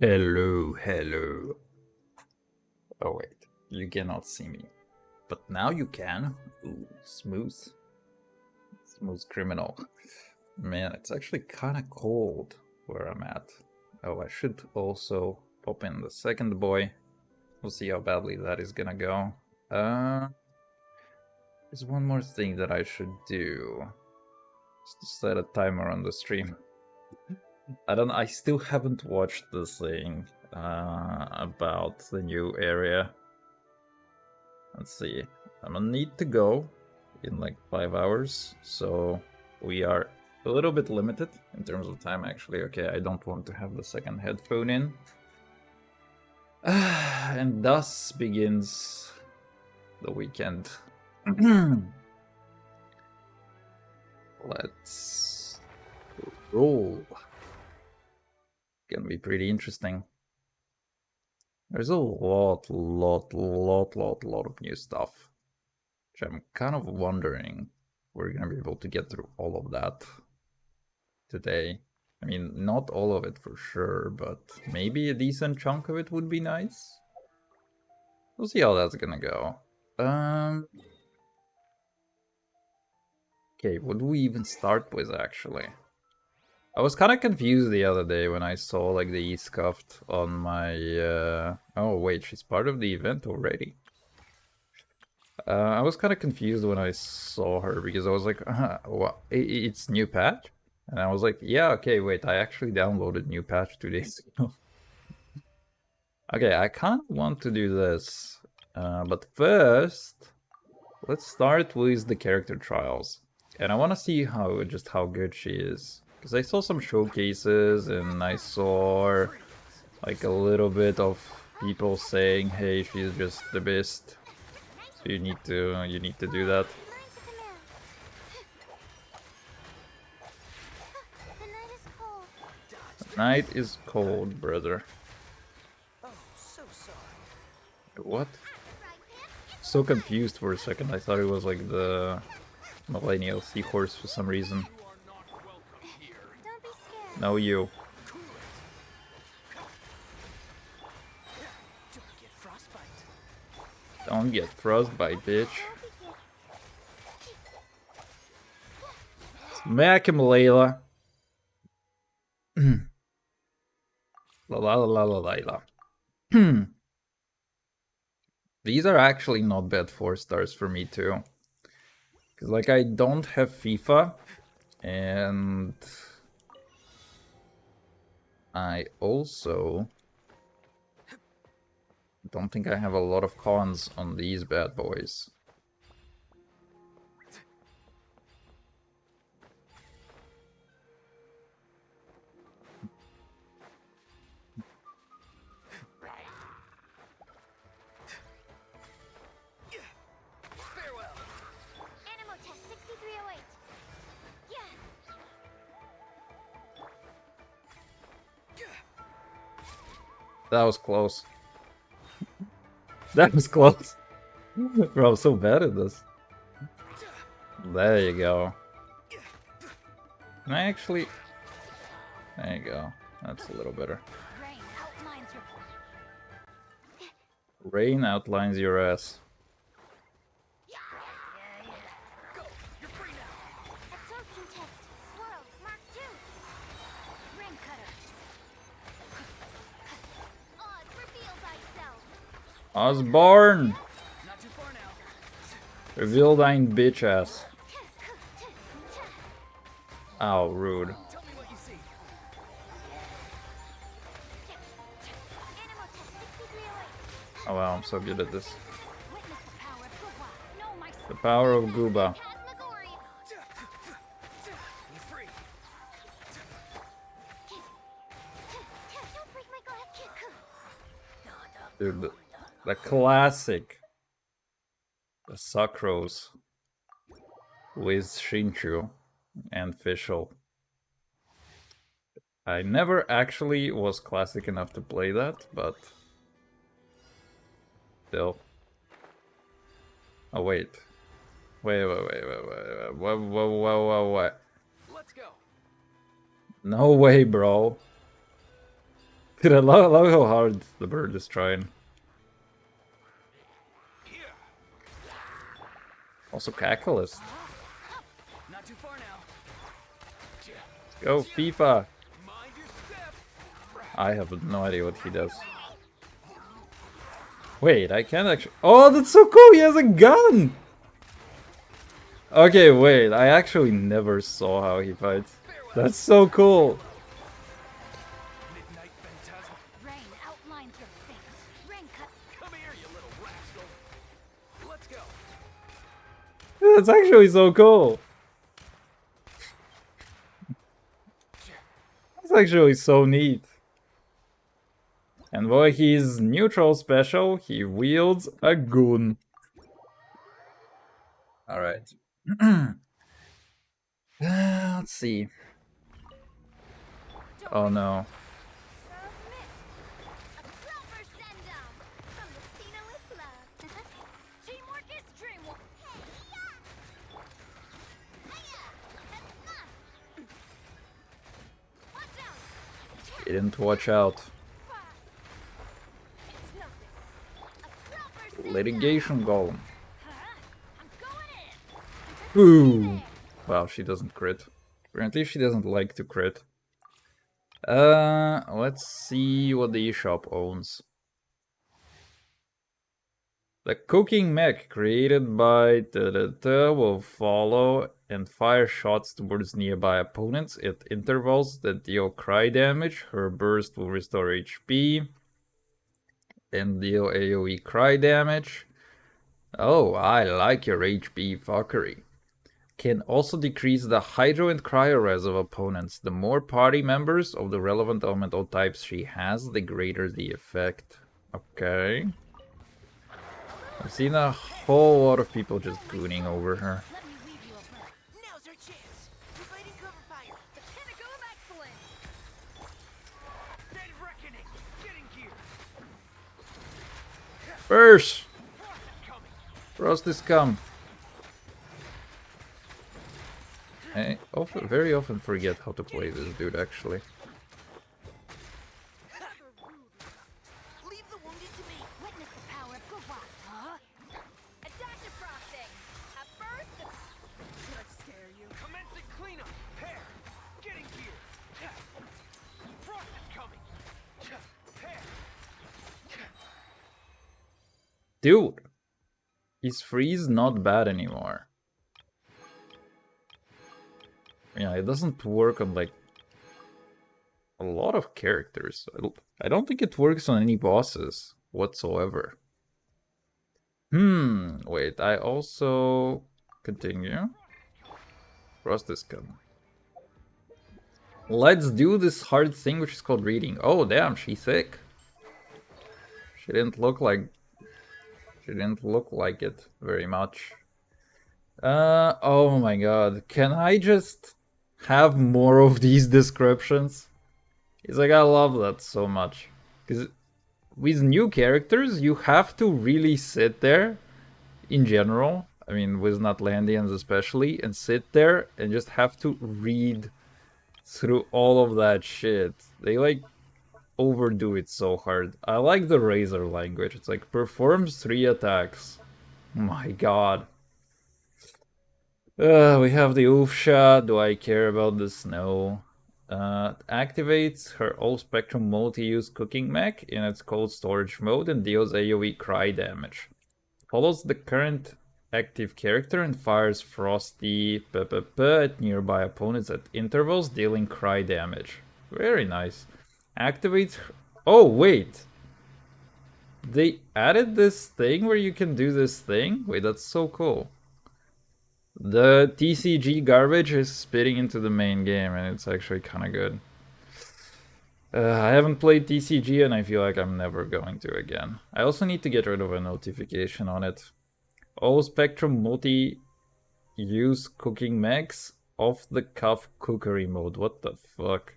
Hello, hello. Oh wait, you cannot see me. But now you can. Ooh, smooth. Smooth criminal. Man, it's actually kinda cold where I'm at. Oh, I should also pop in the second boy. We'll see how badly that is gonna go. There's one more thing that I should do. Just to set a timer on the stream. I still haven't watched the thing about the new area. Let's see. I'm gonna need to go in like 5 hours, so we are a little bit limited in terms of time actually. Okay, I don't want to have the second headphone in. And thus begins the weekend. Let's roll. Gonna be pretty interesting. There's a lot of new stuff, which I'm kind of wondering if we're gonna be able to get through all of that today. I mean, not all of it for sure, but maybe a decent chunk of it would be nice. We'll see how that's gonna go. Okay, what do we even start with actually? I was kind of confused the other day when I saw like the E-Scuffed on my... Oh wait, she's part of the event already. I was kind of confused when I saw her because I was like, what? It's new patch? And I was like, yeah, okay, wait, I actually downloaded new patch 2 days ago. Okay, I kind of want to do this, but first, let's start with the character trials. And I want to see how good she is. Because I saw some showcases and I saw like a little bit of people saying, hey, she's just the best. So you need to do that. The night is cold, brother. What? So confused for a second. I thought it was like the millennial seahorse for some reason. No, you. Don't get frostbite, bitch. Smack him, Layla. La la la la la la. These are actually not bad 4 stars for me too. Cause like I don't have FIFA, and I also don't think I have a lot of cons on these bad boys. That was close. That was close. Bro, I'm so bad at this. There you go. Can I actually... There you go. That's a little better. Rain outlines your ass. Osborne! Reveal thine bitch ass. Oh, rude. Oh wow, I'm so good at this. The power of Gooba. Dude, the classic. The Sucrose with Shinchu and Fischl. I never actually was classic enough to play that, but still. Oh wait. Wait. What? Let's go. No way, bro. Dude, I love how hard the bird is trying. Also, Catalyst. Not too far now. Go, FIFA! I have no idea what he does. Wait, I can't actually... Oh, that's so cool! He has a gun! Okay, wait, I actually never saw how he fights. That's so cool! Rain outlines your fate. Rain cut. Come here, you little rascal. Let's go. That's actually so cool! That's actually so neat. And while he's neutral special, he wields a gun. Alright. Let's see. Oh no. Submit. A proper send-down from the Stina with love. Teamwork is dreamwork. Watch out. He didn't watch out. It's nothing. A proper send-down. Litigation golem. I'm going in. Ooh. Wow, she doesn't crit. Apparently she doesn't like to crit. Let's see what the eShop owns. The cooking mech created by will follow and fire shots towards nearby opponents at intervals that deal cry damage. Her burst will restore HP and deal AoE cry damage. Oh, I like your HP fuckery. Can also decrease the hydro and cryo res of opponents. The more party members of the relevant elemental types she has, the greater the effect. Okay. I've seen a whole lot of people just gooning over her. Let me weave you a plan. Now's our chance. Providing cover fire. The pinnacle of excellence. Dead reckoning. Getting gear. Burst! Coming. Frost is come. I very often forget how to play this dude, actually. Leave the wounded to me. Witness the power of Gova. Huh? A dash of frosting. A burst of... Let's scare you. Commencing cleanup. Pair. Getting gear. Frost is coming. Pair. Dude! Is freeze not bad anymore? Yeah, it doesn't work on, like, a lot of characters. I don't think it works on any bosses whatsoever. Wait, I also... Continue. Frost is coming. Let's do this hard thing which is called reading. Oh, damn, she's thick. She didn't look like it very much. Oh my god. Can I just have more of these descriptions? It's like, I love that so much. Because with new characters, you have to really sit there, in general, I mean, with Natlandians especially, and sit there and just have to read through all of that shit. They, like, overdo it so hard. I like the Razor language. It's like, performs 3 attacks. My god. We have the oof shot. Do I care about this? No. Activates her all-spectrum multi-use cooking mech in its cold storage mode and deals AoE cry damage. Follows the current active character and fires frosty at nearby opponents at intervals, dealing cry damage. Very nice. Activates... Oh, wait! They added this thing where you can do this thing? Wait, that's so cool. The TCG garbage is spitting into the main game, and it's actually kind of good. I haven't played TCG, and I feel like I'm never going to again. I also need to get rid of a notification on it. All Spectrum multi-use cooking mechs off the cuff cookery mode. What the fuck?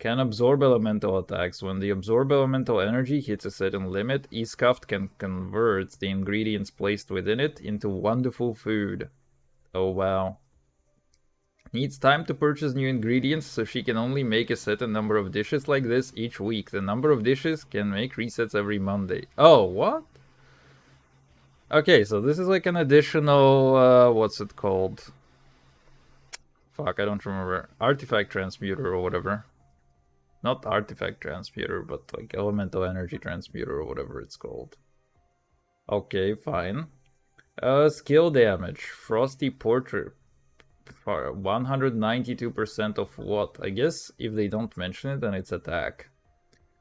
Can absorb elemental attacks. When the absorb elemental energy hits a certain limit, E-Scuffed can convert the ingredients placed within it into wonderful food. Oh wow. Needs time to purchase new ingredients, so she can only make a certain number of dishes like this each week. The number of dishes can make resets every Monday. Oh, what? Okay, so this is like an additional, what's it called? Fuck, I don't remember. Artifact transmuter or whatever. Not artifact transmuter, but like elemental energy transmuter or whatever it's called. Okay, fine. Skill damage. Frosty Portrait. 192% of what? I guess if they don't mention it, then it's attack.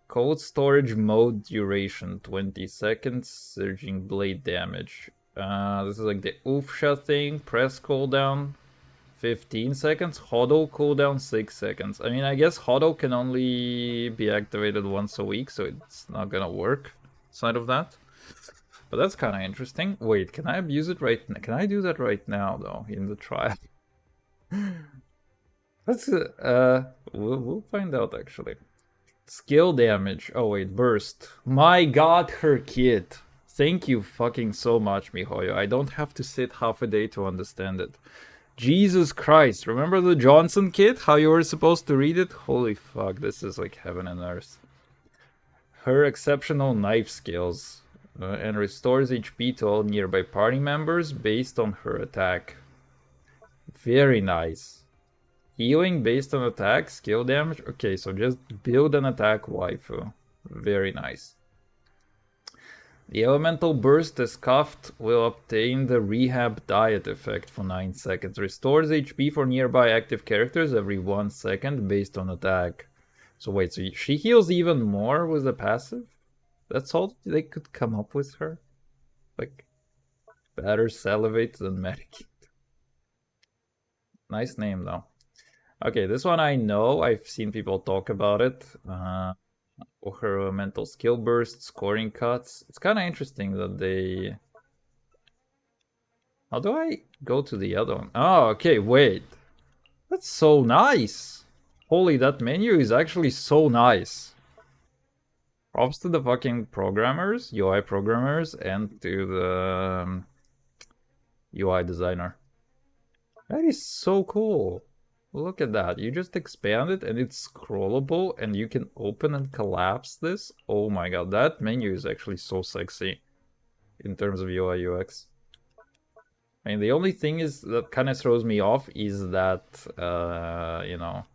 Cold storage mode duration. 20 seconds. Surging blade damage. This is like the Oofsha thing. Press cooldown. 15 seconds. Hodl cooldown 6 seconds. I mean, I guess Hodl can only be activated once a week, so it's not gonna work side of that. But that's kind of interesting. Wait, can I abuse it right now? Can I do that right now, though, in the trial? Let's, we'll find out, actually. Skill damage. Oh, wait, burst. My god, her kit. Thank you fucking so much, Mihoyo. I don't have to sit half a day to understand it. Jesus Christ, remember the Johnson kit? How you were supposed to read it? Holy fuck, this is like heaven and earth. Her exceptional knife skills. And restores HP to all nearby party members based on her attack. Very nice. Healing based on attack, skill damage. Okay, so just build an attack waifu. Very nice. The elemental burst as cuffed will obtain the rehab diet effect for 9 seconds. Restores HP for nearby active characters every 1 second based on attack. So wait, so she heals even more with the passive? That's all they could come up with her? Like, better salivate than medicate. Nice name though. Okay, this one I know. I've seen people talk about it. Her mental skill burst, scoring cuts. It's kind of interesting that they... How do I go to the other one? Oh, okay, wait. That's so nice. Holy, that menu is actually so nice. Props to the fucking programmers, UI programmers, and to the UI designer. That is so cool. Look at that. You just expand it and it's scrollable and you can open and collapse this. Oh my god, that menu is actually so sexy in terms of UI UX. I mean, the only thing is that kind of throws me off is that, you know,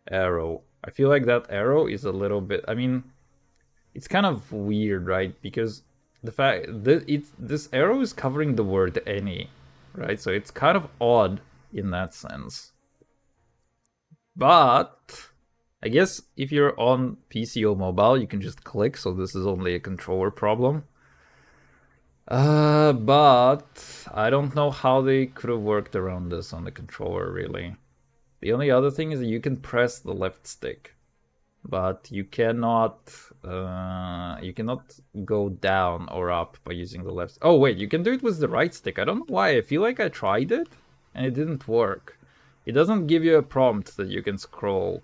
arrow. I feel like that arrow is a little bit... I mean, it's kind of weird, right? Because the fact that this arrow is covering the word any, right? So it's kind of odd in that sense. But I guess if you're on PC or mobile, you can just click, so this is only a controller problem. But I don't know how they could have worked around this on the controller, really. The only other thing is that you can press the left stick, but you cannot go down or up by using the left. Oh wait, you can do it with the right stick. I don't know why. I feel like I tried it and it didn't work. It doesn't give you a prompt that you can scroll.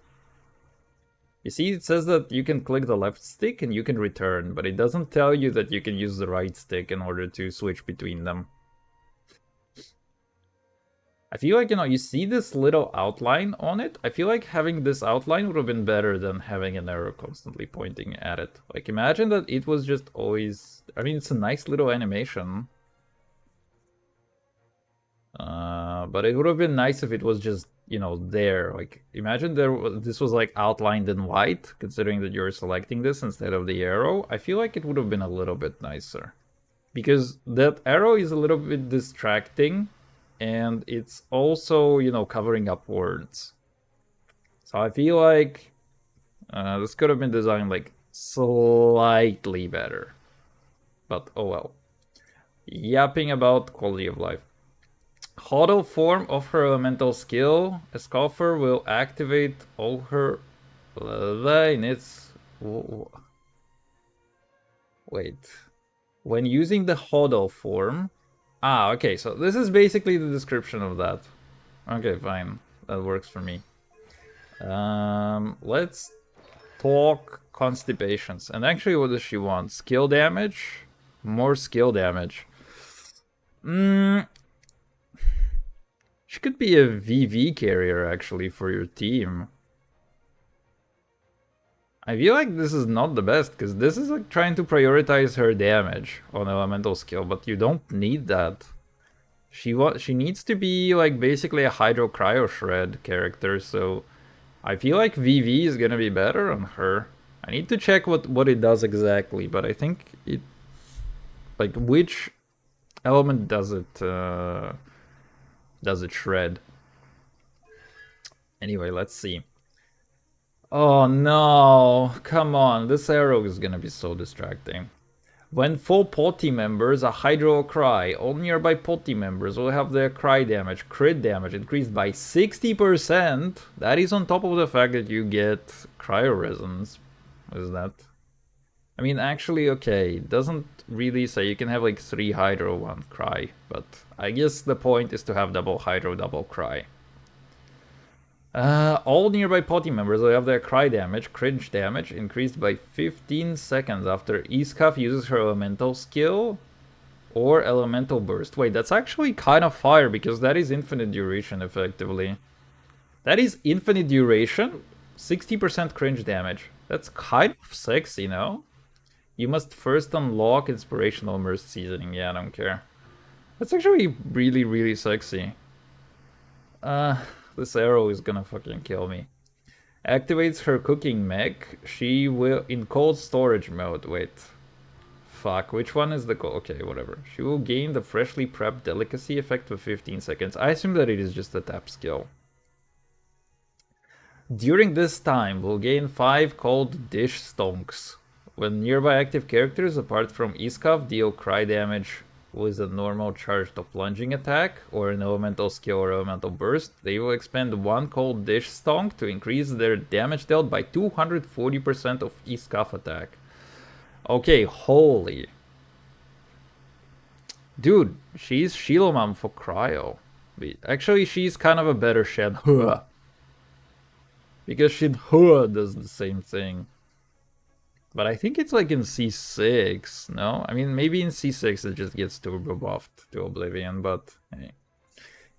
You see, it says that you can click the left stick and you can return, but it doesn't tell you that you can use the right stick in order to switch between them. I feel like, you know, you see this little outline on it? I feel like having this outline would have been better than having an arrow constantly pointing at it. Like, imagine that it was just always... I mean, it's a nice little animation. But it would have been nice if it was just, you know, there. Like, imagine this was like outlined in white, considering that you're selecting this instead of the arrow. I feel like it would have been a little bit nicer. Because that arrow is a little bit distracting, and it's also, you know, covering up words. So I feel like this could have been designed like slightly better. But oh well. Yapping about quality of life. Hodl form of her elemental skill. A scoffer will activate all her units. Wait. When using the Hodl form. Ah, okay, so this is basically the description of that. Okay, fine. That works for me. Let's talk constipations. And actually, what does she want? Skill damage? More skill damage. She could be a VV carrier, actually, for your team. I feel like this is not the best, because this is like trying to prioritize her damage on elemental skill, but you don't need that. She needs to be like basically a Hydro Cryo Shred character, so I feel like VV is gonna be better on her. I need to check what it does exactly, but I think it... Like, which element does it shred? Anyway, let's see. Oh no, come on, this arrow is gonna be so distracting. When full potty members, a Hydro Cry, all nearby potty members will have their cry damage, crit damage increased by 60%. That is on top of the fact that you get cryo resonance. What is that? I mean, actually, okay, it doesn't really say you can have like 3 Hydro, 1 Cry, but I guess the point is to have double Hydro, double Cry. All nearby potty members will have their cry damage, cringe damage, increased by 15 seconds after Iskaf uses her elemental skill or elemental burst. Wait, that's actually kind of fire, because that is infinite duration, effectively. That is infinite duration, 60% cringe damage. That's kind of sexy, no? You must first unlock inspirational immersed seasoning. Yeah, I don't care. That's actually really, really sexy. This arrow is gonna fucking kill me. Activates her cooking mech. She will... in cold storage mode. Wait. Fuck, which one is the cold? Okay, whatever. She will gain the freshly prepped delicacy effect for 15 seconds. I assume that it is just a tap skill. During this time, we'll gain 5 cold dish stonks. When nearby active characters, apart from Iskaf, deal cry damage with a normal charged up plunging attack or an elemental skill or elemental burst, they will expend 1 cold dish stonk to increase their damage dealt by 240% of Iskaf attack. Okay, holy. Dude, she's Shilomam for cryo. Actually, she's kind of a better Shenhua. Because Shenhua does the same thing. But I think it's like in C6, no? I mean, maybe in C6 it just gets turbo buffed to Oblivion, but hey.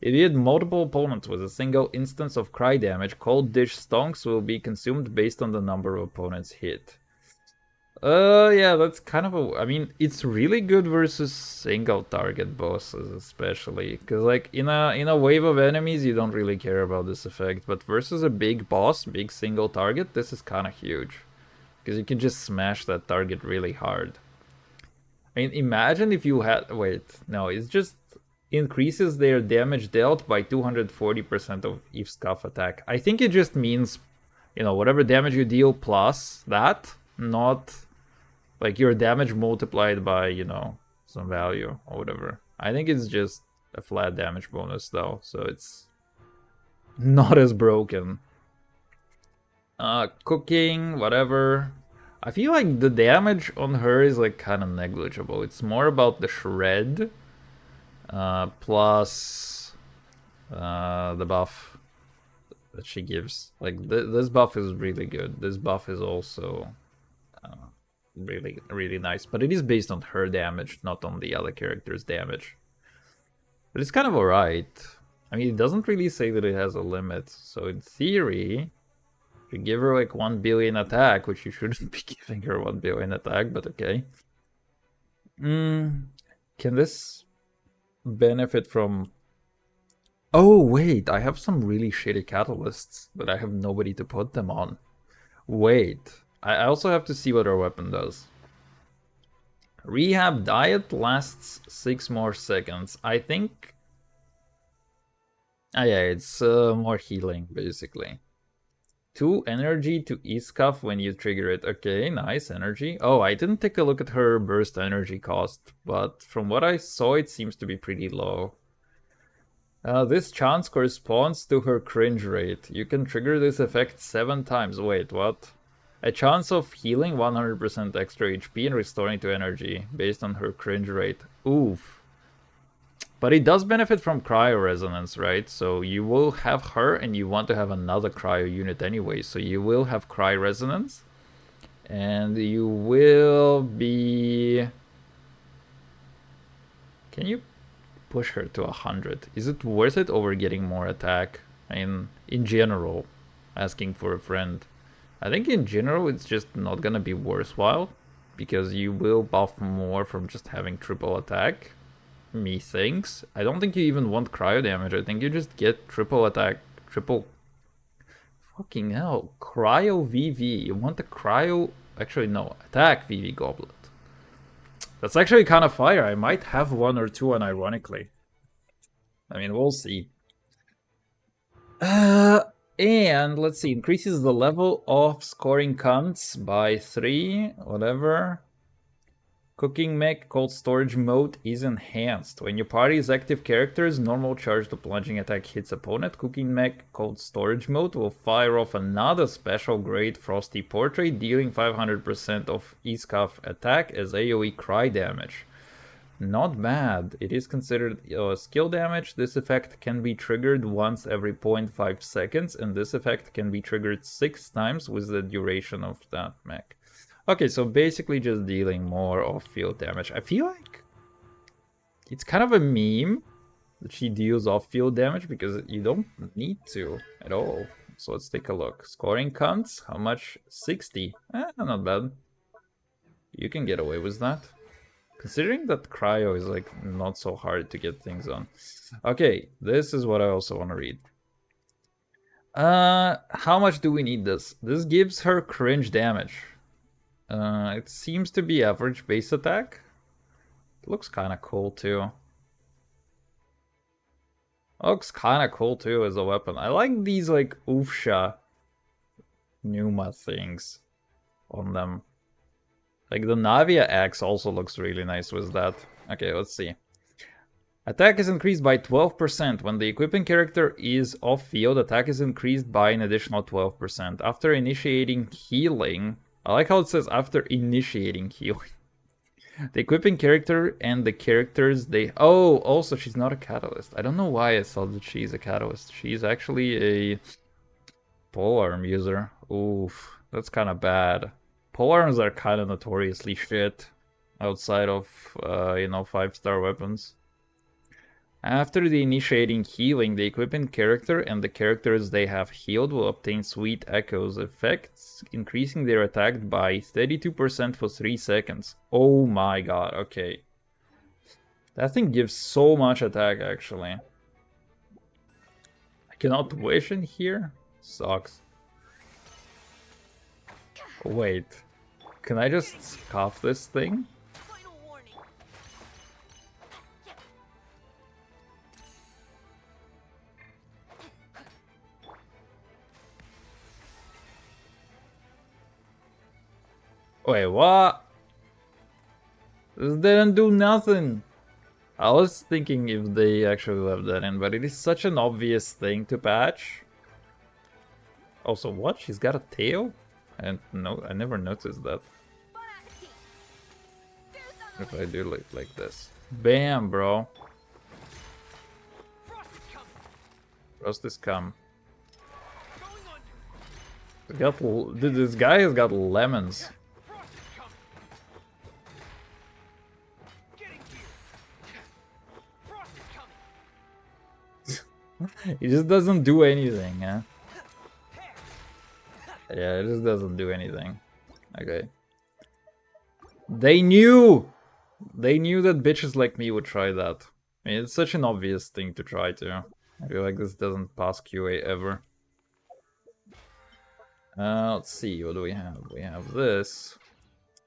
If you hit multiple opponents with a single instance of cry damage, cold dish stonks will be consumed based on the number of opponents hit. Yeah, that's kind of a... I mean, it's really good versus single target bosses, especially. Because, like, in a wave of enemies, you don't really care about this effect. But versus a big boss, big single target, this is kind of huge. Because you can just smash that target really hard. I mean, imagine if you had... Wait, no, it just increases their damage dealt by 240% of Iskaf attack. I think it just means, you know, whatever damage you deal plus that, not like your damage multiplied by, you know, some value or whatever. I think it's just a flat damage bonus though, so it's not as broken. Cooking, whatever. I feel like the damage on her is like kind of negligible. It's more about the shred, plus the buff that she gives. Like this buff is really good. This buff is also really, really nice. But it is based on her damage, not on the other character's damage. But it's kind of alright. I mean, it doesn't really say that it has a limit. So in theory... you give her like 1 billion attack, which you shouldn't be giving her 1 billion attack, but okay. Can this benefit from... Oh, wait, I have some really shitty catalysts, but I have nobody to put them on. Wait, I also have to see what our weapon does. Rehab diet lasts 6 more seconds. I think... yeah, it's more healing, basically. 2 energy to Iskaf when you trigger it. Okay, nice energy. Oh, I didn't take a look at her burst energy cost, but from what I saw, it seems to be pretty low. This chance corresponds to her cringe rate. You can trigger this effect 7 times. Wait, what? A chance of healing 100% extra HP and restoring to energy based on her cringe rate. Oof. But it does benefit from cryo resonance, right? So you will have her and you want to have another cryo unit anyway. So you will have cryo resonance. And you will be... Can you push her to 100. Is it worth it over getting more attack? I mean, in general, asking for a friend. I think in general it's just not gonna be worthwhile, because you will buff more from just having triple attack. Methinks. I don't think you even want cryo damage. I think you just get triple attack, triple. Fucking hell, cryo VV. You want the cryo? Actually, no, attack VV goblet. That's actually kind of fire. I might have one or two, unironically. I mean, we'll see. And let's see, increases the level of scoring cunts by 3, whatever. Cooking mech cold storage mode is enhanced. When your party is active characters, normal charge to plunging attack hits opponent. Cooking mech cold storage mode will fire off another special grade frosty portrait, dealing 500% of E-Scuff attack as AoE cry damage. Not bad. It is considered skill damage. This effect can be triggered once every 0.5 seconds, and this effect can be triggered 6 times with the duration of that mech. Okay, so basically just dealing more off-field damage. I feel like it's kind of a meme that she deals off-field damage, because you don't need to at all. So let's take a look. Scoring cunts, how much? 60. Not bad. You can get away with that. Considering that cryo is like not so hard to get things on. Okay, this is what I also want to read. How much do we need this? This gives her cringe damage. It seems to be average base attack. It looks kind of cool too. Looks kind of cool too as a weapon. I like these like oofsha Numa things on them. Like the Navia axe also looks really nice with that. Okay, let's see. Attack is increased by 12%. When the equipping character is off-field, attack is increased by an additional 12%. After initiating healing... I like how it says after initiating healing. The equipping character and the characters they... Oh, also she's not a catalyst. I don't know why I thought that she's a catalyst. She's actually a polearm user. Oof, that's kind of bad. Polearms are kind of notoriously shit outside of, 5-star weapons. After the initiating healing, the equipping character and the characters they have healed will obtain Sweet Echoes effects, increasing their attack by 32% for 3 seconds. Oh my god, okay. That thing gives so much attack, actually. I cannot wish in here? Sucks. Wait. Can I just scuff this thing? Final warning. Wait, what? This didn't do nothing. I was thinking if they actually left that in, but it is such an obvious thing to patch. Also, what? She's got a tail? And no, I never noticed that. Bon appetit. Goose on the If I do like this. Bam, bro. Frost is coming. Frost is come. Going under. Dude, this guy has got lemons. Frost is coming. Getting here. Frost is coming. He just doesn't do anything, huh? Yeah, it just doesn't do anything. Okay. They knew! They knew that bitches like me would try that. I mean, it's such an obvious thing to try to. I feel like this doesn't pass QA ever. Let's see, what do we have? We have this.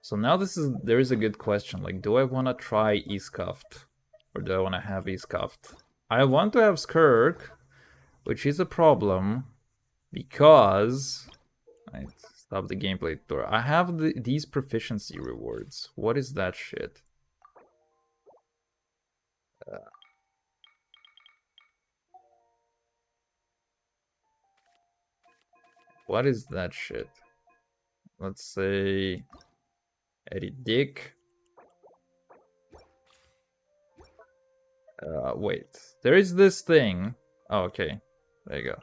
So now there is a good question. Like, do I want to try E-Scuffed? Or do I want to have E-Scuffed? I want to have Skirk, which is a problem. Because... Right, stop the gameplay tour. I have these proficiency rewards. What is that shit? What is that shit? Let's say Eddie Dick. Wait. There is this thing. Oh, okay. There you go.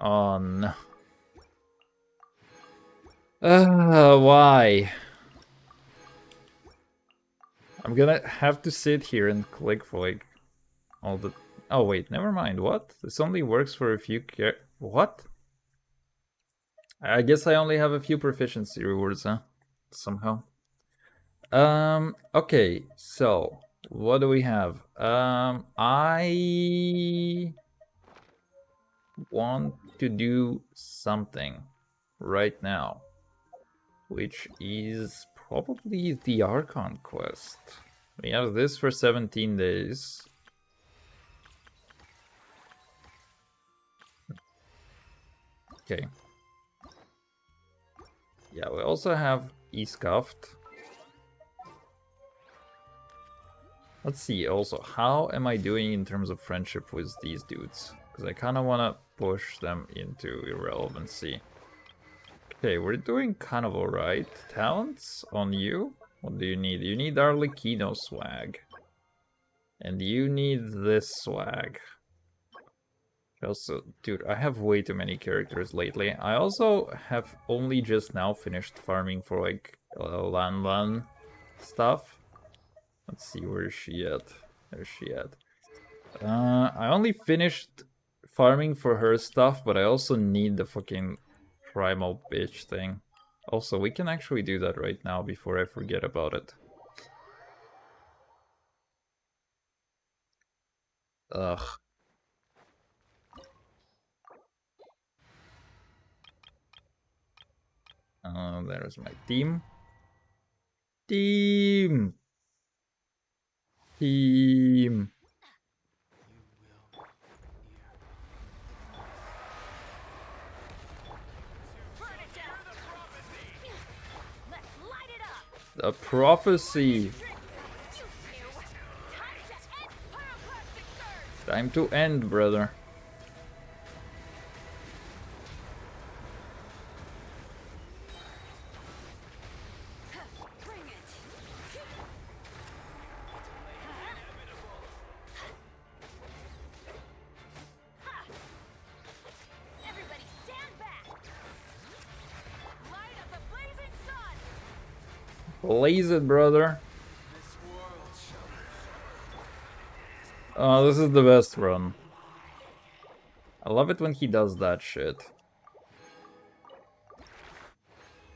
Oh no. Why? I'm gonna have to sit here and click for like all the... Oh wait, never mind. What? This only works for a few What? I guess I only have a few proficiency rewards, huh? Somehow. Okay, so what do we have? I want to do something right now, which is probably the Archon quest. We have this for 17 days. Okay. Yeah, we also have E-Scuffed. Let's see also, how am I doing in terms of friendship with these dudes? Because I kind of want to push them into irrelevancy. Okay, we're doing kind of alright. Talents on you? What do you need? You need Arlecchino swag. And you need this swag. Also, dude, I have way too many characters lately. I also have only just now finished farming for like Lan Lan stuff. Let's see, where is she at? There's she at. I only finished farming for her stuff, but I also need the fucking primal bitch thing. Also, we can actually do that right now before I forget about it. Ugh. There's my team. Team! Team! Burn it down. Let's light it up. The prophecy! Time to end, brother. Bring it. Everybody stand back. Light up the blazing sun. Blaze it, brother. Oh, this is the best run. I love it when he does that shit.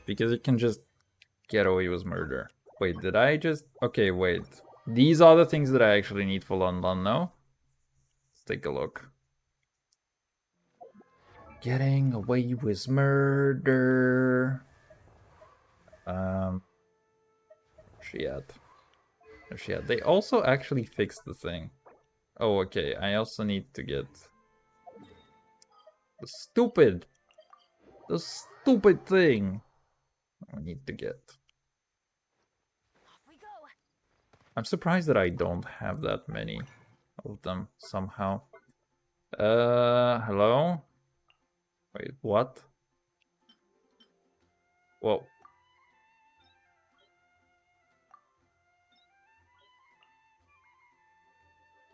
Because it can just get away with murder. Wait, did I just... Okay, wait. These are the things that I actually need for London now. Let's take a look. Getting away with murder. Where's she at? Where's she at? They also actually fixed the thing. Oh, okay. I also need to get... The stupid thing I need to get. Off we go. I'm surprised that I don't have that many of them somehow. Hello? Wait, what? Whoa.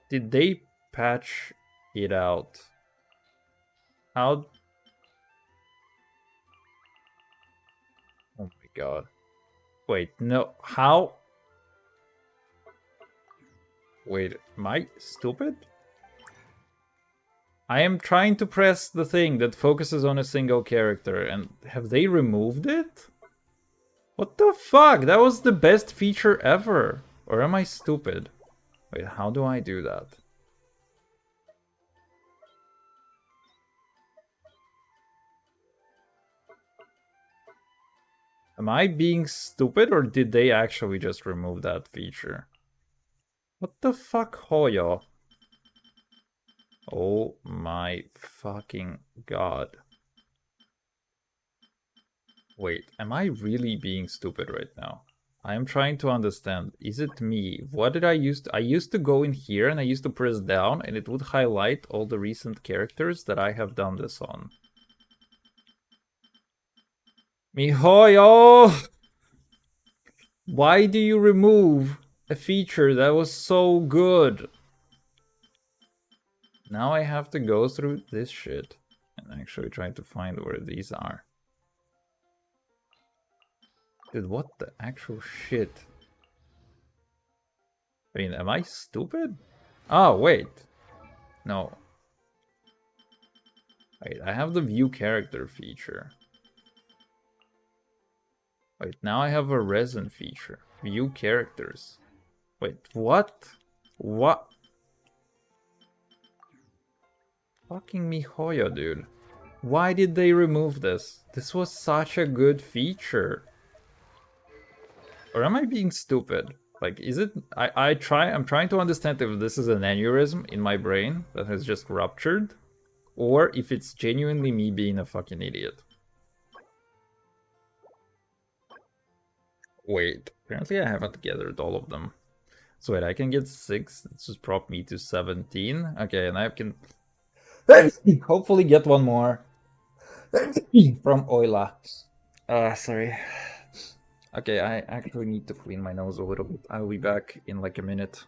Did they patch it out? How? Oh my god. Wait, no. How? Wait, am I stupid? I am trying to press the thing that focuses on a single character, and have they removed it? What the fuck? That was the best feature ever. Or am I stupid? Wait, how do I do that? Am I being stupid, or did they actually just remove that feature? What the fuck, Hoyo? Oh my fucking god. Wait, am I really being stupid right now? I am trying to understand. Is it me? What did I use to... I used to go in here and I used to press down and it would highlight all the recent characters that I have done this on. Mihoyo! Why do you remove a feature that was so good? Now I have to go through this shit and actually try to find where these are. Dude, what the actual shit? I mean, am I stupid? Oh, wait. No. Wait, I have the view character feature. Wait, now I have a resin feature. View characters. Wait, what? What? Fucking MiHoYo, dude. Why did they remove this? This was such a good feature. Or am I being stupid? Like, is it... I'm trying to understand if this is an aneurysm in my brain that has just ruptured, or if it's genuinely me being a fucking idiot. Wait, apparently I haven't gathered all of them. So wait, I can get 6. Let's just prop me to 17. Okay, and I can hopefully get one more from Oila. Sorry. Okay, I actually need to clean my nose a little bit. I'll be back in like a minute.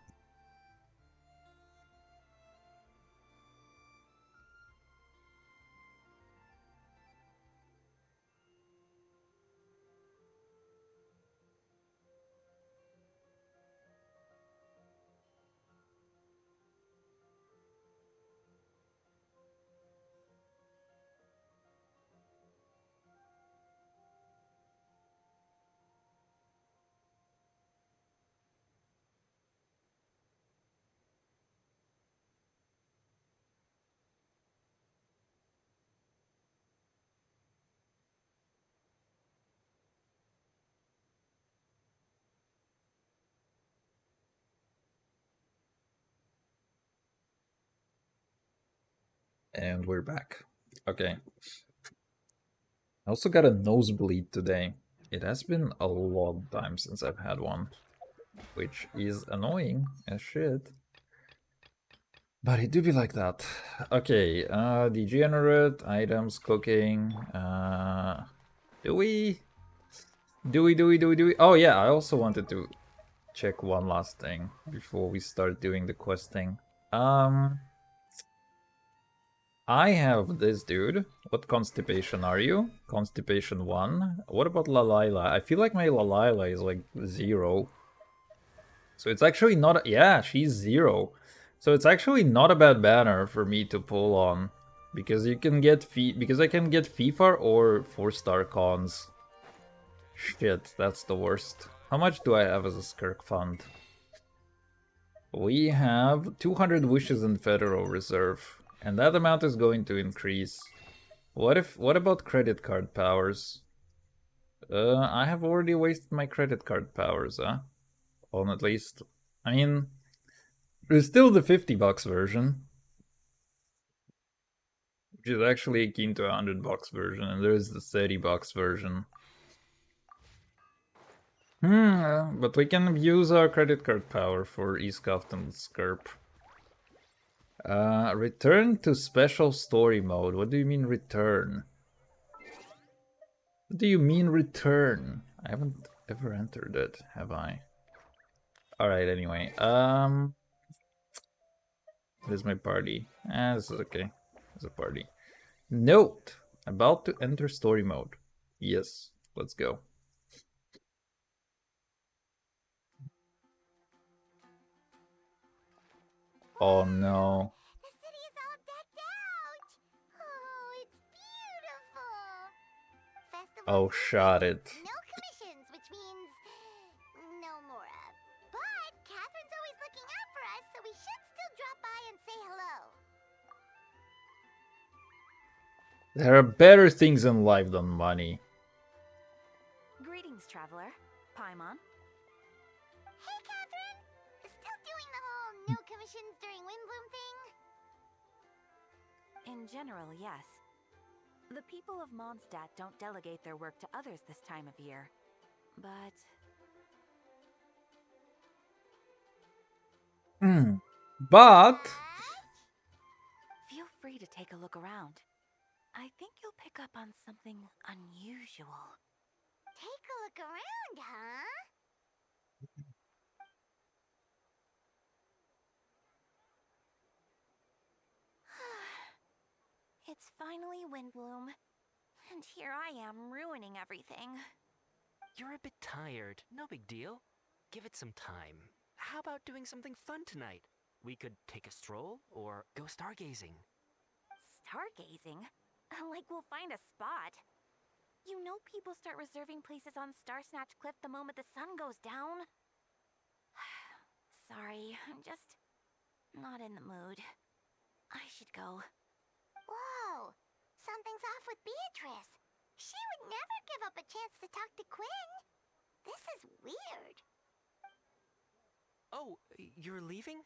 And we're back. Okay. I also got a nosebleed today. It has been a long time since I've had one, which is annoying as shit. But it do be like that. Okay, degenerate, items, cooking, do we? Oh yeah, I also wanted to check one last thing before we start doing the questing. I have this dude. What constipation are you? Constipation 1. What about Lalila? I feel like my Lalila is like 0. So it's actually not... Yeah, she's 0. So it's actually not a bad banner for me to pull on. Because you can get... Because I can get FIFA or 4-star cons. Shit, that's the worst. How much do I have as a Skirk fund? We have 200 wishes in Federal Reserve. And that amount is going to increase. What about credit card powers? I have already wasted my credit card powers, huh? On at least... I mean... There's still the $50 version. Which is actually akin to a $100 version, and there's the $30 version. But we can use our credit card power for Eastcuff and Skirp. Return to special story mode. What do you mean return? What do you mean return? I haven't ever entered it, have I? Alright, anyway. Where's my party? This is okay. It's a party. Note! About to enter story mode. Yes, let's go. Oh no. The city is all decked out. Oh, it's beautiful. Festival Oh, shot it. no commissions, which means no Mora. But Catherine's always looking out for us, so we should still drop by and say hello. There are better things in life than money. Greetings, traveler. Paimon. Hey, Catherine! Still doing the whole no commissions during Windbloom thing? In general, yes. The people of Mondstadt don't delegate their work to others this time of year. But... But... feel free to take a look around. I think you'll pick up on something unusual. Take a look around, huh? It's finally Windbloom. And here I am ruining everything. You're a bit tired. No big deal. Give it some time. how about doing something fun tonight? We could take a stroll or go stargazing. Stargazing? Like we'll find a spot. You know people start reserving places on Star Snatch Cliff the moment the sun goes down. Sorry, I'm just not in the mood. I should go. Whoa! Something's off with Beatrice. She would never give up a chance to talk to Quinn. This is weird. Oh, you're leaving?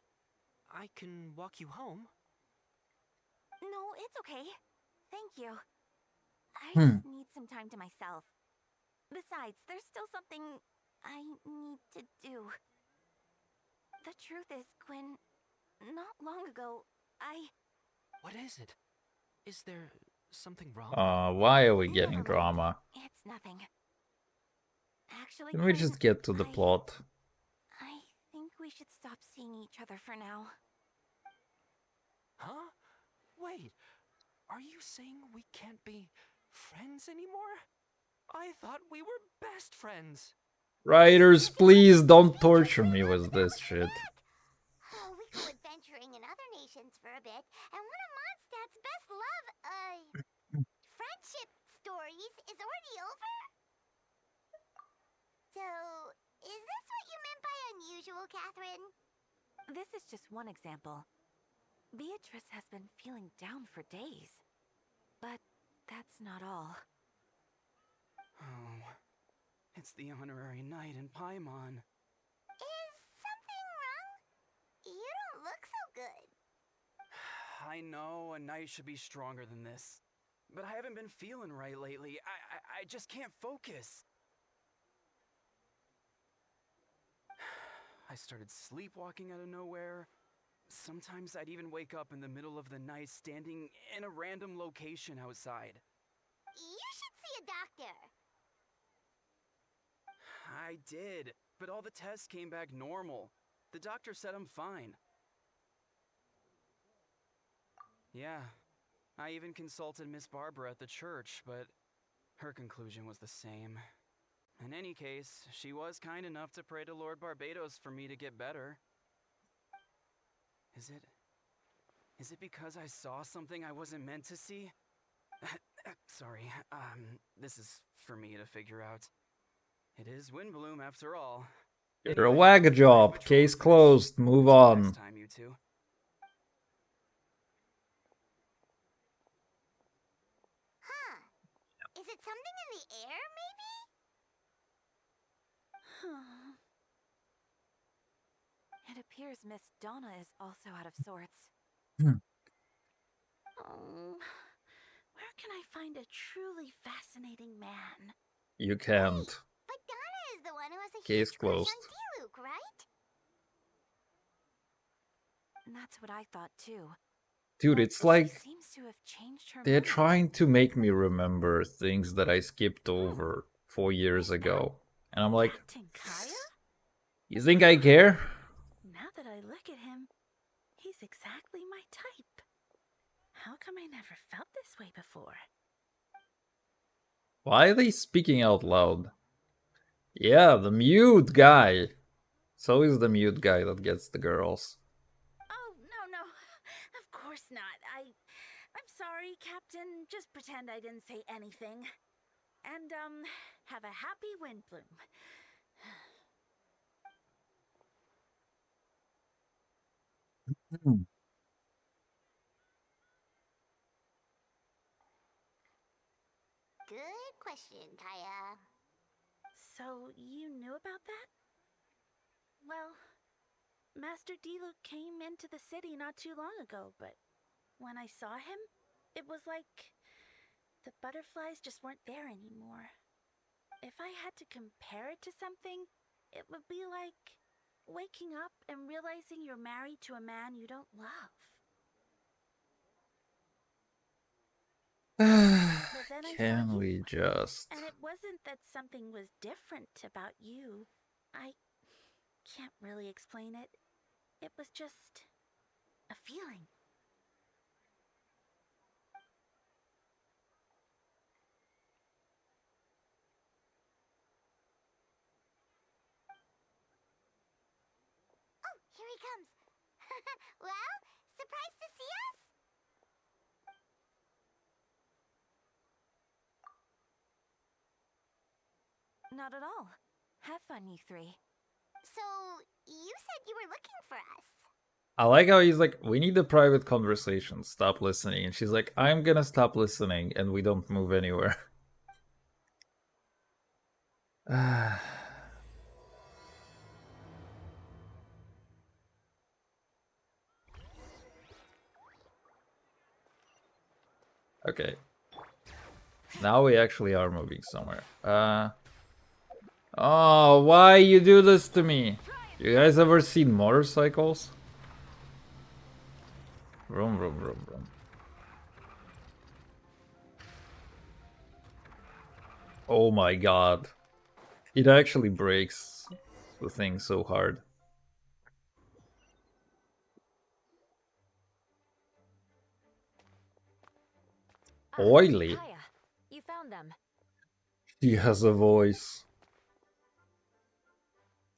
I can walk you home. No, it's okay. Thank you. I Hmm. just need some time to myself. Besides, there's still something I need to do. The truth is, Quinn, not long ago, What is it? Is there something wrong? Why are we Never getting mind. drama? It's nothing. Actually, Can we Quinn, just get to the plot? I think we should stop seeing each other for now. Huh? Wait, are you saying we can't be friends anymore? I thought we were best friends. Writers, please don't torture me with this shit. Oh, we go adventuring in other nations for a bit, and one of Mondstadt's best friendship stories is already over? So, is this what you meant by unusual, Catherine? This is just one example. Beatrice has been feeling down for days. But that's not all. Oh, it's the honorary knight in Paimon. Is something wrong? You don't look so good. I know a knight should be stronger than this, but I haven't been feeling right lately. I just can't focus. I started sleepwalking out of nowhere. Sometimes I'd even wake up in the middle of the night standing in a random location outside. You should see a doctor. I did, but all the tests came back normal. The doctor said I'm fine. Yeah, I even consulted Miss Barbara at the church, but her conclusion was the same. In any case, she was kind enough to pray to Lord Barbados for me to get better. Is it because I saw something I wasn't meant to see? Sorry, this is for me to figure out. It is Windbloom after all. You're a Anyway, wag I job. patrol Case finished. closed. Move Until on. next time, you two. Huh. Is it something in the air, maybe? It appears Miss Donna is also out of sorts. Hmm. Oh, where can I find a truly fascinating man? You can't. But Donna is the one who has a Case huge crush closed. on Diluc, right? That's what I thought too. Dude, But it's she like seems to have changed her they're mood. trying to make me remember things that I skipped over 4 years ago. And I'm like, Captain Kaya? you think I care? Now that I look at him, he's exactly my type. How come I never felt this way before? Why are they speaking out loud? Yeah, the mute guy. So is the mute guy that gets the girls. Oh, no. Of course not. I'm sorry, Captain. Just pretend I didn't say anything. And, have a happy Windbloom. Hmm. Good question, Kaya. So, you knew about that? Well, Master Diluc came into the city not too long ago, but when I saw him, it was like the butterflies just weren't there anymore. If I had to compare it to something, it would be like waking up and realizing you're married to a man you don't love. But then I saw Can you, we just... and it wasn't that something was different about you. I can't really explain it. It was just a feeling. Well, surprised to see us? Not at all. Have fun, you three. So, you said you were looking for us. I like how he's like, we need a private conversation. Stop listening. And she's like, I'm gonna stop listening, and we don't move anywhere. Okay. Now we actually are moving somewhere. Oh, why you do this to me? You guys ever seen motorcycles? Vroom, vroom, vroom, vroom. Oh my god. It actually breaks the thing so hard. Oily. Kaya, you found them. She has a voice.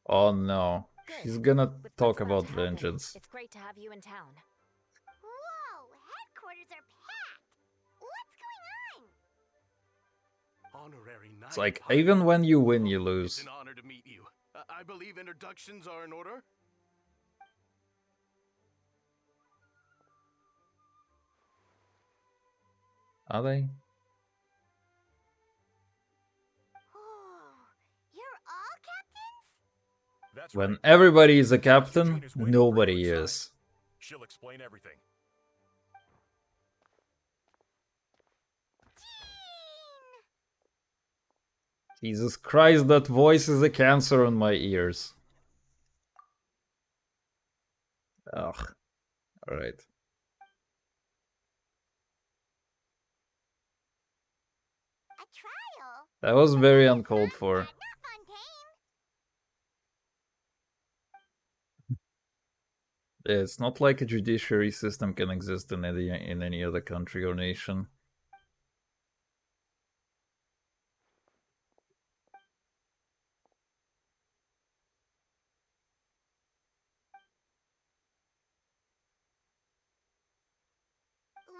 Oh no. Good. She's gonna With talk what's about about to happen, vengeance. it's great to have you in town. Whoa, headquarters are packed. What's going on? Honorary knight. It's like, even when you win, you It's lose. an honor to meet you. I believe introductions are in order. Are they? Oh, you're all captains? That's When right. everybody is a Eugene captain, is waiting for nobody you inside. is. She'll explain everything. Jean! Jesus Christ, that voice is a cancer on my ears. Ugh. Alright. A trial? That was very That's uncalled for. not Fontaine. It's not like a judiciary system can exist in any other country or nation.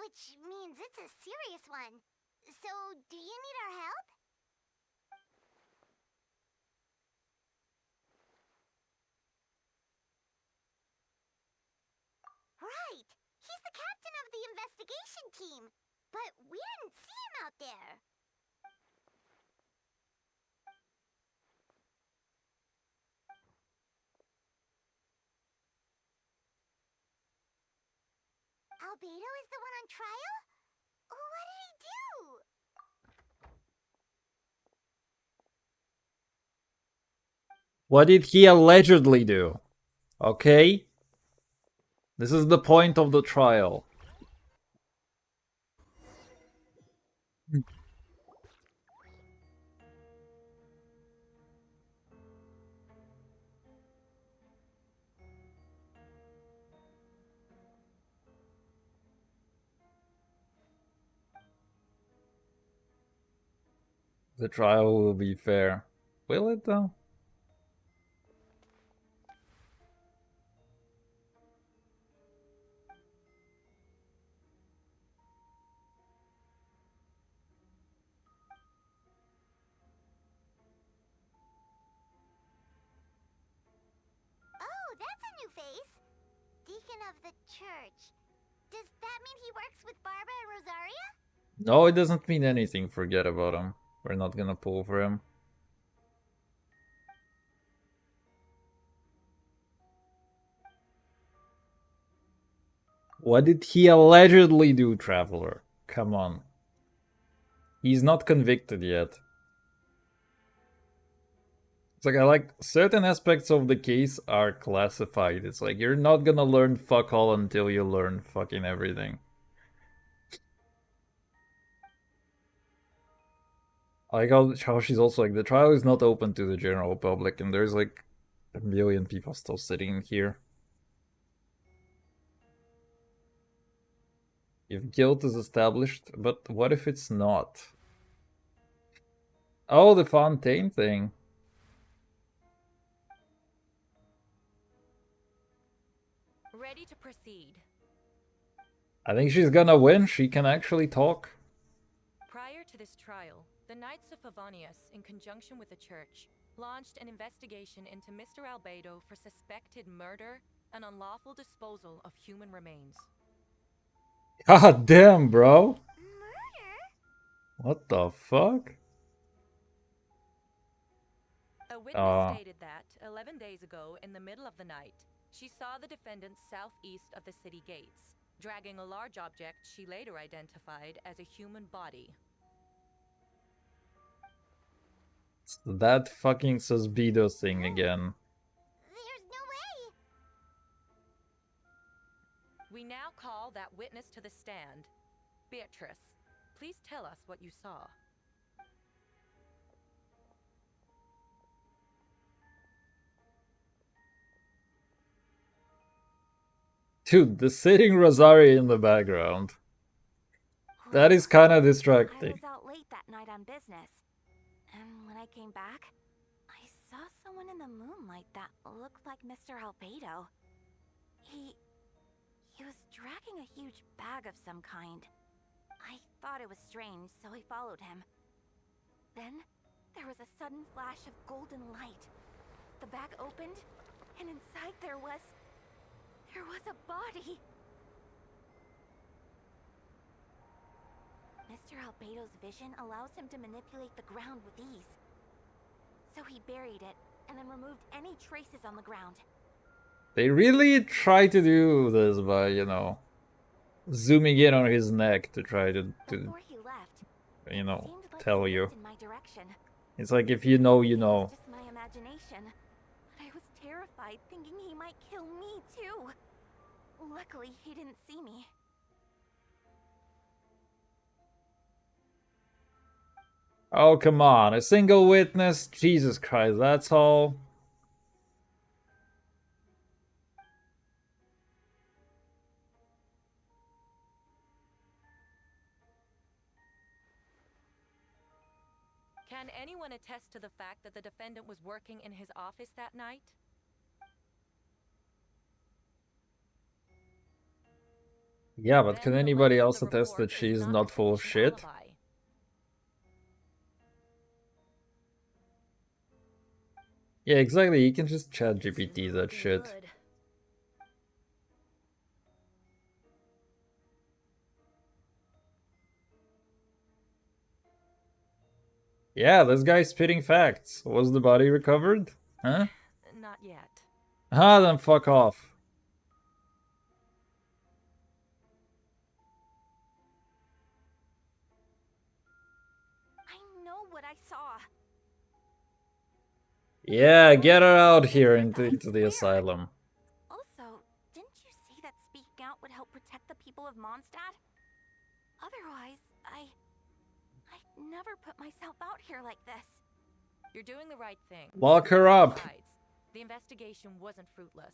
Which means it's a serious one. So, do you need our help? Right! He's the captain of the investigation team. But we didn't see him out there. Albedo is the one on trial? What did he do? What did he allegedly do? Okay? This is the point of the trial. The trial will be fair. Will it though? Oh, that's a new face. Deacon of the church. Does that mean he works with Barbara and Rosaria? No, it doesn't mean anything. Forget about him. We're not gonna pull for him. What did he allegedly do, Traveler? Come on. He's not convicted yet. It's like, I like certain aspects of the case are classified. It's like, you're not gonna learn fuck all until you learn fucking everything. I like how she's also like, the trial is not open to the general public, and there's like a million people still sitting here. If guilt is established, but what if it's not? Oh, the Fontaine thing. Ready to proceed. I think she's gonna win. She can actually talk. Prior to this trial, the Knights of Favonius, in conjunction with the Church, launched an investigation into Mr. Albedo for suspected murder and unlawful disposal of human remains. God damn, bro. Murder? What the fuck? A witness stated that, 11 days ago, in the middle of the night, she saw the defendant southeast of the city gates, dragging a large object she later identified as a human body. It's that fucking Susbido thing again. There's no way. We now call that witness to the stand. Beatrice, please tell us what you saw. Dude, the sitting Rosario in the background. That is kind of I distracting. was out late that night on business. And when I came back, I saw someone in the moonlight that looked like Mr. Albedo. He was dragging a huge bag of some kind. I thought it was strange, so I followed him. Then, there was a sudden flash of golden light. The bag opened, and inside there was a body. Mr. Albedo's vision allows him to manipulate the ground with ease. So he buried it, and then removed any traces on the ground. They really try to do this by, you know, zooming in on his neck to try to Before he left, you know, seemed like tell he you. looked in my direction. It's like if you know, you Maybe it know. was just my imagination, but I was terrified thinking he might kill me too. Luckily, he didn't see me. Oh, come on. A single witness? Jesus Christ, that's all. Can anyone attest to the fact that the defendant was working in his office that night? Yeah, but can Then the anybody length of else the attest report that is she's not not a full of sufficient shit? alibi. Yeah, exactly. You can just chat It's GPT not that looking shit. good. Yeah, this guy's spitting facts. Was the body recovered? Huh? Not yet. Ah, then fuck off. I know what I saw. Yeah, get her out here I into the swear. asylum. Also, didn't you say that speaking out would help protect the people of Mondstadt? Otherwise, I never put myself out here like this. You're doing the right thing. Lock her up. Besides, the investigation wasn't fruitless.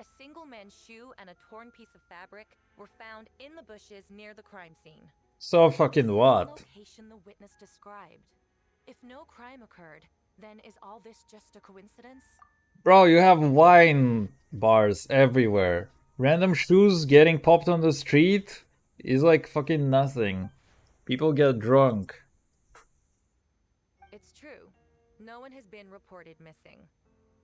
A single men's shoe and a torn piece of fabric were found in the bushes near the crime scene. So fucking Same what? location the witness described. If no crime occurred, then is all this just a coincidence? Bro, you have wine bars everywhere. Random shoes getting popped on the street is like fucking nothing. People get drunk. It's true. No one has been reported missing.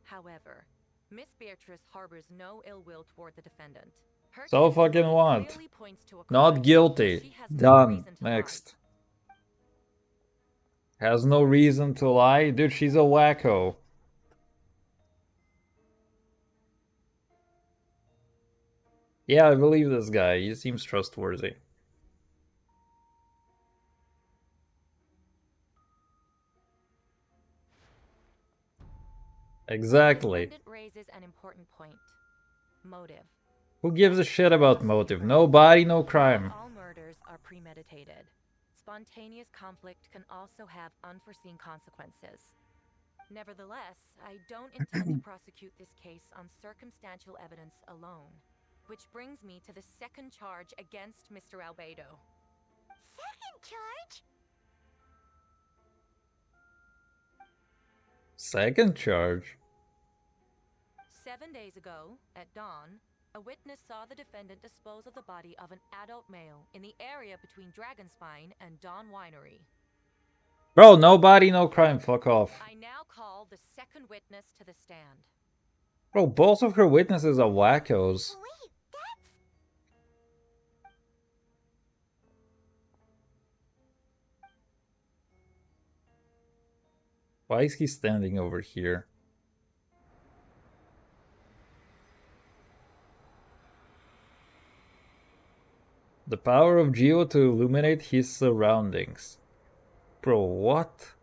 However, Miss Beatrice harbors no ill will toward the defendant. Her So testimony fucking what? clearly points to a Not crime guilty. she has no Done. reason to lie. Next. Has no reason to lie? Dude, she's a wacko. Yeah, I believe this guy. He seems trustworthy. Exactly. The defendant raises an important point. Motive. Who gives a shit about motive? No body, no crime. Not all murders are premeditated. Spontaneous conflict can also have unforeseen consequences. Nevertheless, I don't intend to prosecute this case on circumstantial evidence alone. Which brings me to the second charge against Mr. Albedo. Second charge? Second charge? 7 days ago, at dawn, A witness saw the defendant dispose of the body of an adult male in the area between Dragonspine and Dawn Winery. Bro, no body, no crime. Fuck off. I now call the second witness to the stand. Bro, both of her witnesses are wackos. Wait, that's... Why is he standing over here? The power of Geo to illuminate his surroundings. Bro, what?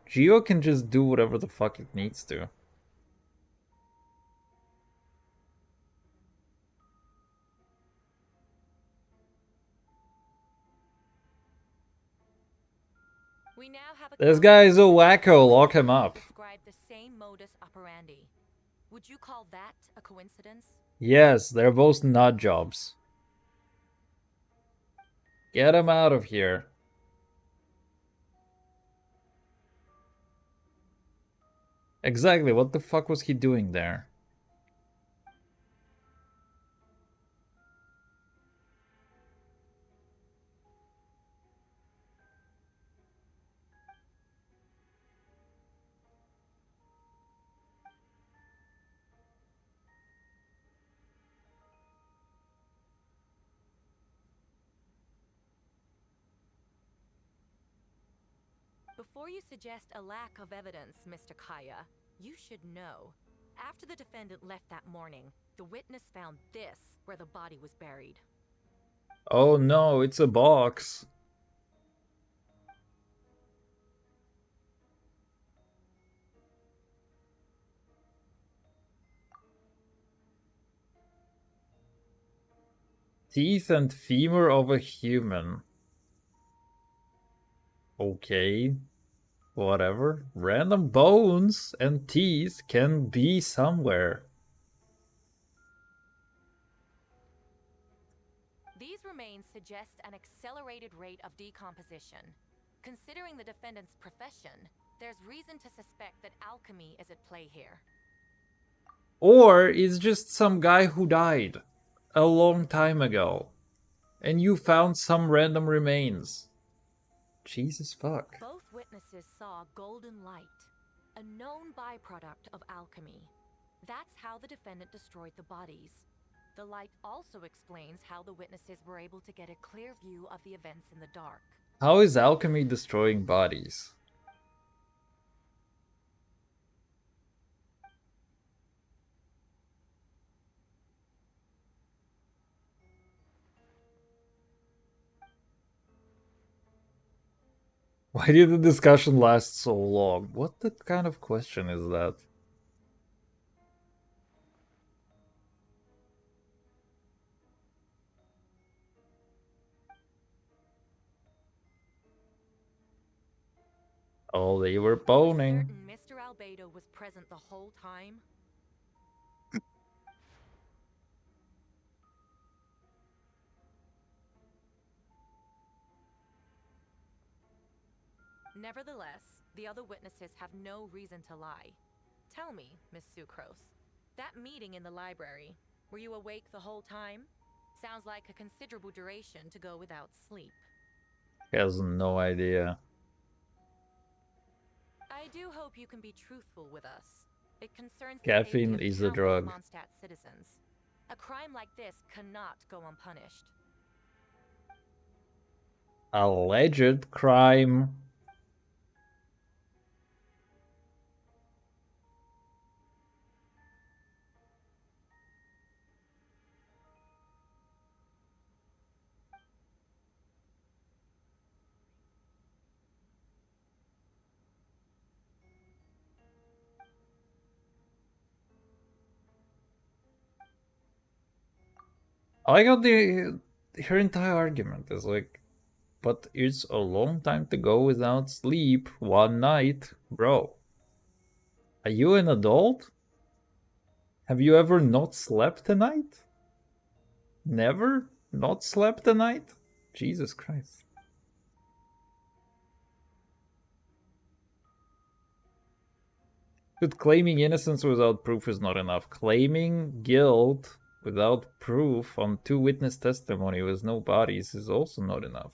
Geo can just do whatever the fuck it needs to. We now have a This guy is a wacko, lock him up. describe the same modus operandi. Would you call that a coincidence? Yes, they're both nut jobs. Get him out of here. Exactly, what the fuck was he doing there? Before you suggest a lack of evidence, Mr. Kaya, you should know. After the defendant left that morning, the witness found this where the body was buried. Oh no, it's a box. Teeth and femur of a human. Okay. Whatever. Random bones and teeth can be somewhere. These remains suggest an accelerated rate of decomposition. Considering the defendant's profession, there's reason to suspect that alchemy is at play here. Or it's just some guy who died a long time ago. And you found some random remains. Jesus fuck. Both witnesses saw golden light, a known byproduct of alchemy. That's how the defendant destroyed the bodies. The light also explains how the witnesses were able to get a clear view of the events in the dark. How is alchemy destroying bodies? Why did the discussion last so long? What the kind of question is that? Oh, they were boning. Certain Mr. Albedo was present the whole time? Nevertheless, the other witnesses have no reason to lie. Tell me, Miss Sucrose, that meeting in the library, were you awake the whole time? Sounds like a considerable duration to go without sleep. He has no idea. I do hope you can be truthful with us. It concerns the Caffeine safety of is a countless drug. Mondstadt citizens. A crime like this cannot go unpunished. Alleged crime. I got her entire argument is like, but it's a long time to go without sleep one night, bro. Are you an adult? Have you ever not slept a night? Never not slept a night? Jesus Christ. But claiming innocence without proof is not enough. Claiming guilt without proof on 2 witness testimony with no bodies is also not enough.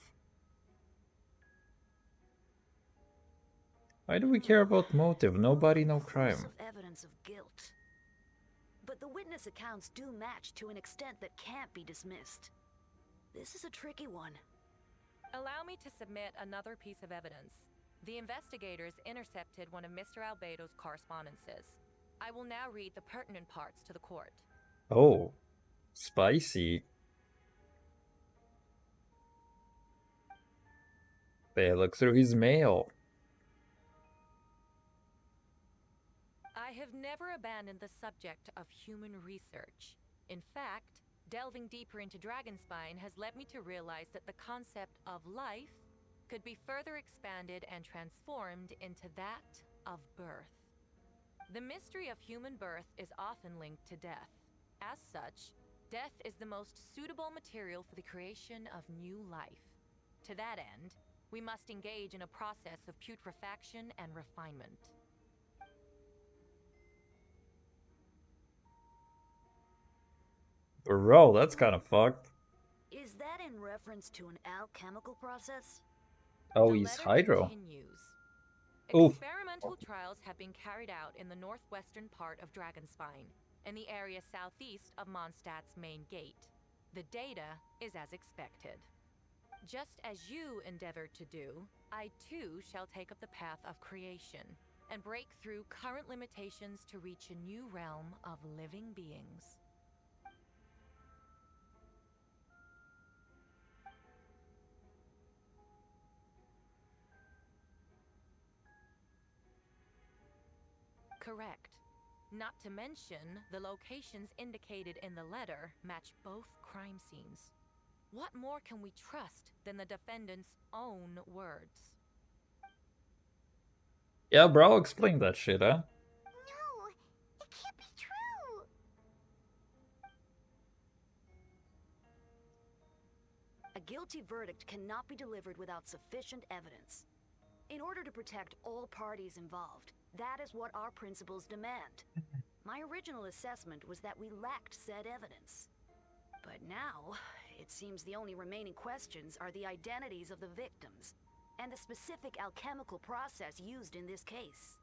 Why do we care about motive? No body, no crime. Of evidence of guilt. But the witness accounts do match to an extent that can't be dismissed. This is a tricky one. Allow me to submit another piece of evidence. The investigators intercepted one of Mr. Albedo's correspondences. I will now read the pertinent parts to the court. Oh, spicy. They look through his mail. I have never abandoned the subject of human research. In fact, delving deeper into Dragonspine has led me to realize that the concept of life could be further expanded and transformed into that of birth. The mystery of human birth is often linked to death. As such, death is the most suitable material for the creation of new life. To that end, we must engage in a process of putrefaction and refinement. Bro, that's kind of fucked. Is that in reference to an alchemical process? Oh, The he's letter Hydro. continues. Oof. Experimental trials have been carried out in the northwestern part of Dragonspine, in the area southeast of Mondstadt's main gate. The data is as expected. Just as you endeavored to do, I too shall take up the path of creation, and break through current limitations to reach a new realm of living beings. Correct. Not to mention, the locations indicated in the letter match both crime scenes. What more can we trust than the defendant's own words? Yeah, bro, explain that shit, huh? No, it can't be true. A guilty verdict cannot be delivered without sufficient evidence. In order to protect all parties involved, that is what our principles demand. My original assessment was that we lacked said evidence. But now, it seems the only remaining questions are the identities of the victims, and the specific alchemical process used in this case.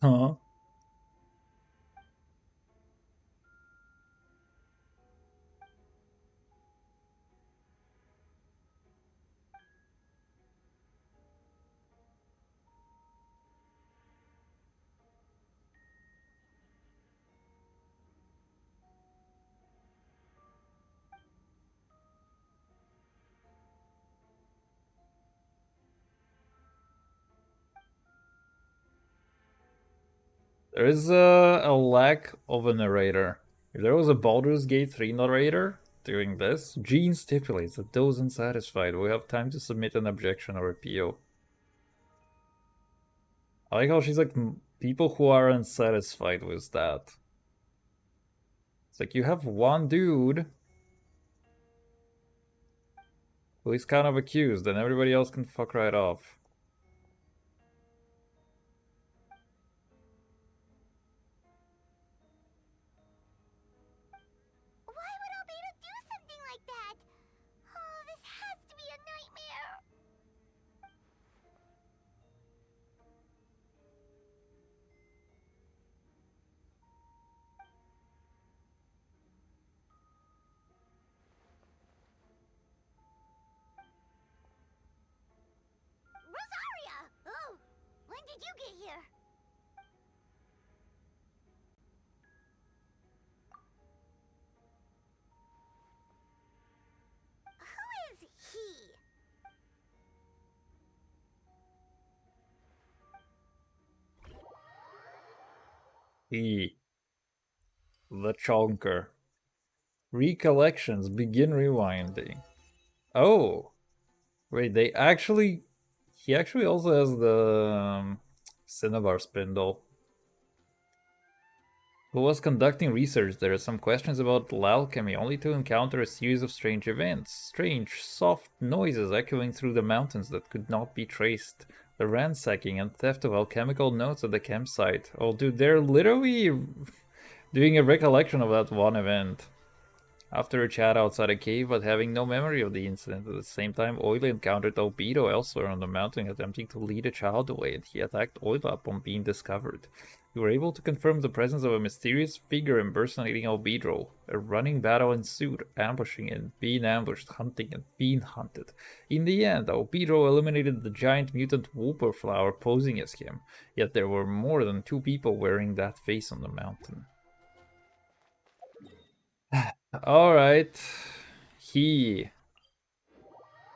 Huh? There is a lack of a narrator. If there was a Baldur's Gate 3 narrator doing this, Gene stipulates that those unsatisfied will have time to submit an objection or appeal. I like how she's like, people who are unsatisfied with that. It's like you have one dude who is kind of accused, and everybody else can fuck right off. Why would Albedo do something like that? Oh, this has to be a nightmare. Rosaria! Oh, when did you get here? Who is he? The Chonker. Recollections begin rewinding. Oh, wait, they actually. He actually also has the Cinnabar spindle. Who was conducting research there are some questions about alchemy, only to encounter a series of strange events. Strange, soft noises echoing through the mountains that could not be traced. The ransacking and theft of alchemical notes at the campsite. Oh, dude, they're literally Doing a recollection of that one event. After a chat outside a cave, but having no memory of the incident. At the same time, Oila encountered Albedo elsewhere on the mountain, attempting to lead a child away, and he attacked Oila upon being discovered. You were able to confirm the presence of a mysterious figure impersonating Albedo. A running battle ensued, ambushing and being ambushed, hunting and being hunted. In the end, Albedo eliminated the giant mutant Whooper flower posing as him, yet there were more than 2 people wearing that face on the mountain. Alright. He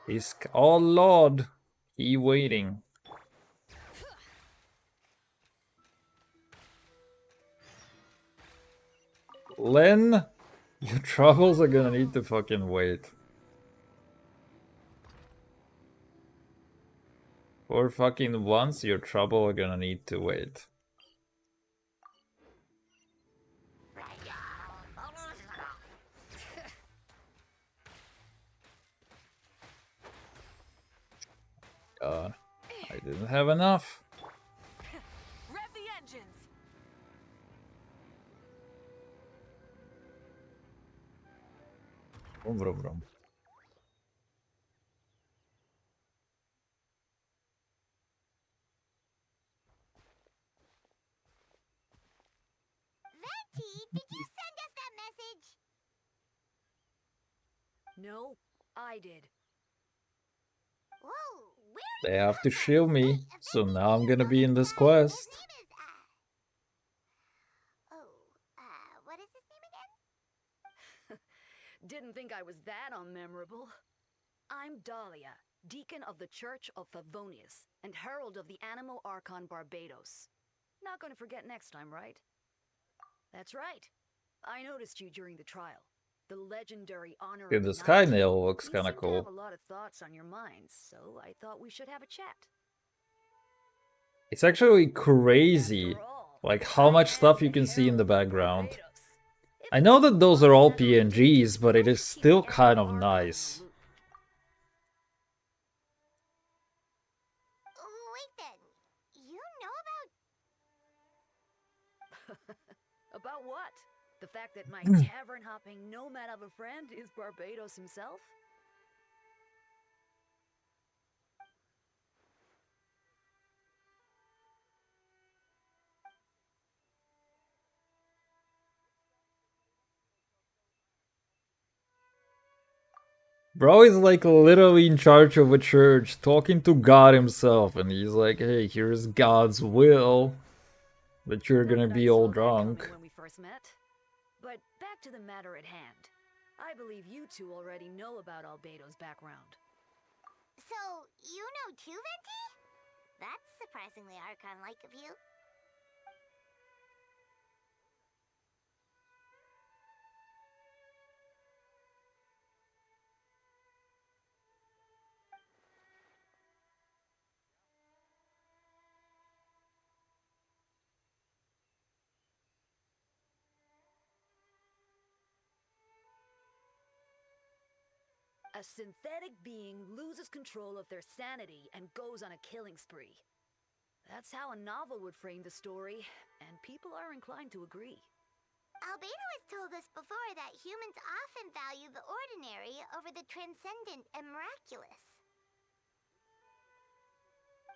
is... Oh lord! He waiting. Len, your troubles are gonna need to fucking wait. For fucking once, your trouble are gonna need to wait. God, I didn't have enough. Rev the engines. Vroom, vroom, vroom. Venti, did you send us that message? No, I did. Whoa, where They have to shield me, so now I'm gonna be in this quest. His name is, what is his name again? Didn't think I was that unmemorable. I'm Dahlia, Deacon of the Church of Favonius, and Herald of the Animo Archon Barbados. Not gonna forget next time, right? That's right. I noticed you during the trial. The legendary honor Okay, of the the sky night. nail looks You kinda seem to have cool. a lot of thoughts on your minds, so I thought we should have a chat. It's actually crazy, After all, like how I much am stuff you the can see in the Herald of background. Barbados. If I know that those are all lost memory PNGs, but it I is should keep still the kind Animo of Archon in the nice. loop. Wait then, you know about... About what? The fact that my tavern-hopping nomad of a friend is Barbados himself? Bro is like literally in charge of a church, talking to God himself, and he's like, hey, here's God's will, but you're Not gonna that be I all saw that coming drunk. when we first met. But back to the matter at hand. I believe you two already know about Albedo's background. So, you know too, Venti? That's surprisingly Archon-like of you. A synthetic being loses control of their sanity and goes on a killing spree. That's how a novel would frame the story, and people are inclined to agree. Albedo has told us before that humans often value the ordinary over the transcendent and miraculous.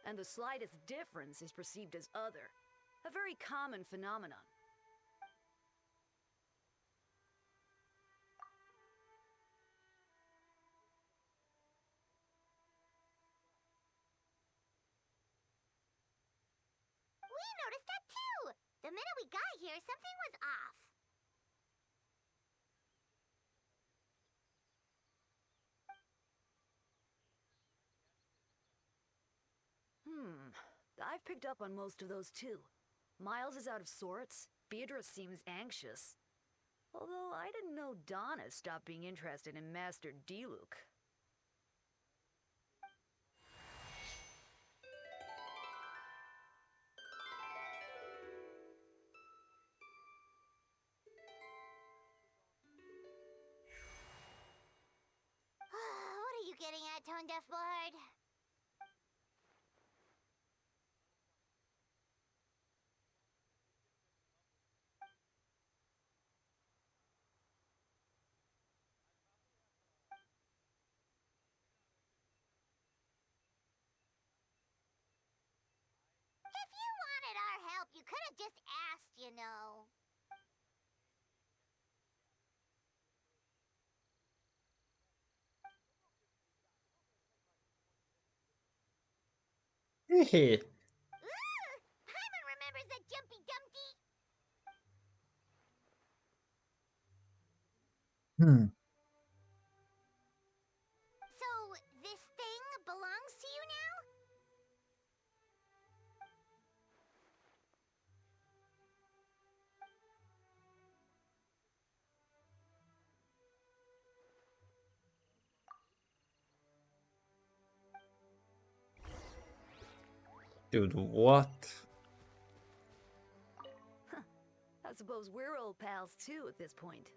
And the slightest difference is perceived as other, a very common phenomenon. We noticed that too! The minute we got here, something was off. I've picked up on most of those too. Miles is out of sorts, Beatrice seems anxious. Although I didn't know Donna stopped being interested in Master Diluc. What are you getting at, Tone Deaf Bard? our help. You could have just asked, you know. Hehe. Ooh! Paimon remembers that Jumpy Dumpty. So, this thing belongs to you now? Dude, what? I suppose we're old pals too at this point.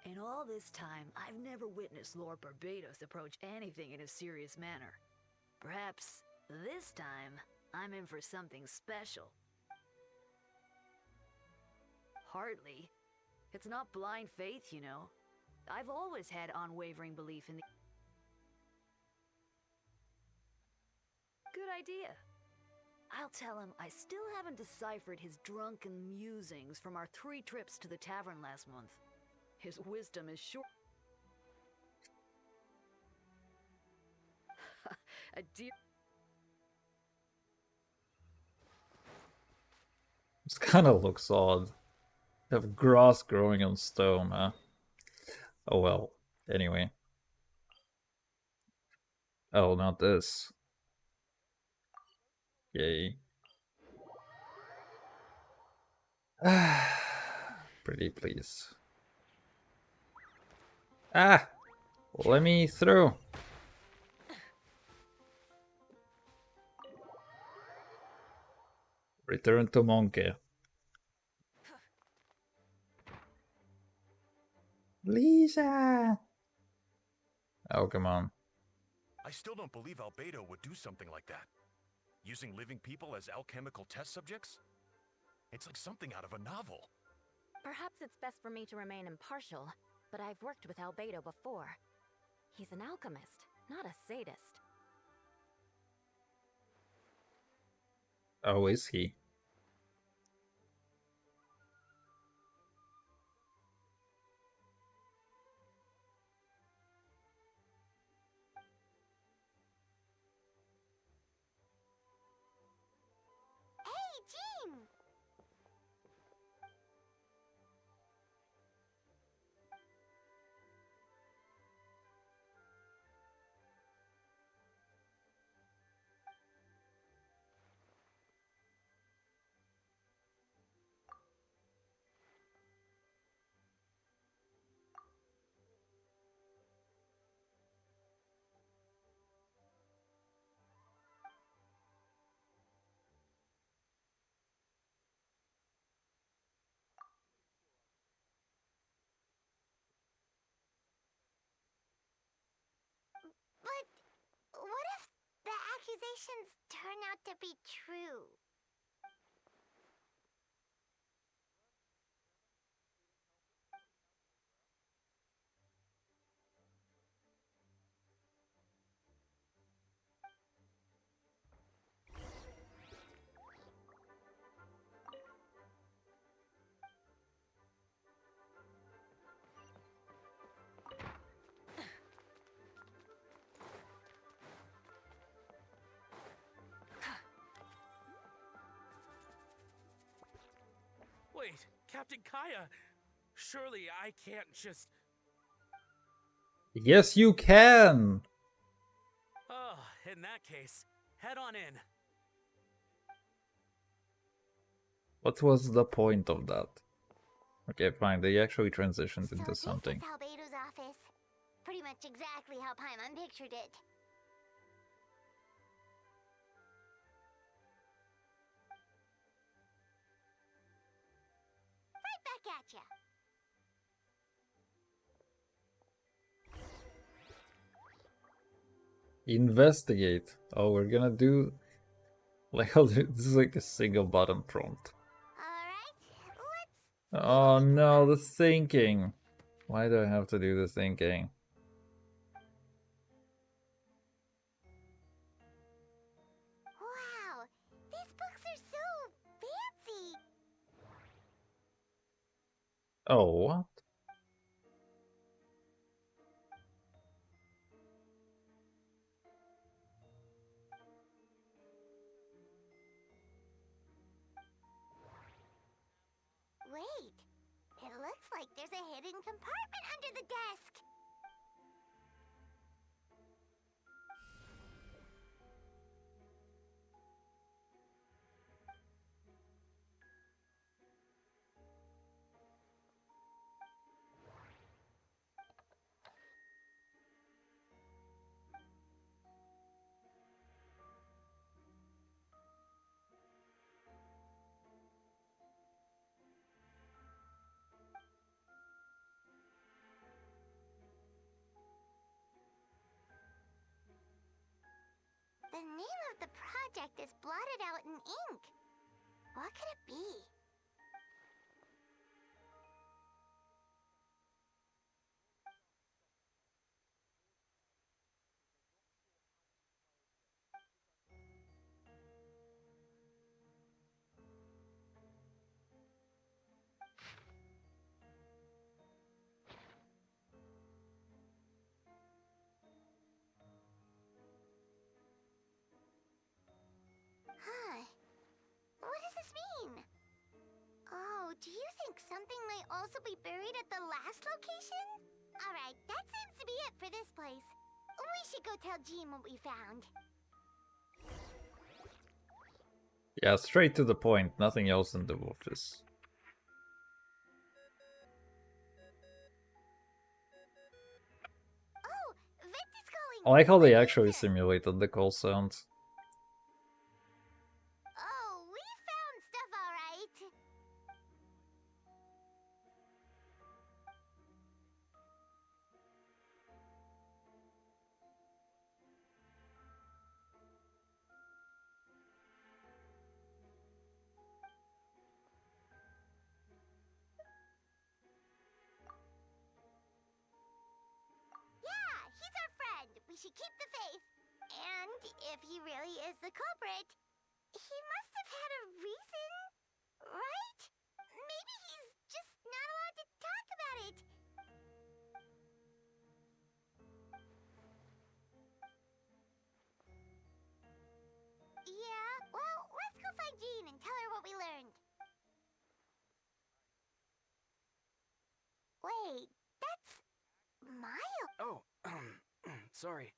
In all this time, I've never witnessed Lord Barbados approach anything in a serious manner. Perhaps this time, I'm in for something special. Hardly. It's not blind faith, you know. I've always had unwavering belief in the... Good idea. I'll tell him I still haven't deciphered his drunken musings from our 3 trips to the tavern last month. His wisdom is sure... A dear... This kind of looks odd. Have grass growing on stone, huh? Oh well. Anyway. Oh, not this. Yay. Pretty please. Ah! Let me through. Return to Monkey. Lisa! Oh, come on. I still don't believe Albedo would do something like that. Using living people as alchemical test subjects? It's like something out of a novel. Perhaps it's best for me to remain impartial, but I've worked with Albedo before. He's an alchemist, not a sadist. Oh, is he? Hey, Jean! But what if the accusations turn out to be true? Wait, Captain Kaya! Surely I can't just... Yes, you can! Oh, in that case, head on in. What was the point of that? Okay, fine, they actually transitioned So into this something. is Albedo's office. Pretty much exactly how Paimon pictured it. Right back at ya. Investigate. Oh, we're gonna do... Like, this is like a single button prompt. Alright, let's... Oh no, the thinking. Why do I have to do the thinking? Wow, Oh, what? Wait, it looks like there's a hidden compartment under the desk. The name of the project is blotted out in ink. What could it be? Huh. What does this mean? Oh, do you think something might also be buried at the last location? Alright, that seems to be it for this place. We should go tell Jean what we found. Yeah, straight to the point. Nothing else in the office. Oh, Vince is calling. I like how they Let's actually answer. simulated the call sounds. Oh, we found stuff alright. Yeah, he's our friend. We should keep the faith. And if he really is the culprit, he must have had a reason, right? Maybe he's just not allowed to talk about it. Yeah, well, let's go find Jean and tell her what we learned. Wait, that's Miles. Oh, sorry.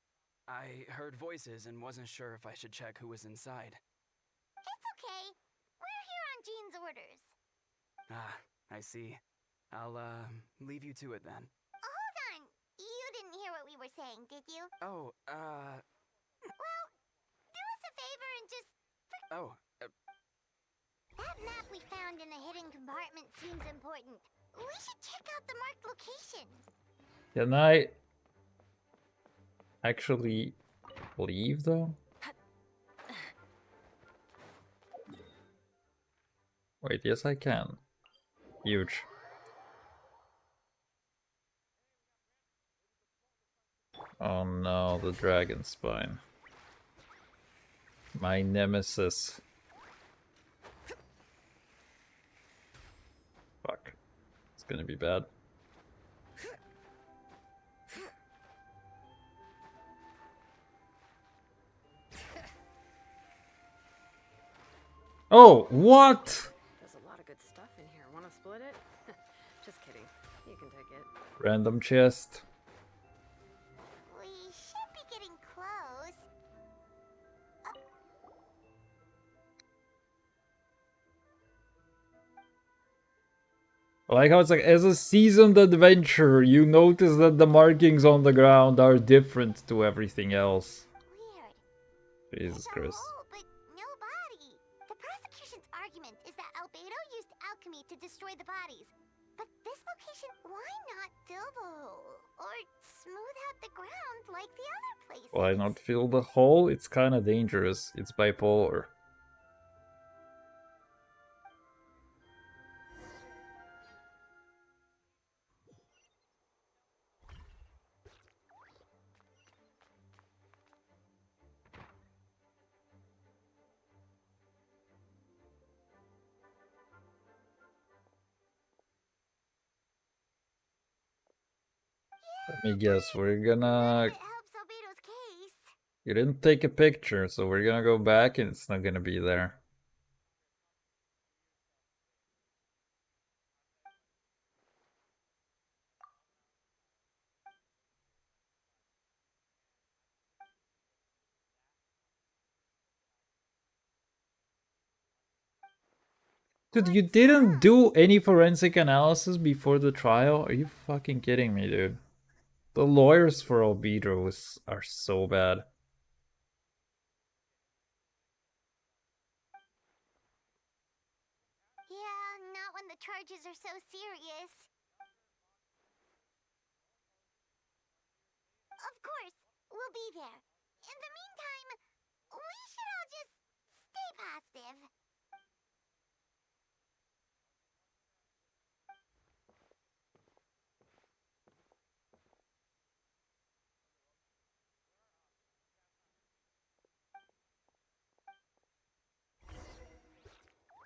I heard voices and wasn't sure if I should check who was inside. It's okay. We're here on Jean's orders. Ah, I see. I'll, leave you to it then. Hold on. You didn't hear what we were saying, did you? Oh, Well, do us a favor and just... oh, That map we found in the hidden compartment seems important. We should check out the marked location. Can I actually leave though? Wait, yes I can. Huge. Oh no, the dragon spine. My nemesis. Fuck. It's gonna be bad. Oh, what? There's a lot of good stuff in here. Want to split it? Just kidding. You can take it. Random chest. We should be getting close. I like how it's like, as a seasoned adventurer, you notice that the markings on the ground are different to everything else. Weird. Jesus There's a Christ. hole, but no body. The prosecution's argument is that Albedo used alchemy to destroy the bodies. But this location, why not fill the hole? Or smooth out the ground like the other places? Why not fill the hole? It's kinda dangerous. It's bipolar. Let me guess, we're gonna... It helps Albedo's case. You didn't take a picture, so we're gonna go back and it's not gonna be there. Dude, you didn't do any forensic analysis before the trial? Are you fucking kidding me, dude? The lawyers for Albedo are so bad. Yeah, not when the charges are so serious. Of course, we'll be there. In the meantime, we should all just stay positive.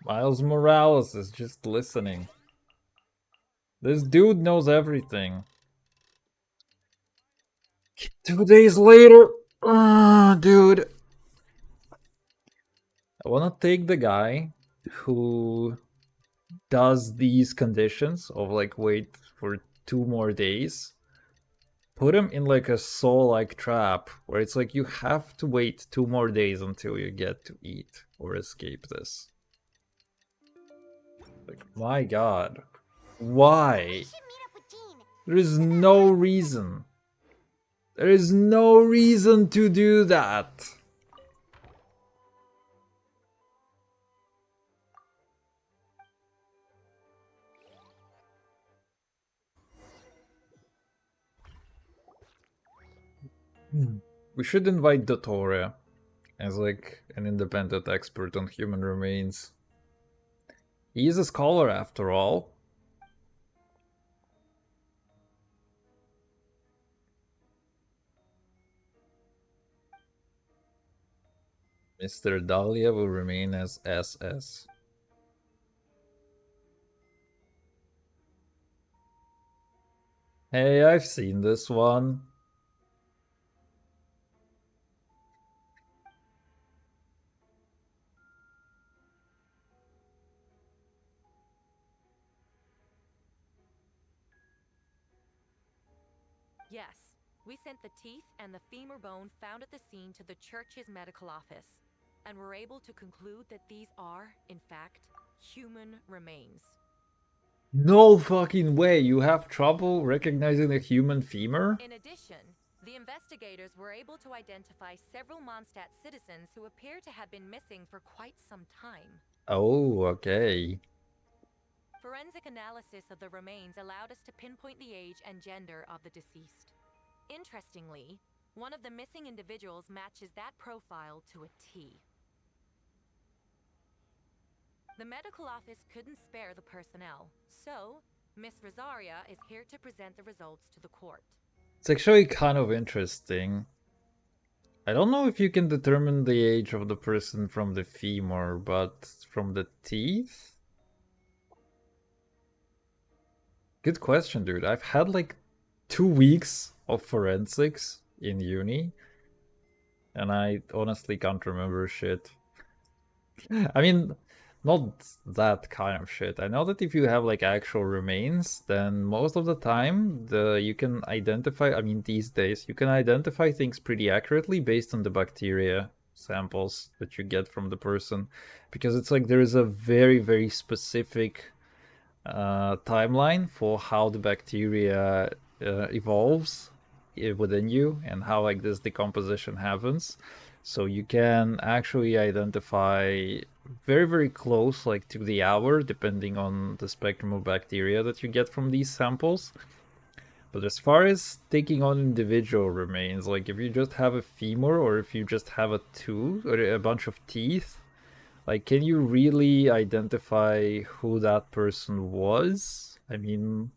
Miles Morales is just listening. This dude knows everything. 2 days later, dude. I wanna take the guy who does these conditions of like wait for 2 more days, put him in like a soul-like trap where it's like you have to wait 2 more days until you get to eat or escape this. Like, my god. Why? There is no reason. There is no reason to do that. We should invite Dottore as like an independent expert on human remains. He is a scholar after all. Mr. Dahlia will remain as SS. Hey, I've seen this one. Yes, we sent the teeth and the femur bone found at the scene to the church's medical office, and were able to conclude that these are, in fact, human remains. No fucking way, you have trouble recognizing a human femur? In addition, the investigators were able to identify several Mondstadt citizens who appear to have been missing for quite some time. Oh, okay. Forensic analysis of the remains allowed us to pinpoint the age and gender of the deceased. Interestingly, one of the missing individuals matches that profile to a T. The medical office couldn't spare the personnel, so Miss Rosaria is here to present the results to the court. It's actually kind of interesting. I don't know if you can determine the age of the person from the femur, but from the teeth? Good question, dude. I've had like 2 weeks of forensics in uni, and I honestly can't remember shit. I mean, not that kind of shit. I know that if you have like actual remains, then most of the time you can identify, I mean these days, you can identify things pretty accurately based on the bacteria samples that you get from the person. Because it's like there is a very, very specific timeline for how the bacteria evolves within you and how like this decomposition happens. So you can actually identify very, very close, like to the hour, depending on the spectrum of bacteria that you get from these samples. But as far as taking on individual remains, like if you just have a femur or if you just have a tooth or a bunch of teeth, like can you really identify who that person was? I mean,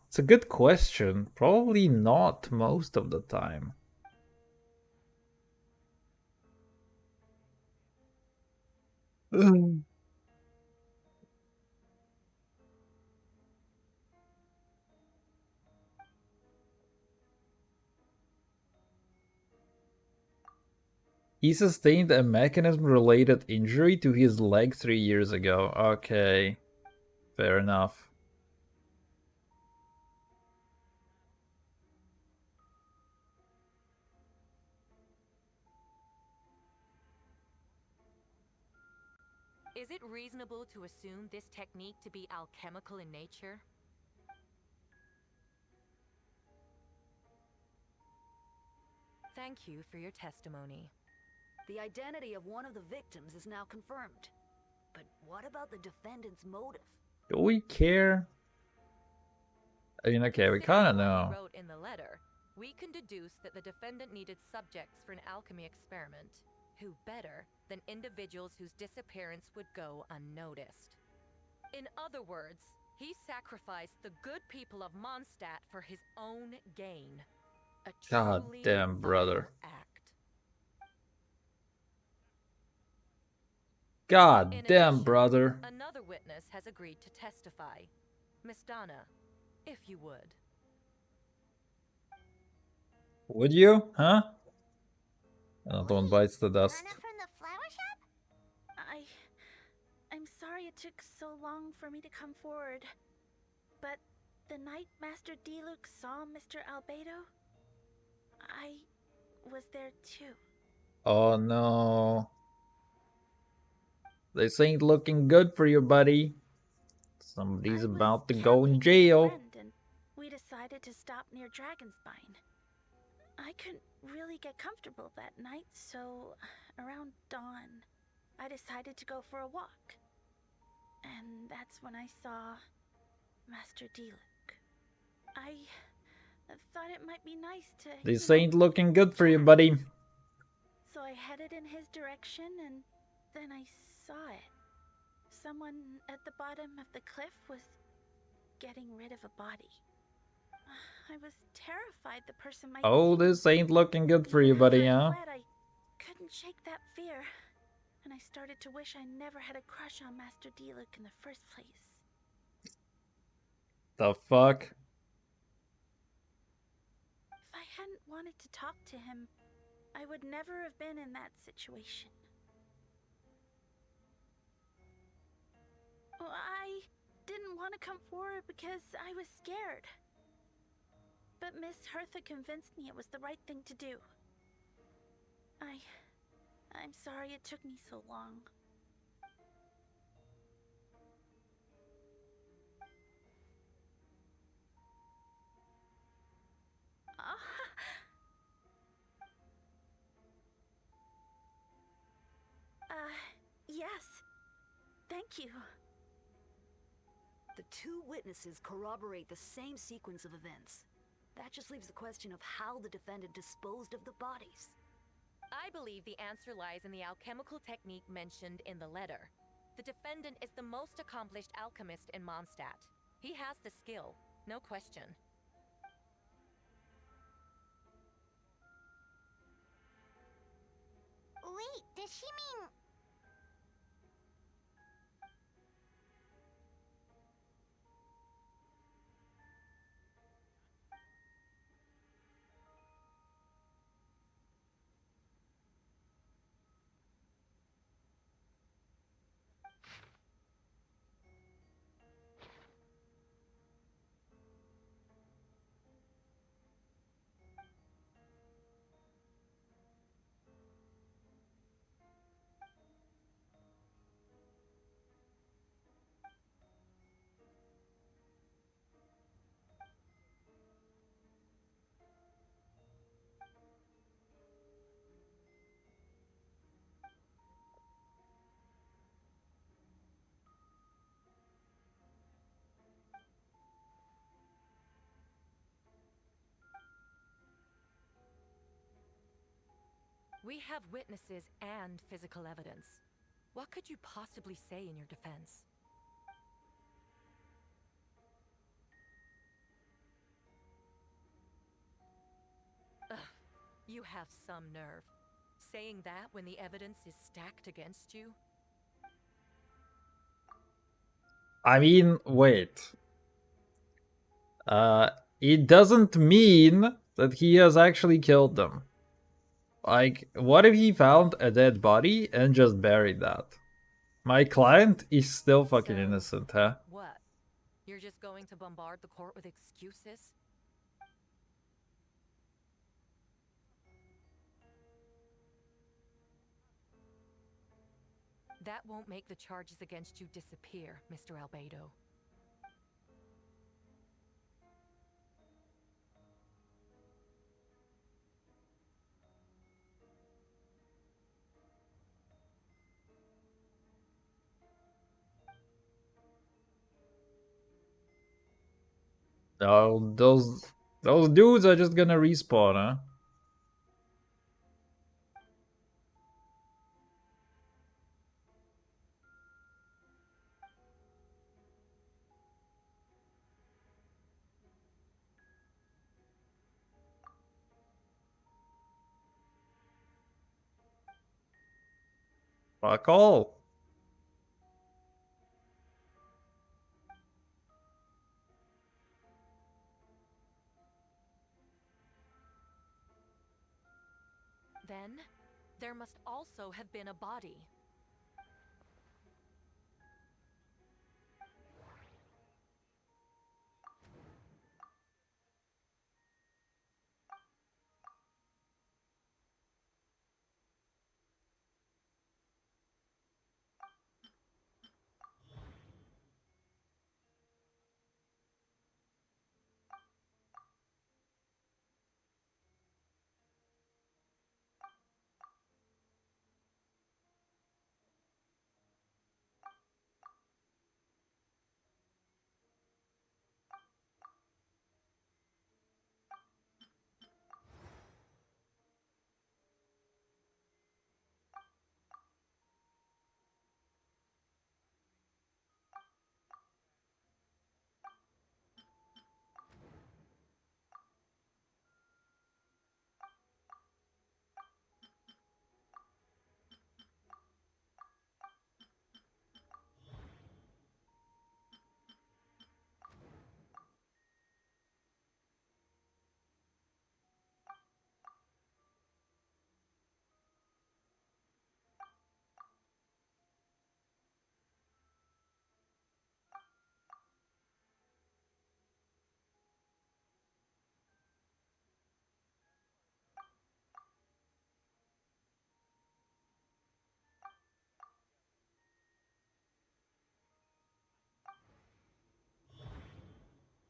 it's a good question. Probably not most of the time. He sustained a mechanism-related injury to his leg 3 years ago. Okay. Fair enough. Is it reasonable to assume this technique to be alchemical in nature? Thank you for your testimony. The identity of one of the victims is now confirmed. But what about the defendant's motive? Do we care? I mean, okay, we kind of Considering what know. he wrote in the letter, we can deduce that the defendant needed subjects for an alchemy experiment. Who better than individuals whose disappearance would go unnoticed? In other words, he sacrificed the good people of Mondstadt for his own gain. A God truly damn, brother. vile act. God In damn, addition, brother. Another witness has agreed to testify. Miss Donna, if you would. Would you? Huh? Another one Wait, bites the dust. Donna from the flower shop? I'm sorry it took so long for me to come forward. But the night Master D-Luke saw Mr. Albedo, I was there too. Oh no. This ain't looking good for you, buddy. Somebody's I was about to go camping in with a jail. friend, and we decided to stop near Dragonspine. I couldn't really get comfortable that night, so around dawn, I decided to go for a walk. And that's when I saw Master D-Luke. I thought it might be nice to, This ain't looking good for you, buddy. So I headed in his direction, and then I saw it. Someone at the bottom of the cliff was getting rid of a body. I was terrified the person might Oh, see me. this ain't looking good for Even you, buddy, after I huh? fled, I couldn't shake that fear. And I started to wish I never had a crush on Master D-Luke in the first place. The fuck? If I hadn't wanted to talk to him, I would never have been in that situation. Well, I didn't want to come forward because I was scared. But Miss Hertha convinced me it was the right thing to do. I'm sorry it took me so long. Yes. Thank you. The two witnesses corroborate the same sequence of events. That just leaves the question of how the defendant disposed of the bodies. I believe the answer lies in the alchemical technique mentioned in the letter. The defendant is the most accomplished alchemist in Mondstadt. He has the skill, no question. Wait, does she mean... We have witnesses and physical evidence. What could you possibly say in your defense? Ugh, you have some nerve. Saying that when the evidence is stacked against you? I mean, wait. It doesn't mean that he has actually killed them. Like, what if he found a dead body and just buried that? My client is still fucking So, innocent, huh? What? You're just going to bombard the court with excuses? That won't make the charges against you disappear, Mr. Albedo. No, those dudes are just gonna respawn, huh? Fuck all. Then, there must also have been a body.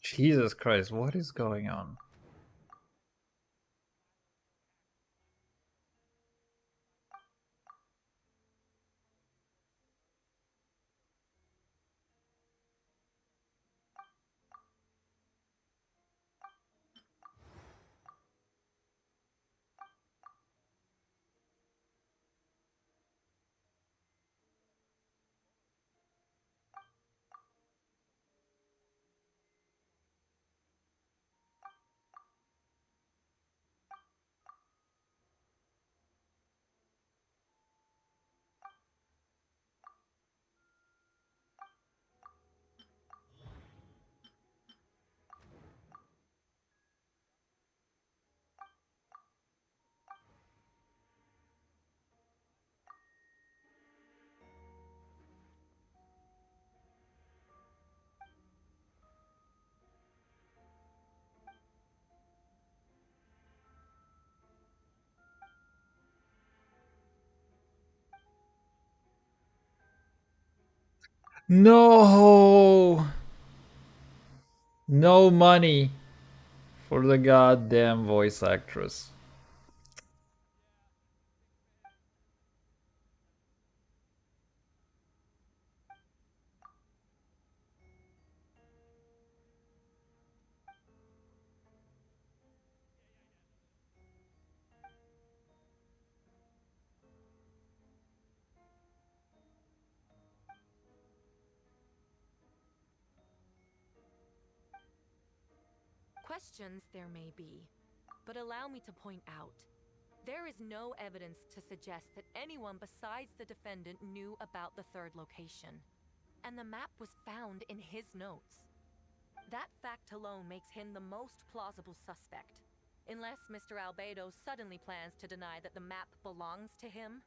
Jesus Christ, what is going on? No! No money for the goddamn voice actress. Questions there may be, but allow me to point out. There is no evidence to suggest that anyone besides the defendant knew about the third location. And the map was found in his notes. That fact alone makes him the most plausible suspect. Unless Mr. Albedo suddenly plans to deny that the map belongs to him.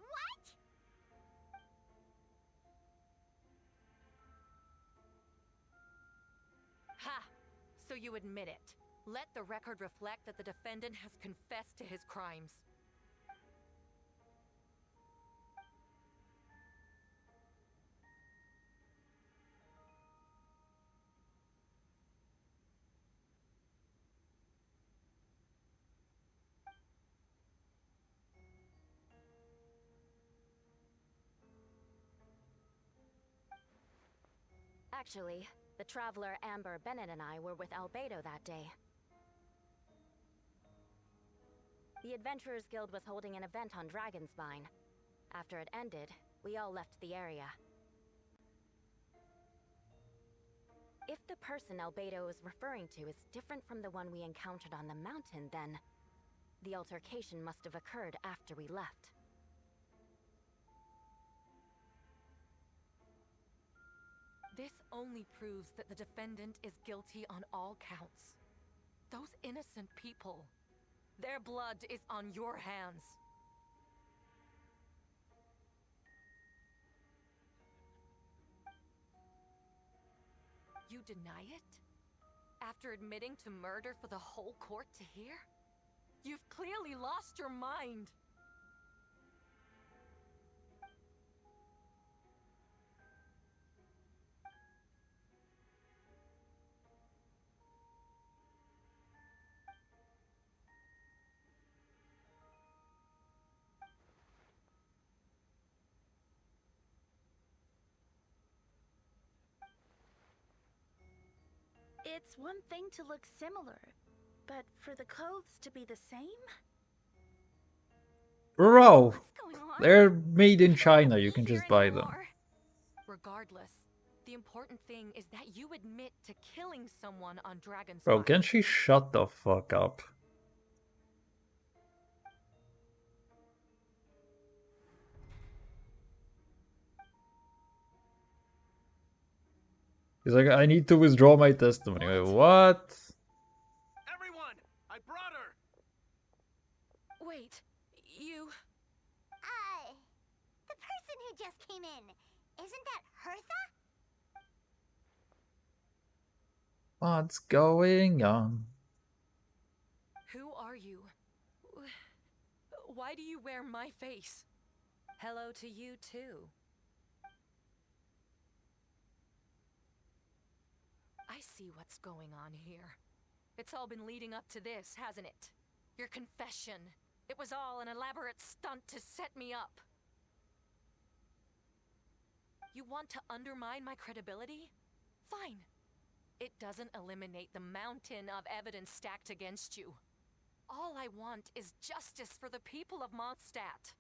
What? Ha! So you admit it. Let the record reflect that the defendant has confessed to his crimes. Actually, the traveler Amber Bennett and I were with Albedo that day. The Adventurers Guild was holding an event on Dragonspine. After it ended, we all left the area. If the person Albedo is referring to is different from the one we encountered on the mountain, then the altercation must have occurred after we left. This only proves that the defendant is guilty on all counts. Those innocent people, their blood is on your hands. You deny it? After admitting to murder for the whole court to hear? You've clearly lost your mind. It's one thing to look similar, but for the clothes to be the same? Bro, What's going on? they're made in China. You can Here just buy them. anymore. Regardless, the important thing is that you admit to killing someone on Dragonspire. Bro, can she shut the fuck up? He's like, I need to withdraw my testimony. Wait, what? Everyone, I brought her. Wait, you... The person who just came in, isn't that Hertha? What's going on? Who are you? Why do you wear my face? Hello to you too. I see what's going on here. It's all been leading up to this, hasn't it? Your confession. It was all an elaborate stunt to set me up. You want to undermine my credibility? Fine. It doesn't eliminate the mountain of evidence stacked against you. All I want is justice for the people of Mondstadt.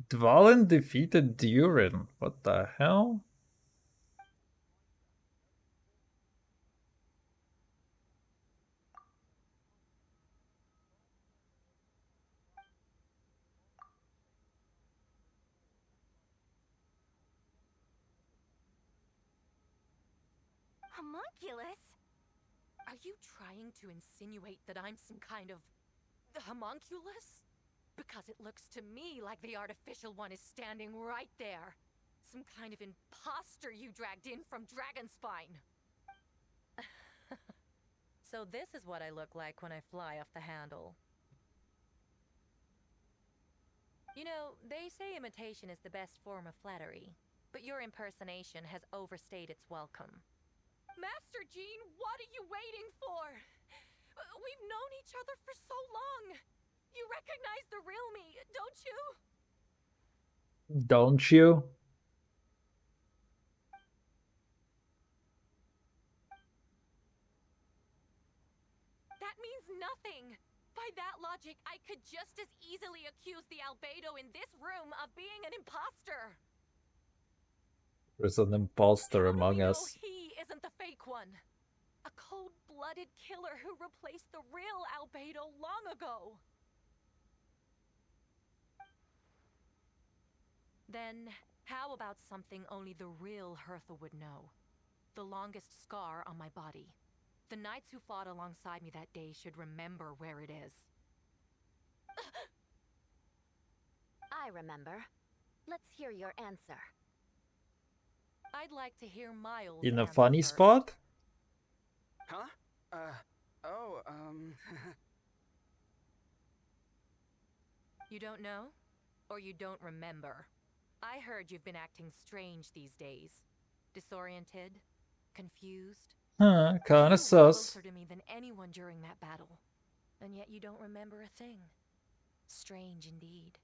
Dvalin defeated Durin. What the hell? Homunculus? Are you trying to insinuate that I'm some kind of homunculus? Because it looks to me like the artificial one is standing right there. Some kind of imposter you dragged in from Dragonspine. So this is what I look like when I fly off the handle. You know, they say imitation is the best form of flattery, but your impersonation has overstayed its welcome. Master Jean, what are you waiting for? We've known each other for so long. You recognize the real me, don't you? Don't you? nothing. By that logic, I could just as easily accuse the albedo in this room of being an imposter. There's an imposter How do among we know us. he isn't the fake one? A cold-blooded killer who replaced the real albedo long ago. Then, how about something only the real Hertha would know? The longest scar on my body. The knights who fought alongside me that day should remember where it is. I remember. Let's hear your answer. I'd like to hear Miles' In a answer funny first. spot? Huh? You don't know? Or you don't remember? I heard you've been acting strange these days. Disoriented? Confused? Huh, You kinda were sus. closer to me than anyone during that battle. And yet you don't remember a thing. Strange indeed.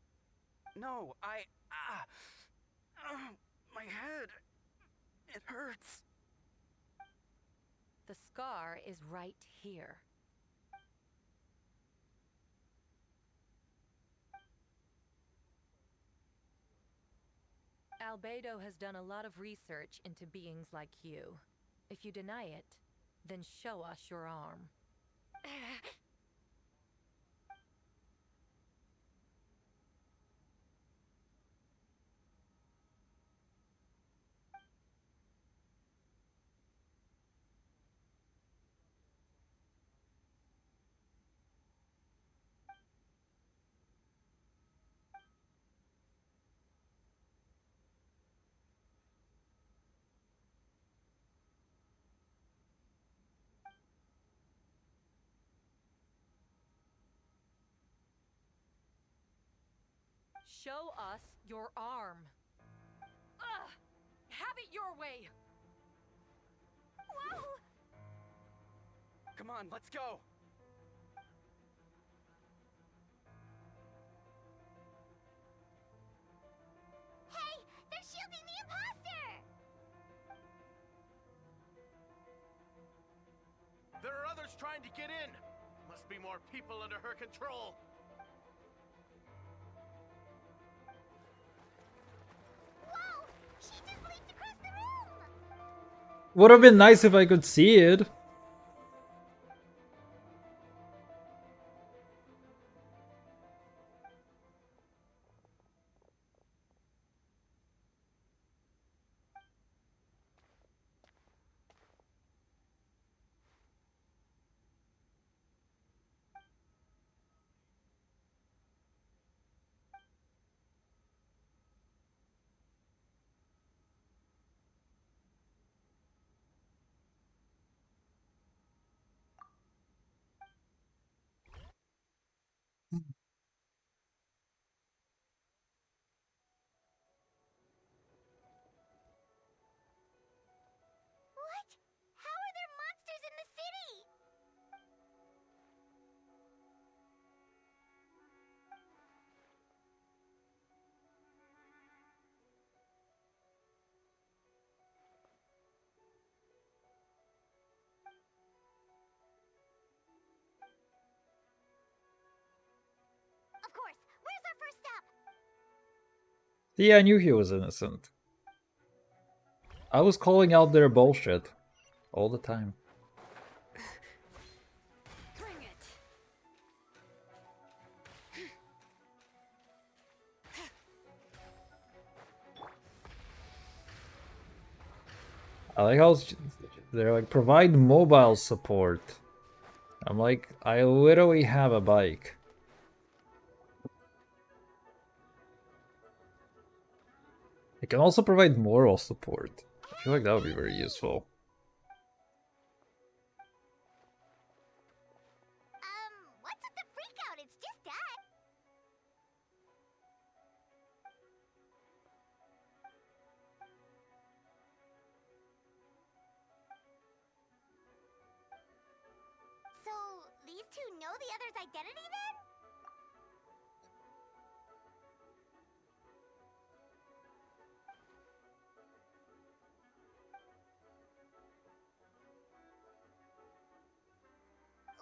No, my head. It hurts. The scar is right here. Albedo has done a lot of research into beings like you. If you deny it, then show us your arm. Show us your arm. Ugh! Have it your way! Whoa! Come on, let's go. Hey, they're shielding the imposter! There are others trying to get in. Must be more people under her control. Whoa! She just leaped across the room! Would have been nice if I could see it. What? How are there monsters in the city? Of course. Where's our first step? See, I knew he was innocent. I was calling out their bullshit all the time. Bring it. I like how they're like, provide mobile support. I'm like, I literally have a bike. It can also provide moral support. I feel like that would be very useful. What's with the freak out? It's just Dad. So, these two know the other's identity then?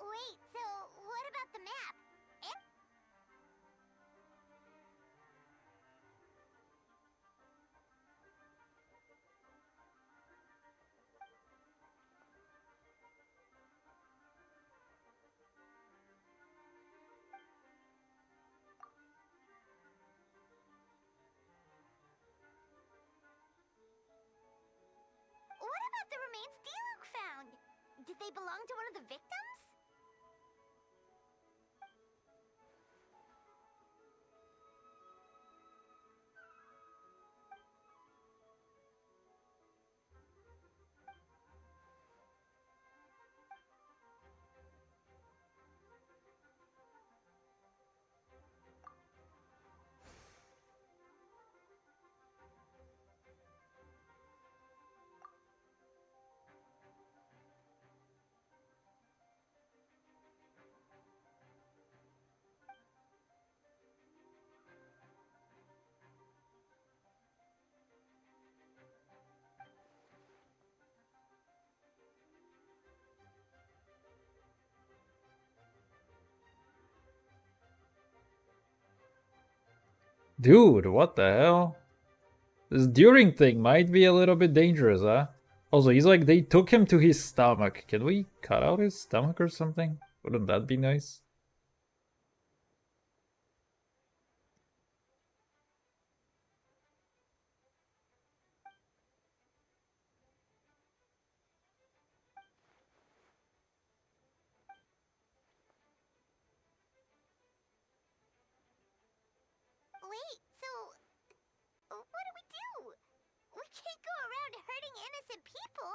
Wait, so Did they belong to one of the victims? Dude, what the hell? This during thing might be a little bit dangerous, huh? Also, he's like, they took him to his stomach. Can we cut out his stomach or something? Wouldn't that be nice? Wait, so what do we do? We can't go around hurting innocent people.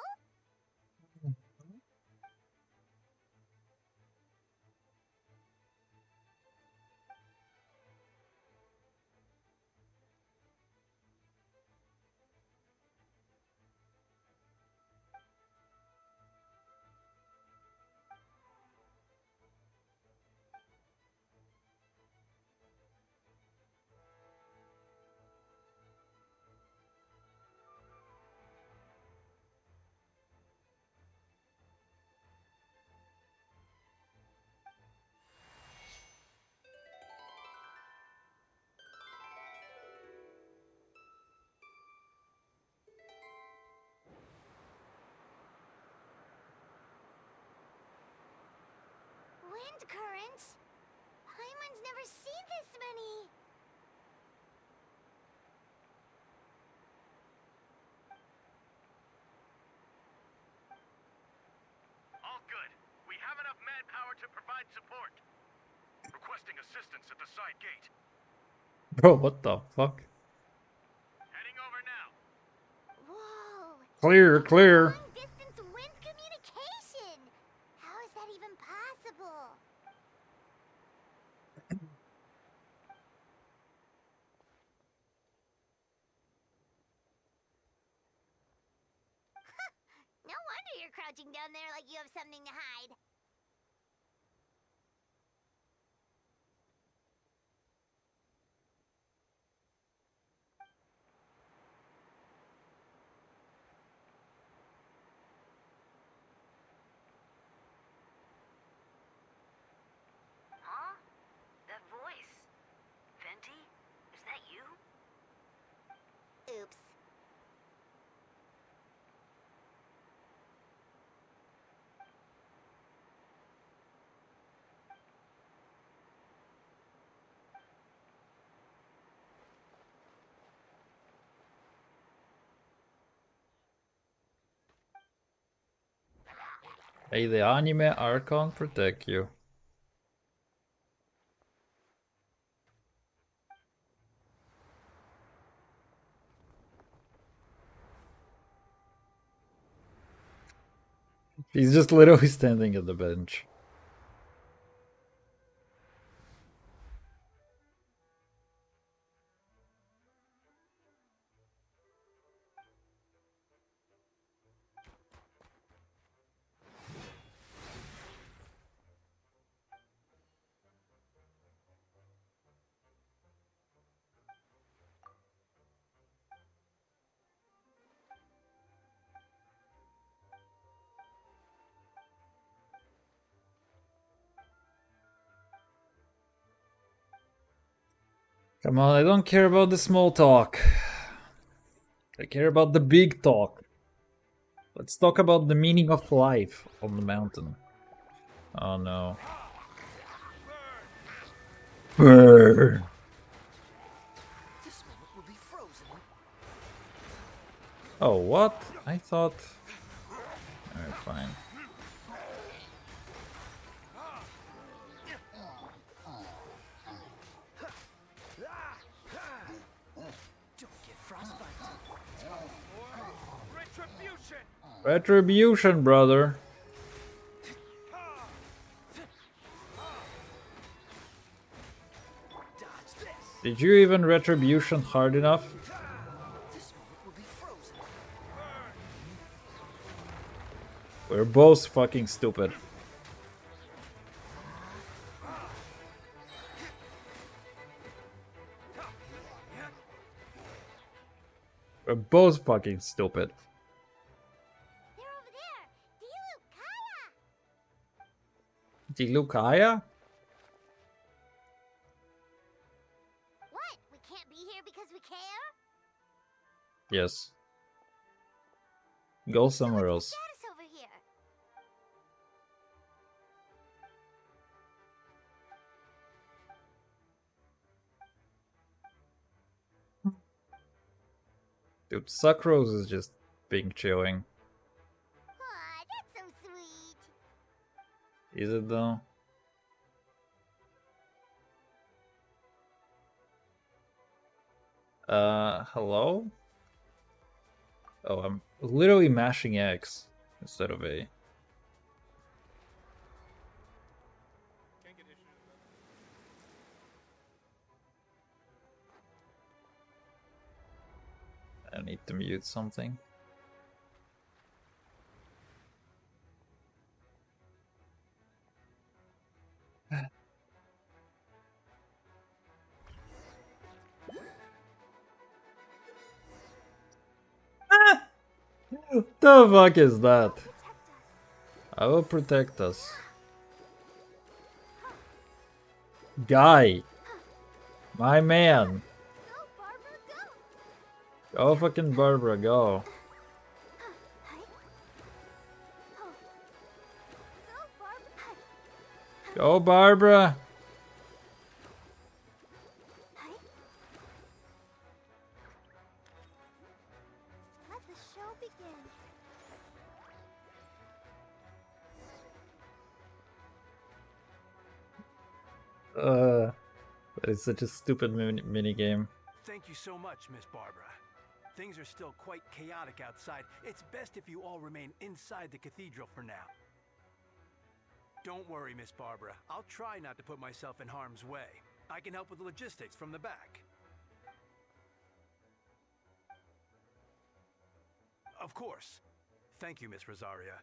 Wind currents? Paimon's never seen this many. All good. We have enough manpower to provide support. Requesting assistance at the side gate. Bro, what the fuck? Heading over now. Whoa! Clear, clear. Long-distance wind communication! How is that even possible? No wonder you're crouching down there like you have something to hide. Huh? That voice. Venti? Is that you? Oops. May the anime Archon protect you. He's just literally standing at the bench. Come on, I don't care about the small talk. I care about the big talk. Let's talk about the meaning of life on the mountain. Oh no. Burn. This moment will be frozen. Oh, what? I thought... Alright, fine. Retribution, brother. Did you even retribution hard enough? We're both fucking stupid. We're both fucking stupid. They're over there! Dilu, Kaya! Dilukaya? What? We can't be here because we care? Yes. Go somewhere So else. what's the status over here? Dude, Sucrose is just being chilling. Aw, that's so sweet. Is it though? Hello? Oh, I'm literally mashing X instead of A. I need to mute something. The fuck is that? I will protect us. Guy. My man. Go, Barbara, go! Go fucking Barbara, go. Go Barbara. Let the show begin. It's such a stupid mini game. Thank you so much, Miss Barbara. Things are still quite chaotic outside. It's best if you all remain inside the cathedral for now. Don't worry, Miss Barbara. I'll try not to put myself in harm's way. I can help with the logistics from the back. Of course. Thank you, Miss Rosaria.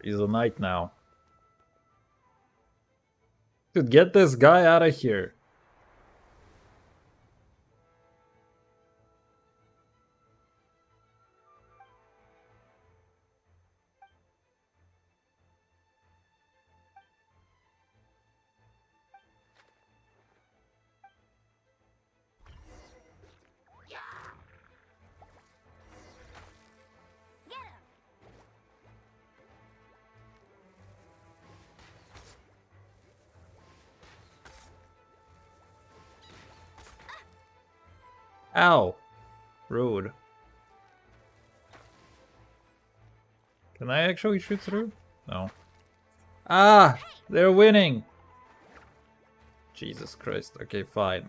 He's a knight now. Dude, get this guy out of here. Ow. Rude. Can I actually shoot through? No. Ah! They're winning! Jesus Christ. Okay, fine.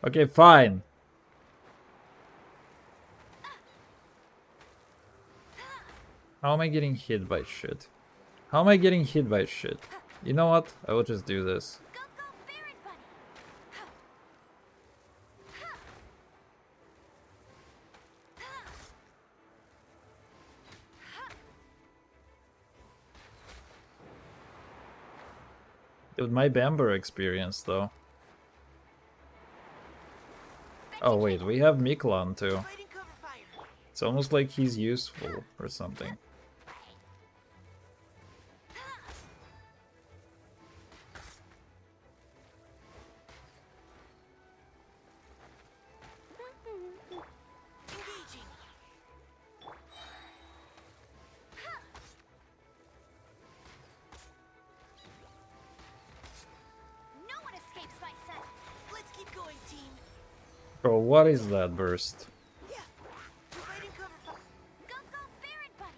Okay, fine. How am I getting hit by shit? How am I getting hit by shit? You know what? I will just do this. Go, go, Baron Bunny! Dude, my Bamber experience though. Oh wait, we have Miklan too. Fighting cover fire. It's almost like he's useful or something. Engaging. No one escapes my sight. Let's keep going, team. Bro, what is that burst? Yeah. Providing cover fire. Go, go, Baron Buddy.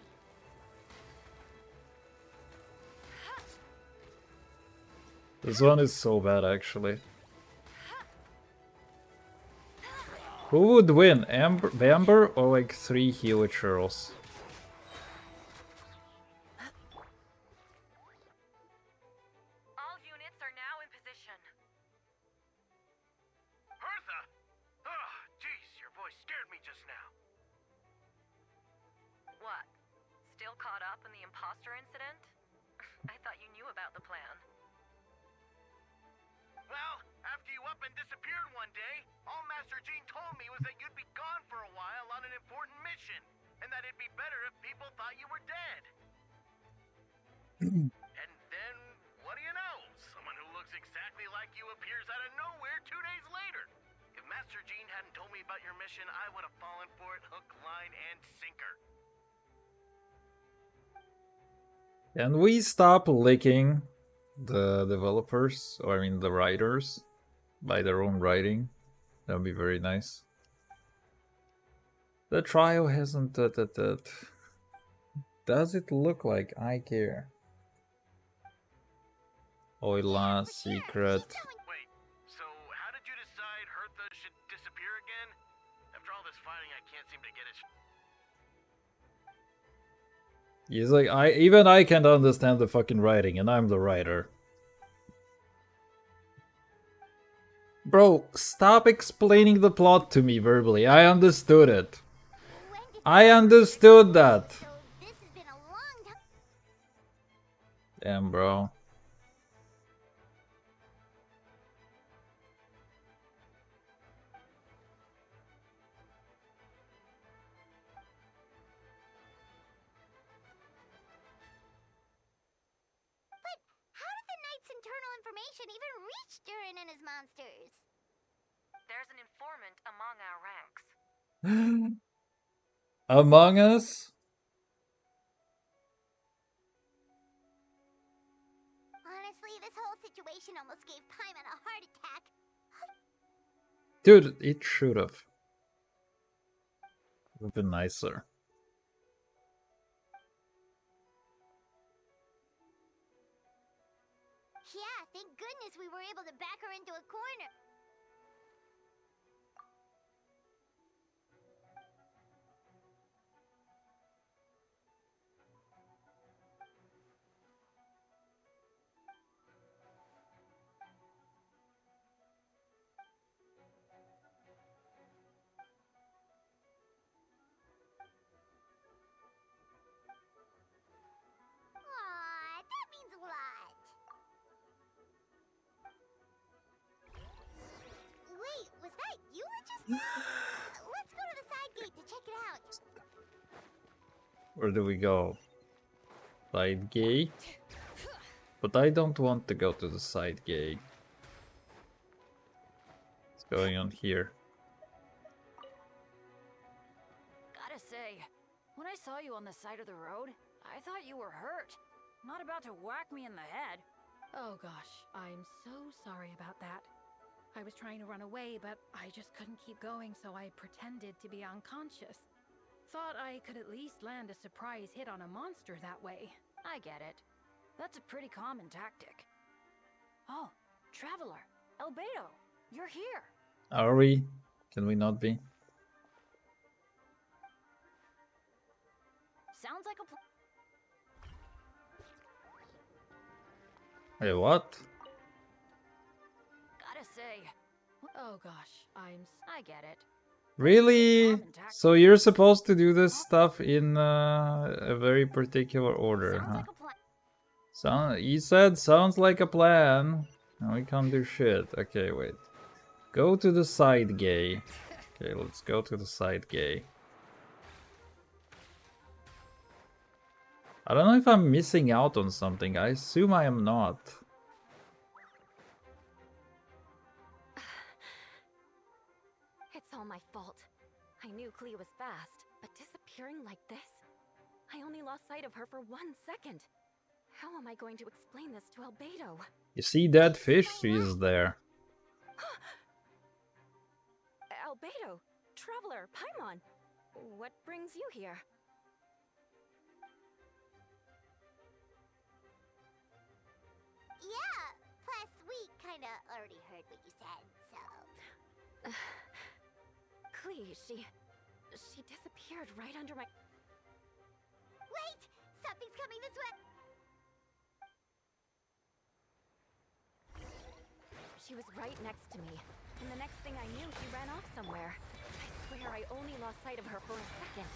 This one is so bad, actually. Who would win, Bamber or like 3 healer churls? All units are now in position. Hertha! Oh, jeez, your voice scared me just now. What? Still caught up in the imposter incident? I thought you knew about the plan. Well, after you up and disappeared one day, all Master Jean told me was that you'd be gone for a while on an important mission, and that it'd be better if people thought you were dead. And then, what do you know? Someone who looks exactly like you appears out of nowhere 2 days later. If Master Jean hadn't told me about your mission, I would have fallen for it hook, line, and sinker. Can we stop licking the developers, or I mean the writers, by their own writing? That would be very nice. The trial hasn't... Does it look like I care? Oila, secret. Wait, so how did you decide Hertha should disappear again? After all this fighting, I can't seem to get it. He's like, even I can't understand the fucking writing, and I'm the writer. Bro, stop explaining the plot to me verbally. I understood it. I understood that. So this has been a long time. Damn, bro. But how did the Knight's internal information even reach Durin and his monsters? There's an informant among our ranks. Among Us? Honestly, this whole situation almost gave Paimon a heart attack. Dude, it should have. Would have been nicer. Yeah, thank goodness we were able to back her into a corner. Aw, that means a lot. Wait, was that you were just there? Let's go to the side gate to check it out. Where do we go? Side gate? But I don't want to go to the side gate. What's going on here? Gotta say, when I saw you on the side of the road, I thought you were hurt. Not about to whack me in the head. Oh gosh, I'm so sorry about that. I was trying to run away, but I just couldn't keep going, so I pretended to be unconscious. Thought I could at least land a surprise hit on a monster that way. I get it. That's a pretty common tactic. Oh, Traveler, Albedo, you're here. Are we? Can we not be? Sounds like a Hey, what? Gotta say, Oh gosh, I get it. Really? So you're supposed to do this stuff in a very particular order, Sounds huh? like a plan. He said, sounds like a plan. No, we can't do shit. Okay, wait. Go to the side gay. Okay, let's go to the side gay. I don't know if I'm missing out on something. I assume I am not. It's all my fault. I knew Clea was fast, but disappearing like this? I only lost sight of her for 1 second. How am I going to explain this to Albedo? You see that fish? She's there. Albedo, Traveler, Paimon, what brings you here? Yeah, plus we kinda already heard what you said, so... Clea, she disappeared right under my... Wait! Something's coming this way! She was right next to me, and the next thing I knew, she ran off somewhere. I swear I only lost sight of her for a second.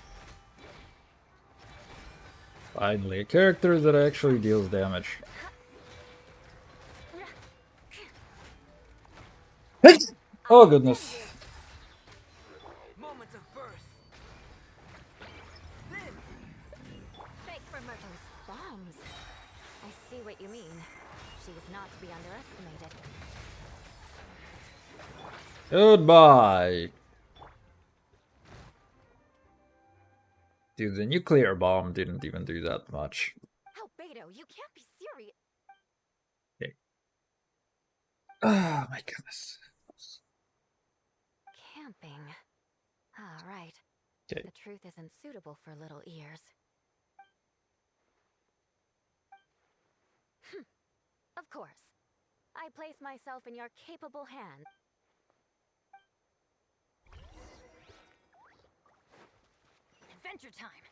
Finally, a character that actually deals damage. Oh goodness. Moment of birth. Fake for Myrtle's bombs. I see what you mean. She was not to be underestimated. Goodbye. Dude, the nuclear bomb didn't even do that much. Albedo, you can't be serious. Okay. Oh my goodness. Camping. Ah, right. Okay. The truth isn't suitable for little ears. Of course. I place myself in your capable hands. Adventure time!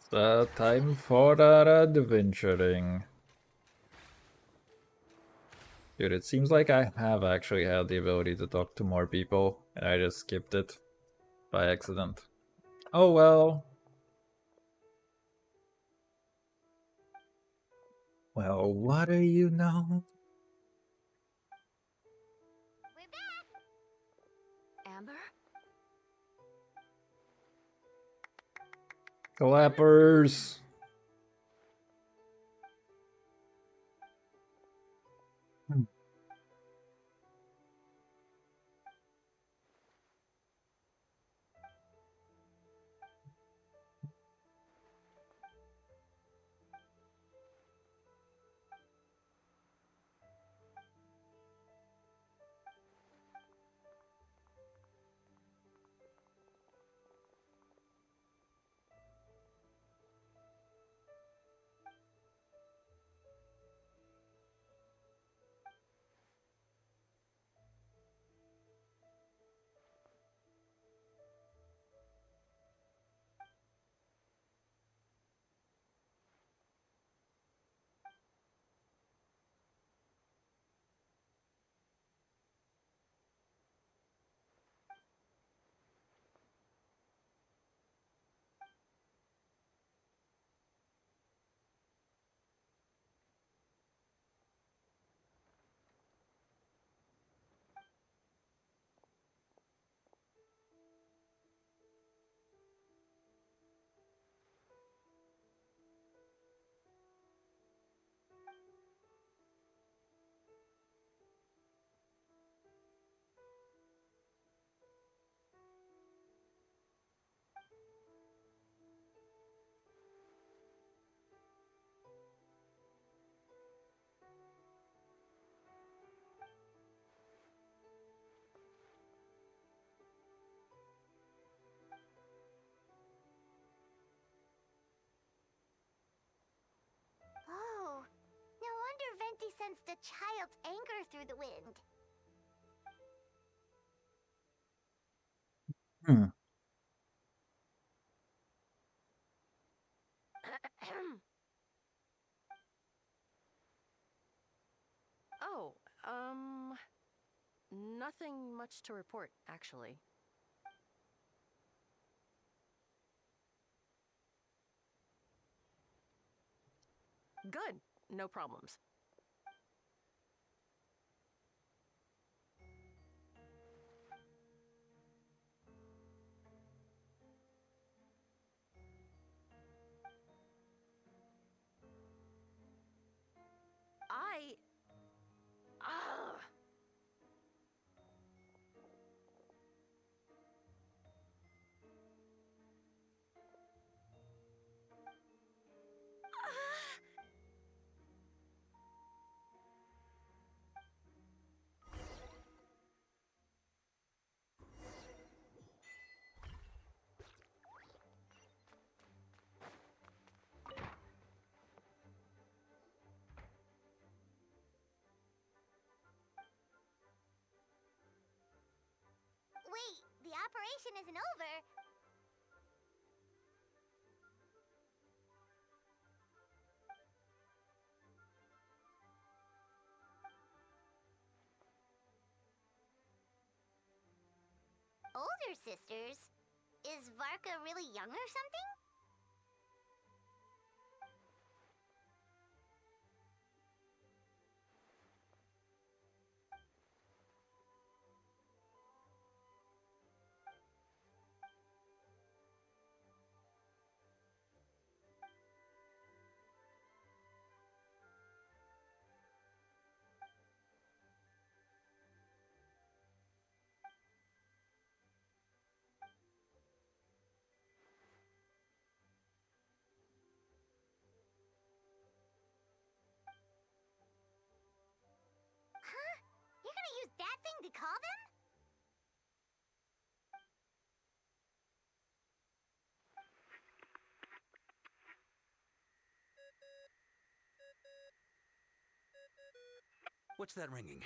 It's time for that adventuring. Dude, it seems like I have actually had the ability to talk to more people, and I just skipped it by accident. Oh well. Well, what do you know? We're back! Amber? Clappers. Oh, no wonder Venti sensed a child's anger through the wind. Hmm. Oh, nothing much to report, actually. Good. No problems. operation isn't over. Older sisters? Is Varka really young or something? Huh? You're gonna use that thing to call them? What's that ringing?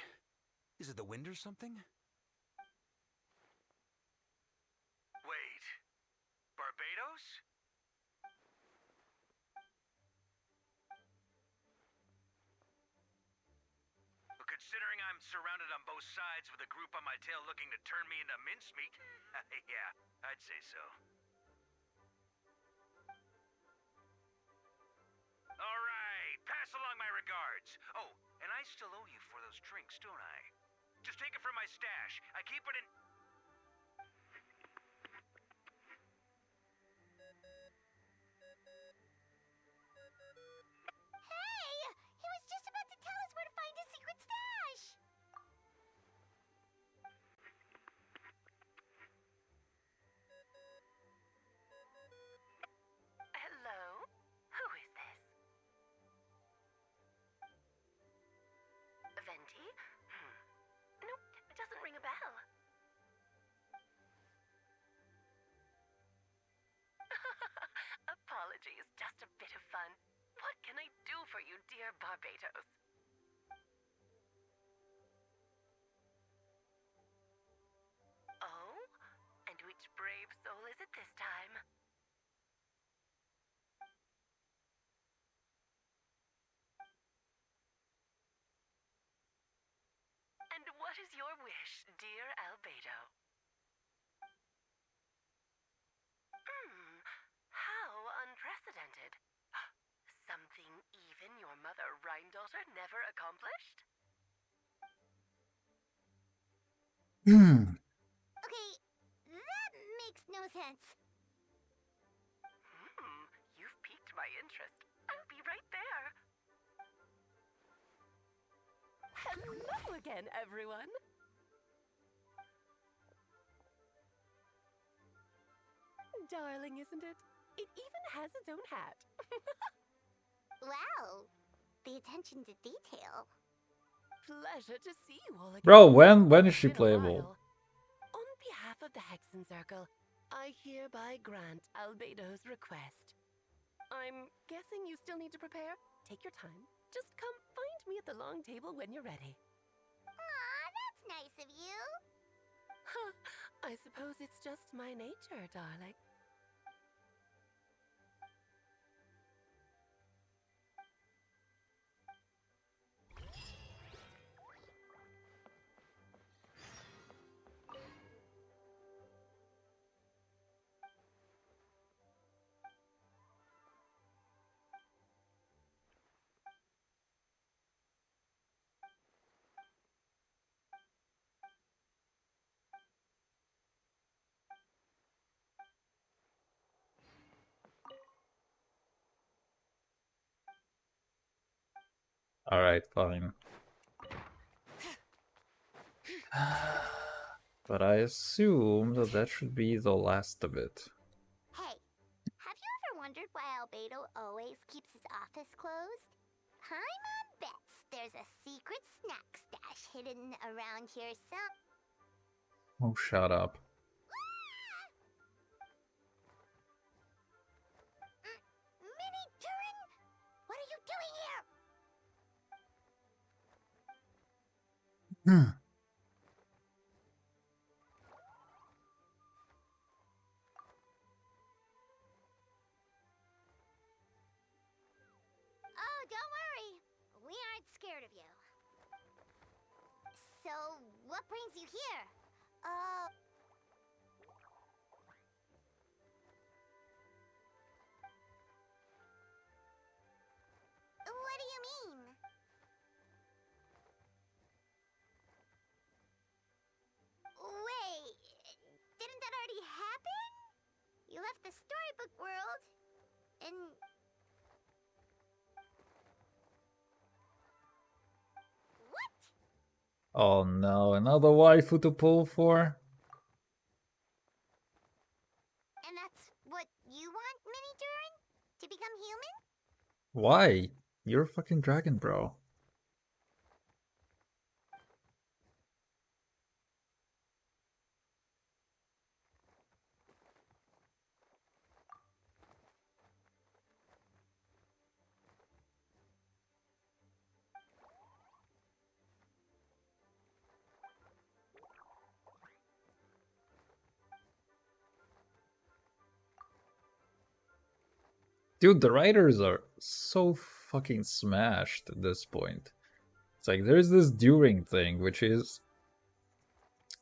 Is it the wind or something? Wait. Barbados? Well, considering I'm surrounded on both sides with a group on my tail looking to turn me into mincemeat, yeah, I'd say so. All right, pass along my regards. Oh, and I still owe you for those drinks, don't I? Just take it from my stash. I keep it in... Hey! He was just about to tell us where to find his secret stash! Hello? Who is this? Venti? Nope, it doesn't ring a bell. Apologies, just a bit of fun. What can I do for you, dear Barbados? Oh? And which brave soul is it this time? And what is your wish, dear Albedo? How unprecedented. Something even your mother Rhine-daughter never accomplished? Okay, that makes no sense. You've piqued my interest. I'll be right there. Hello again, everyone. Darling, isn't it? It even has its own hat. Wow, the attention to detail. Pleasure to see you all again. Bro, when is she It's been a playable? while. On behalf of the Hexen Circle, I hereby grant Albedo's request. I'm guessing you still need to prepare? Take your time. Just come find me at the long table when you're ready. Aw, that's nice of you. Huh, I suppose it's just my nature, darling. Alright, fine. But I assume that should be the last of it. Hey, have you ever wondered why Albedo always keeps his office closed? Paimon bets there's a secret snack stash hidden around here some... Oh, shut up. Mini Turin? What are you doing here? don't worry. We aren't scared of you. So, what brings you here? What do you mean? Wait, didn't that already happen? You left the storybook world, and... What? Oh no, another waifu to pull for? And that's what you want, Mini Durin? To become human? Why? You're a fucking dragon, bro. Dude, the writers are so fucking smashed at this point. It's like there's this During thing, which is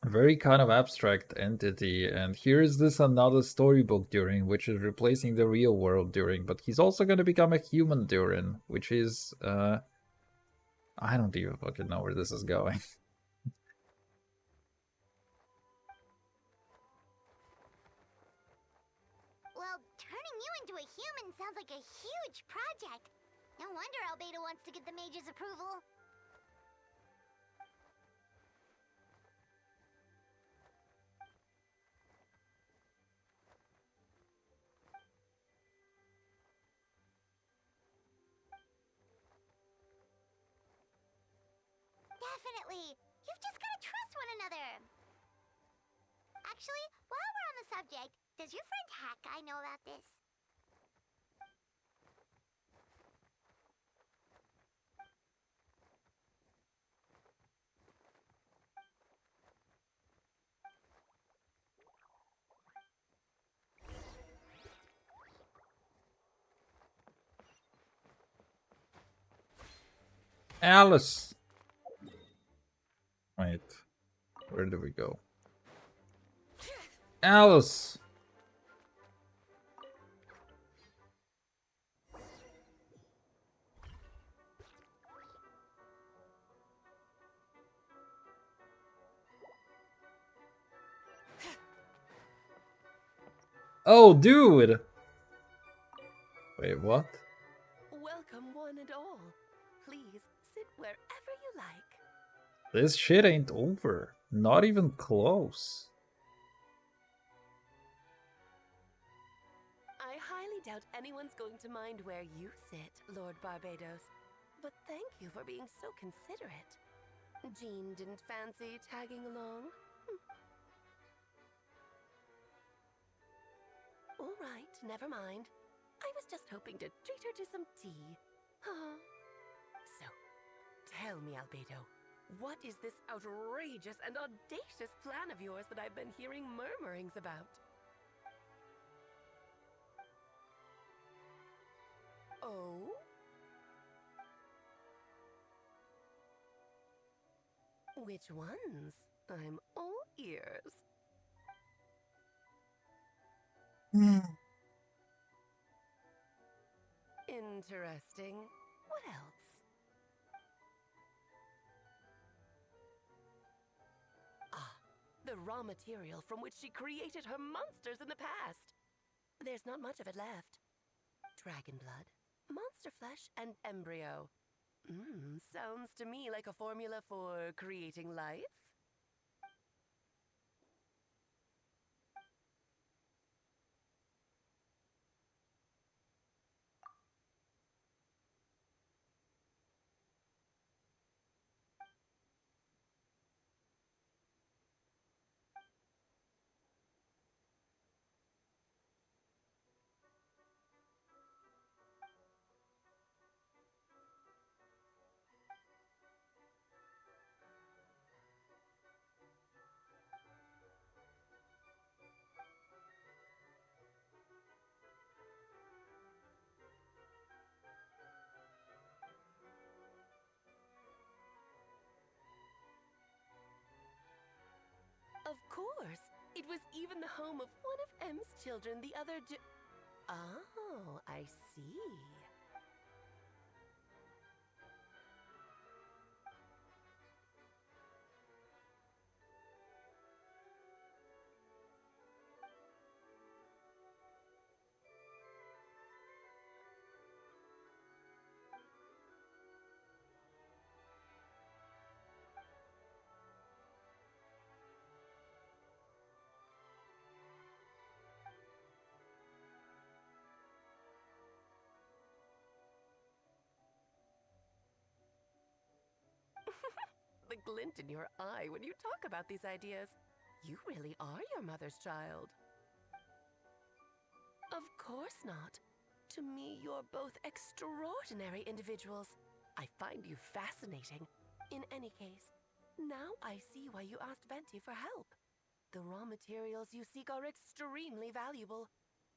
a very kind of abstract entity, and here's this another storybook During, which is replacing the real world During, but he's also gonna become a human During, which is I don't even fucking know where this is going. Well, turning you into a human sounds like a huge project. No wonder Albedo wants to get the mage's approval. Definitely. You've just gotta trust one another. Actually, while we're on the subject, does your friend Hakai know about this? Alice! Wait, where do we go? Alice! Oh, dude! Wait, what? Welcome, one and all. Please sit wherever you like. This shit ain't over. Not even close. I highly doubt anyone's going to mind where you sit, Lord Barbados. But thank you for being so considerate. Jean didn't fancy tagging along? All right, never mind. I was just hoping to treat her to some tea. So, tell me, Albedo, what is this outrageous and audacious plan of yours that I've been hearing murmurings about? Oh? Which ones? I'm all ears. Interesting. What else? Ah, the raw material from which she created her monsters in the past. There's not much of it left. Dragon blood, monster flesh, and embryo. Sounds to me like a formula for creating life. course. It was even the home of one of M's children the other day. Oh, I see. The glint in your eye when you talk about these ideas. You really are your mother's child. Of course not. To me, you're both extraordinary individuals. I find you fascinating. In any case, now I see why you asked Venti for help. The raw materials you seek are extremely valuable.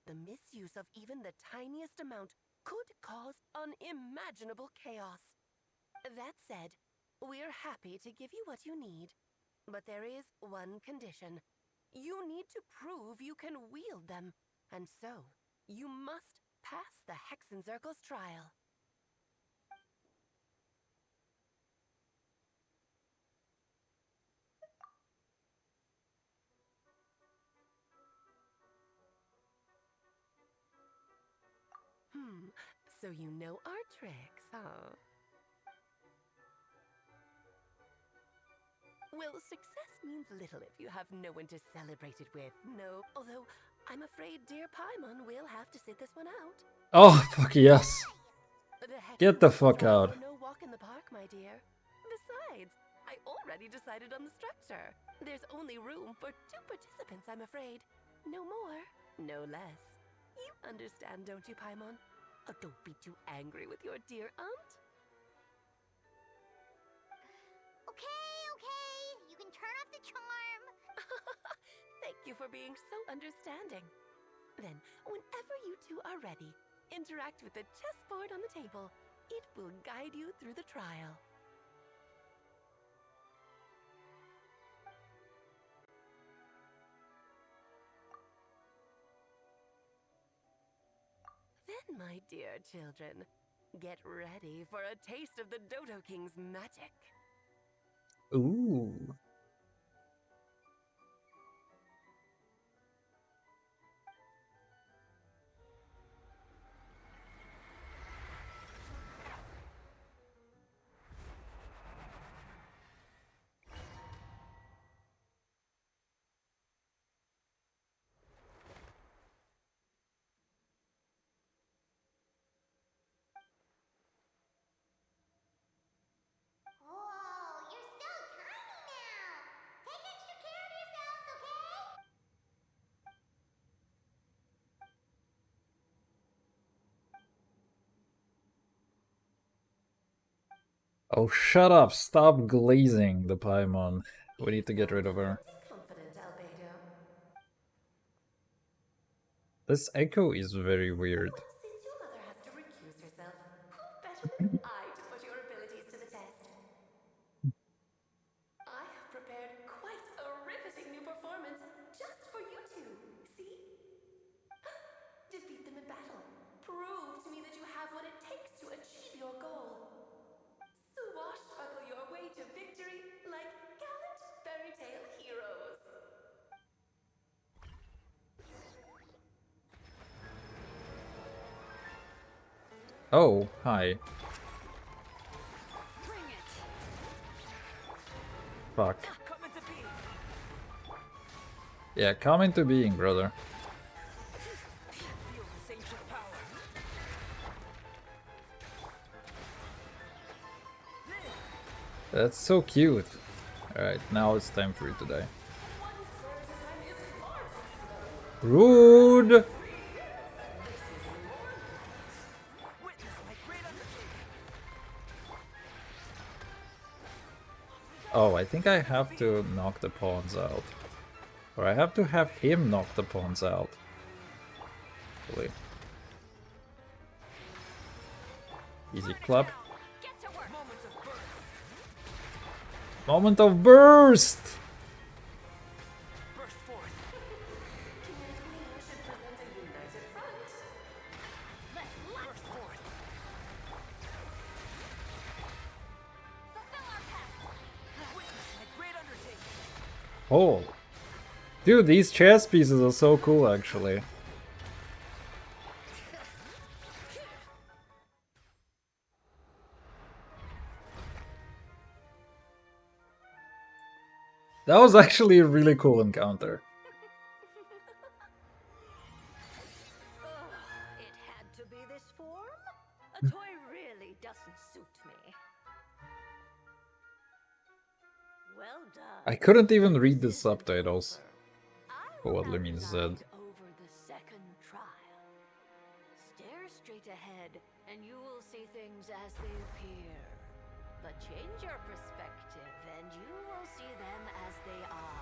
The misuse of even the tiniest amount could cause unimaginable chaos. That said, we're happy to give you what you need. But there is one condition. You need to prove you can wield them. And so, you must pass the Hexenzirkel's trial. So you know our tricks, huh? Well, success means little if you have no one to celebrate it with, no. Although, I'm afraid dear Paimon will have to sit this one out. Oh, fuck yes. Get the fuck out. No walk in the park, my dear. Besides, I already decided on the structure. There's only room for 2 participants, I'm afraid. No more, no less. You understand, don't you, Paimon? Oh, don't be too angry with your dear aunt. Okay, you can turn off the charm. Thank you for being so understanding. Then, whenever you two are ready, interact with the chessboard on the table. It will guide you through the trial. Then, my dear children, get ready for a taste of the Dodo King's magic. Ooh. Whoa, you're so tiny now. Take extra care of yourselves, okay? Oh, shut up. Stop glazing the Paimon. We need to get rid of her. Confident, Albedo. This echo is very weird. Since your mother has to recuse herself, who better than I to put your abilities to the test? I have prepared quite a riveting new performance just for you two. See? Defeat them in battle. Prove to me that you have what it takes to achieve your goal. Swashbuckle your way to victory like gallant fairy tale heroes. Oh, hi. Fuck. Yeah, come into being, brother. That's so cute. Alright, now it's time for you to die. Rude! Oh, I think I have to knock the pawns out. Or I have to have him knock the pawns out. Wait. Easy clap. Moment of burst! Oh. Dude, these chess pieces are so cool, actually. That was actually a really cool encounter. It had to be this form? A toy really doesn't suit me. Well done. I couldn't even read the This isn't subtitles over. I for will what now Lemmy said. preside over the second trial. Stare straight ahead, and you will see things as they appear. But change your perspective, and you will see them as they are.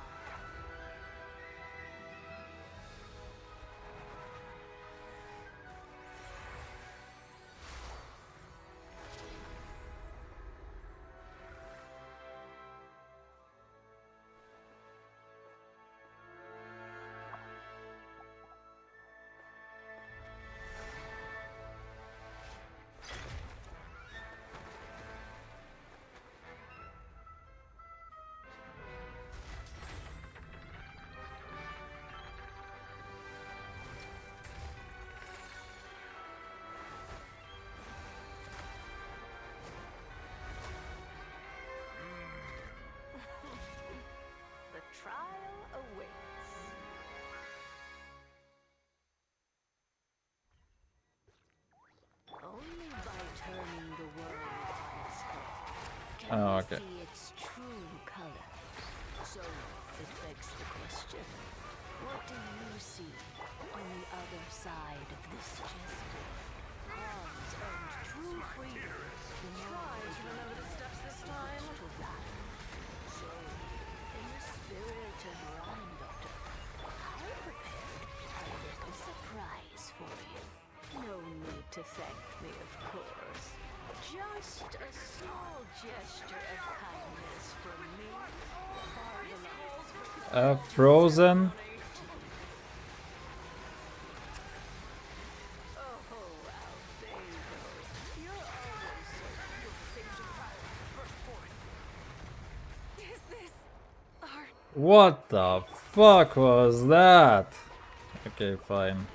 The trial awaits. Only by turning the world on its head can Oh, we okay. see its true color. So it begs the question: what do you see on the other side of this chessboard? Pawns earned true freedom. Try to remember the steps this time. To rhyme. So, in the spirit of rhyme, Doctor, I prepared a little surprise for you. No need to thank me, of course. Just a small gesture of kindness from me. Frozen. Oh, Albedo. You're always so beautiful. Is this our... What the fuck was that? Okay, fine.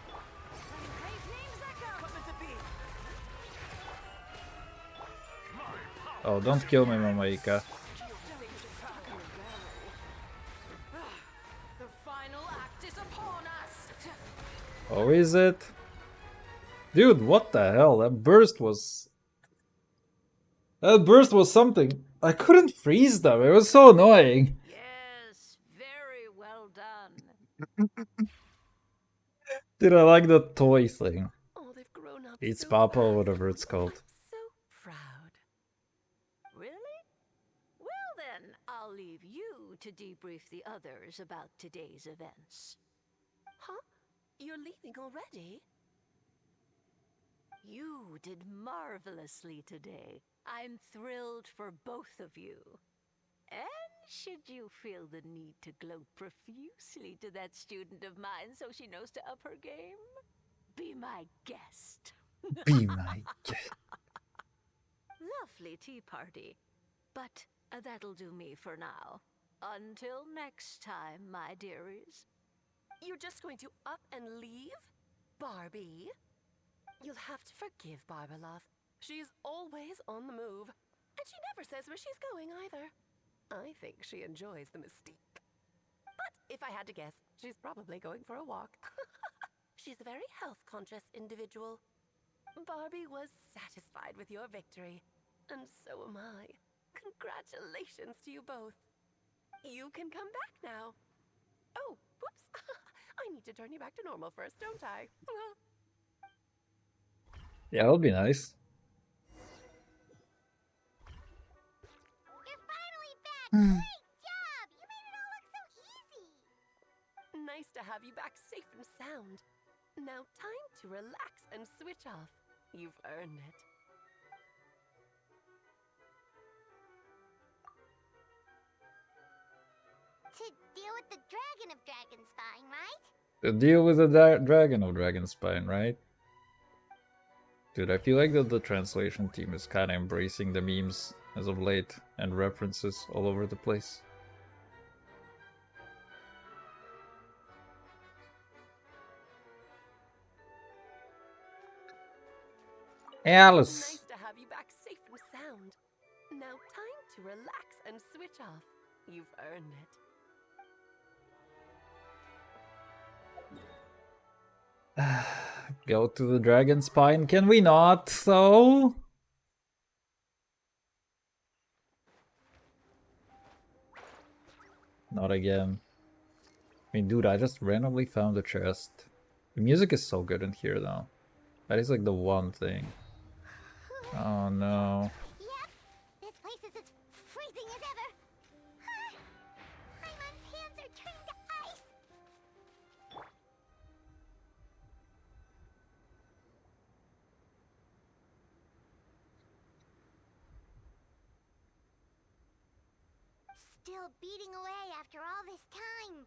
Oh, don't kill me, Mamaika. The final act is upon us. Oh, is it? Dude, what the hell? That burst was... That burst was something. I couldn't freeze them. It was so annoying. Yes, very well done. Dude, I like the toy thing. Oh, they've grown up It's so Papa or fast. whatever it's called. I'm so proud. Really? Well then, I'll leave you to debrief the others about today's events. Huh? You're leaving already? You did marvelously today. I'm thrilled for both of you. And should you feel the need to gloat profusely to that student of mine so she knows to up her game, be my guest. Be my guest. Lovely tea party. But that'll do me for now. Until next time, my dearies. You're just going to up and leave? Barbie? You'll have to forgive Barbalov. She's always on the move. And she never says where she's going either. I think she enjoys the mystique. But if I had to guess, she's probably going for a walk. She's a very health-conscious individual. Barbie was satisfied with your victory. And so am I. Congratulations to you both. You can come back now. Oh, whoops. I need to turn you back to normal first, don't I? Yeah, that'll be nice. You're finally back! Great job! You made it all look so easy! Nice to have you back safe and sound. Now time to relax and switch off. You've earned it. To deal with the Dragon of Dragonspine, right? To deal with the Dragon of Dragonspine, right? Dude, I feel like that the translation team is kind of embracing the memes as of late and references all over the place. Alice. Nice to have you back safe and sound. Now time to relax and switch off. You've earned it. Go to the dragon spine. Can we not, though? Not again. I mean, dude, I just randomly found a chest. The music is so good in here, though. That is like the one thing. Oh no. Yep, this place is as freezing as ever. Paimon's hands are turning to ice. Still beating away after all this time.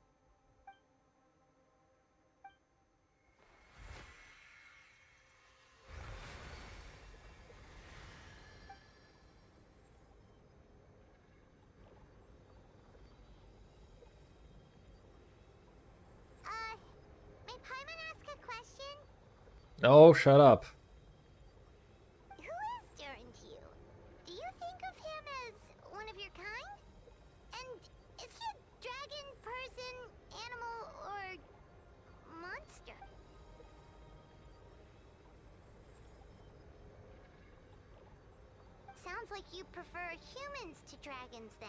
May Paimon ask a question? Oh, shut up. Who is Durin to you? Do you think of him as one of your kind? And is he a dragon, person, animal, or monster? Sounds like you prefer humans to dragons then.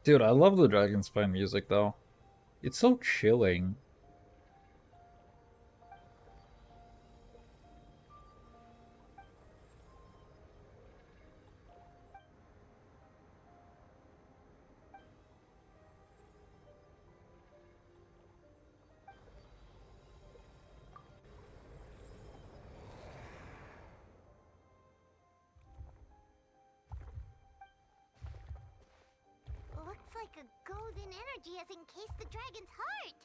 Dude, I love the dragon spine music, though. It's so chilling. Looks like a golden energy has encased the dragon's heart.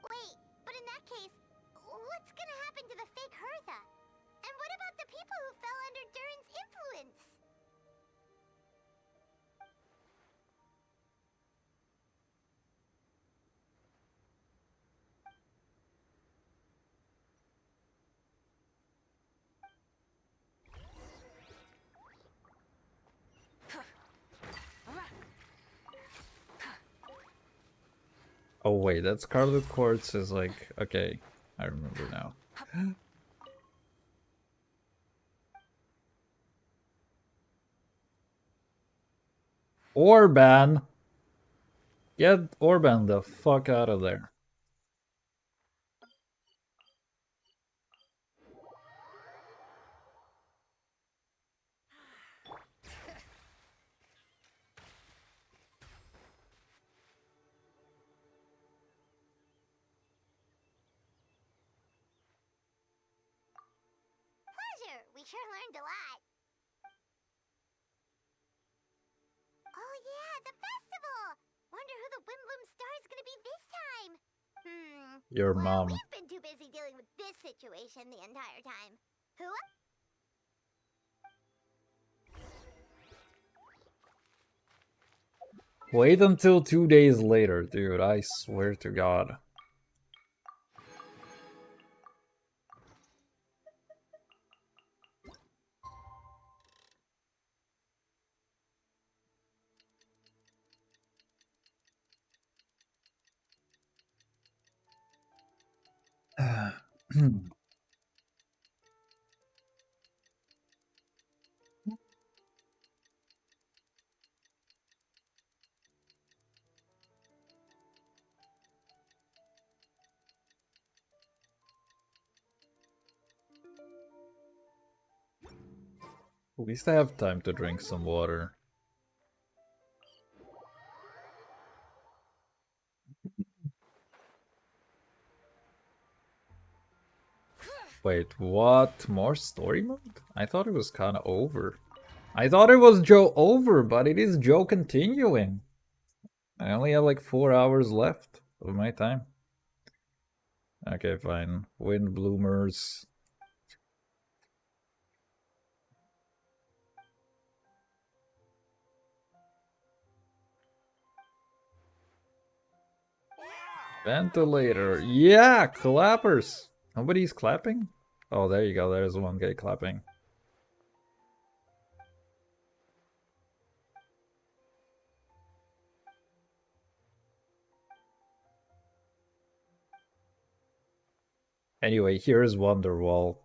Wait, but in that case, what's gonna happen to the fake Hertha? And what about the people who fell under Durin's influence? Oh wait, that Scarlet Quartz is like... Okay, I remember now. Orban! Get Orban the fuck out of there. Pleasure, we sure learned a lot. Oh yeah, the festival! Wonder who the Windbloom Star is gonna be this time. Your Well, mom. we've been too busy dealing with this situation the entire time. Who? Wait until 2 days later, dude. I swear to God. At least I have time to drink some water. Wait, what? More story mode? I thought it was kind of over. I thought it was Joe over, but it is Joe continuing. I only have like 4 hours left of my time. Okay, fine. Wind bloomers. Ventilator. Yeah, clappers. Nobody's clapping? Oh, there you go. There's one guy clapping. Anyway, here's Wonderwall.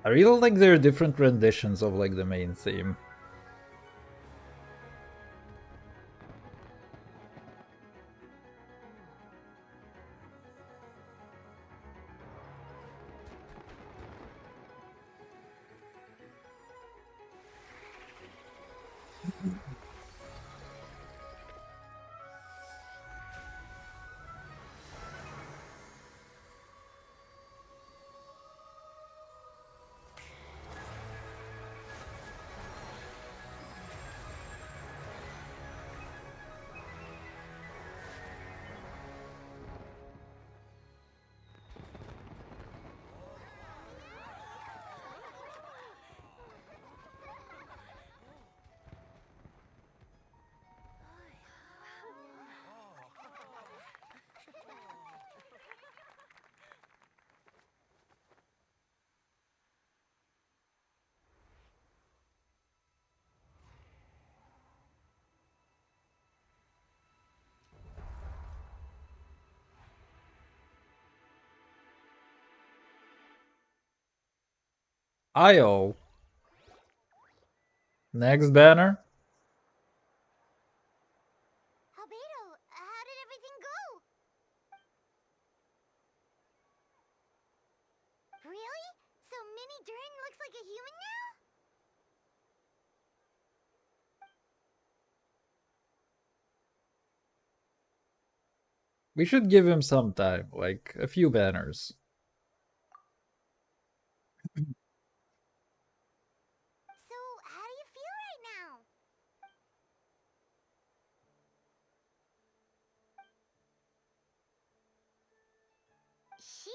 I really like there are different renditions of like the main theme. IO. Next banner. Albedo, how did everything go? Really? So Mini Dern looks like a human now? We should give him some time, like a few banners. So, how do you feel right now? She?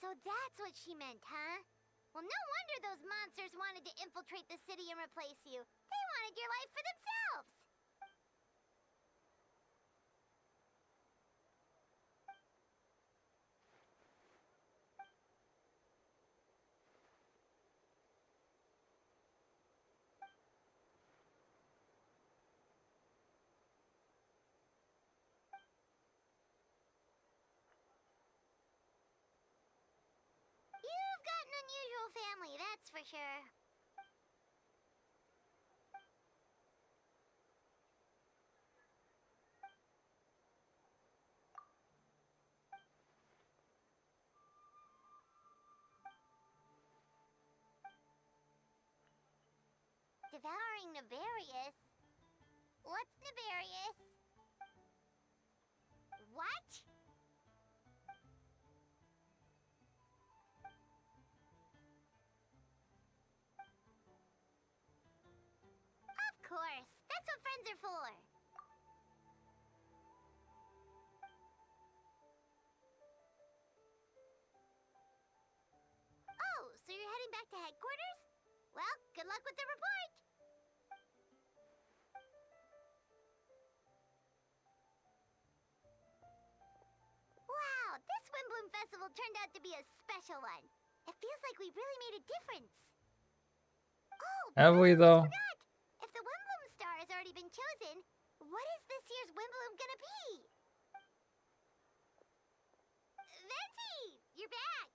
So that's what she meant, huh? Well, no wonder those monsters wanted to infiltrate the city and replace you. They wanted your life for themselves! You've got an unusual family, that's for for sure. Devouring Nefarious? What's Nefarious? What? Of course. That's what friends are for. Oh, so you're heading back to headquarters? Well, good luck with the report. Wow, this Wimbloom Festival turned out to be a special one. It feels like we really made a difference. Oh, Have we, though? forgot. If the Wimbloom star has already been chosen, what is this year's Wimbloom gonna be? Venti, you're back.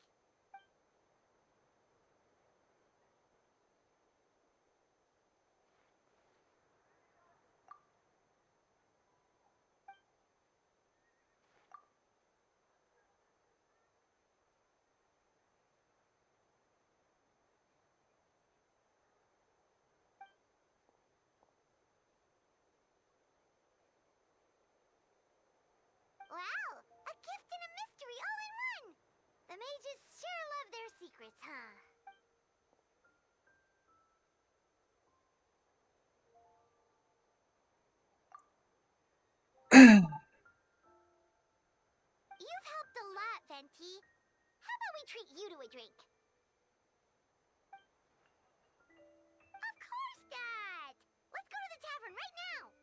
Wow, a gift and a mystery all in one. The mages sure love their secrets, huh? You've helped a lot, Venti. How about we treat you to a drink? Of course, Dad! Let's go to the tavern right now!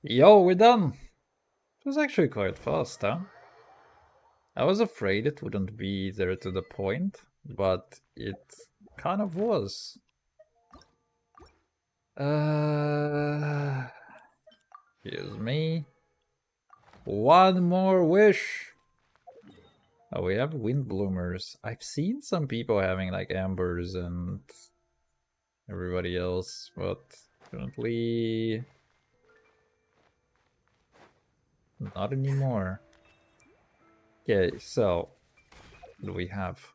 Yo, we're done. It was actually quite fast, huh? I was afraid it wouldn't be there to the point, but it kind of was. Excuse me. One more wish. Oh, we have wind bloomers. I've seen some people having like ambers and everybody else, but currently not anymore. Okay, so what do we have?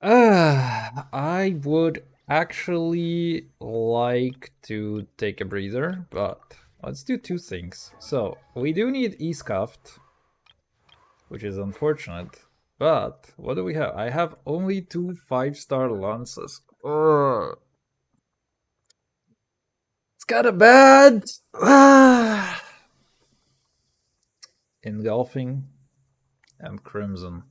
I would actually like to take a breather, but let's do two things. So we do need E-Scuffed, which is unfortunate. But what do we have? I have only 2 5-star lances. Ugh. It's kinda bad. Engulfing and Crimson.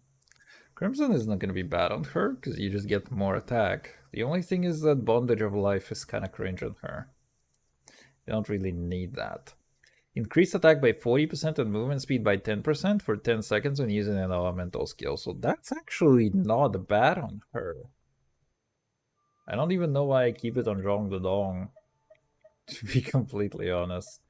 Crimson is not going to be bad on her, because you just get more attack. The only thing is that Bondage of Life is kind of cringe on her. You don't really need that. Increase attack by 40% and movement speed by 10% for 10 seconds when using an elemental skill. So that's actually not bad on her. I don't even know why I keep it on Zhong Dong, to be completely honest.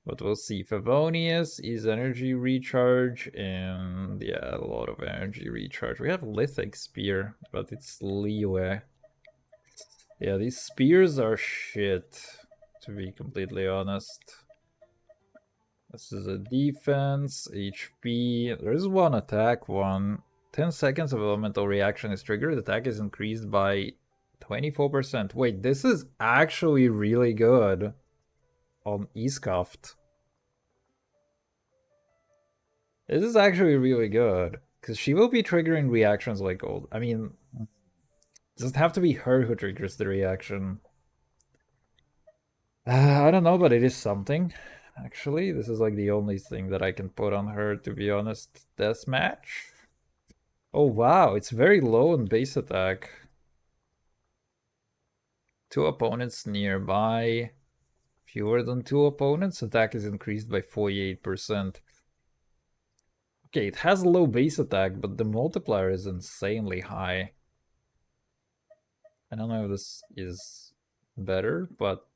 But we'll see. Favonius is energy recharge, and yeah, a lot of energy recharge. We have Lithic Spear, but it's Liyue. Yeah, these spears are shit, to be completely honest. This is a defense, HP. There's one attack one. 10 seconds of elemental reaction is triggered. Attack is increased by 24%. Wait, this is actually really good on E-Scuffed. This is actually really good, because she will be triggering reactions like old. I mean, it doesn't have to be her who triggers the reaction. I don't know, but it is something. Actually, this is like the only thing that I can put on her, to be honest. Deathmatch? Oh wow, it's very low on base attack. 2 opponents nearby. Fewer than 2 opponents, attack is increased by 48%. Okay, it has low base attack, but the multiplier is insanely high. I don't know if this is better, but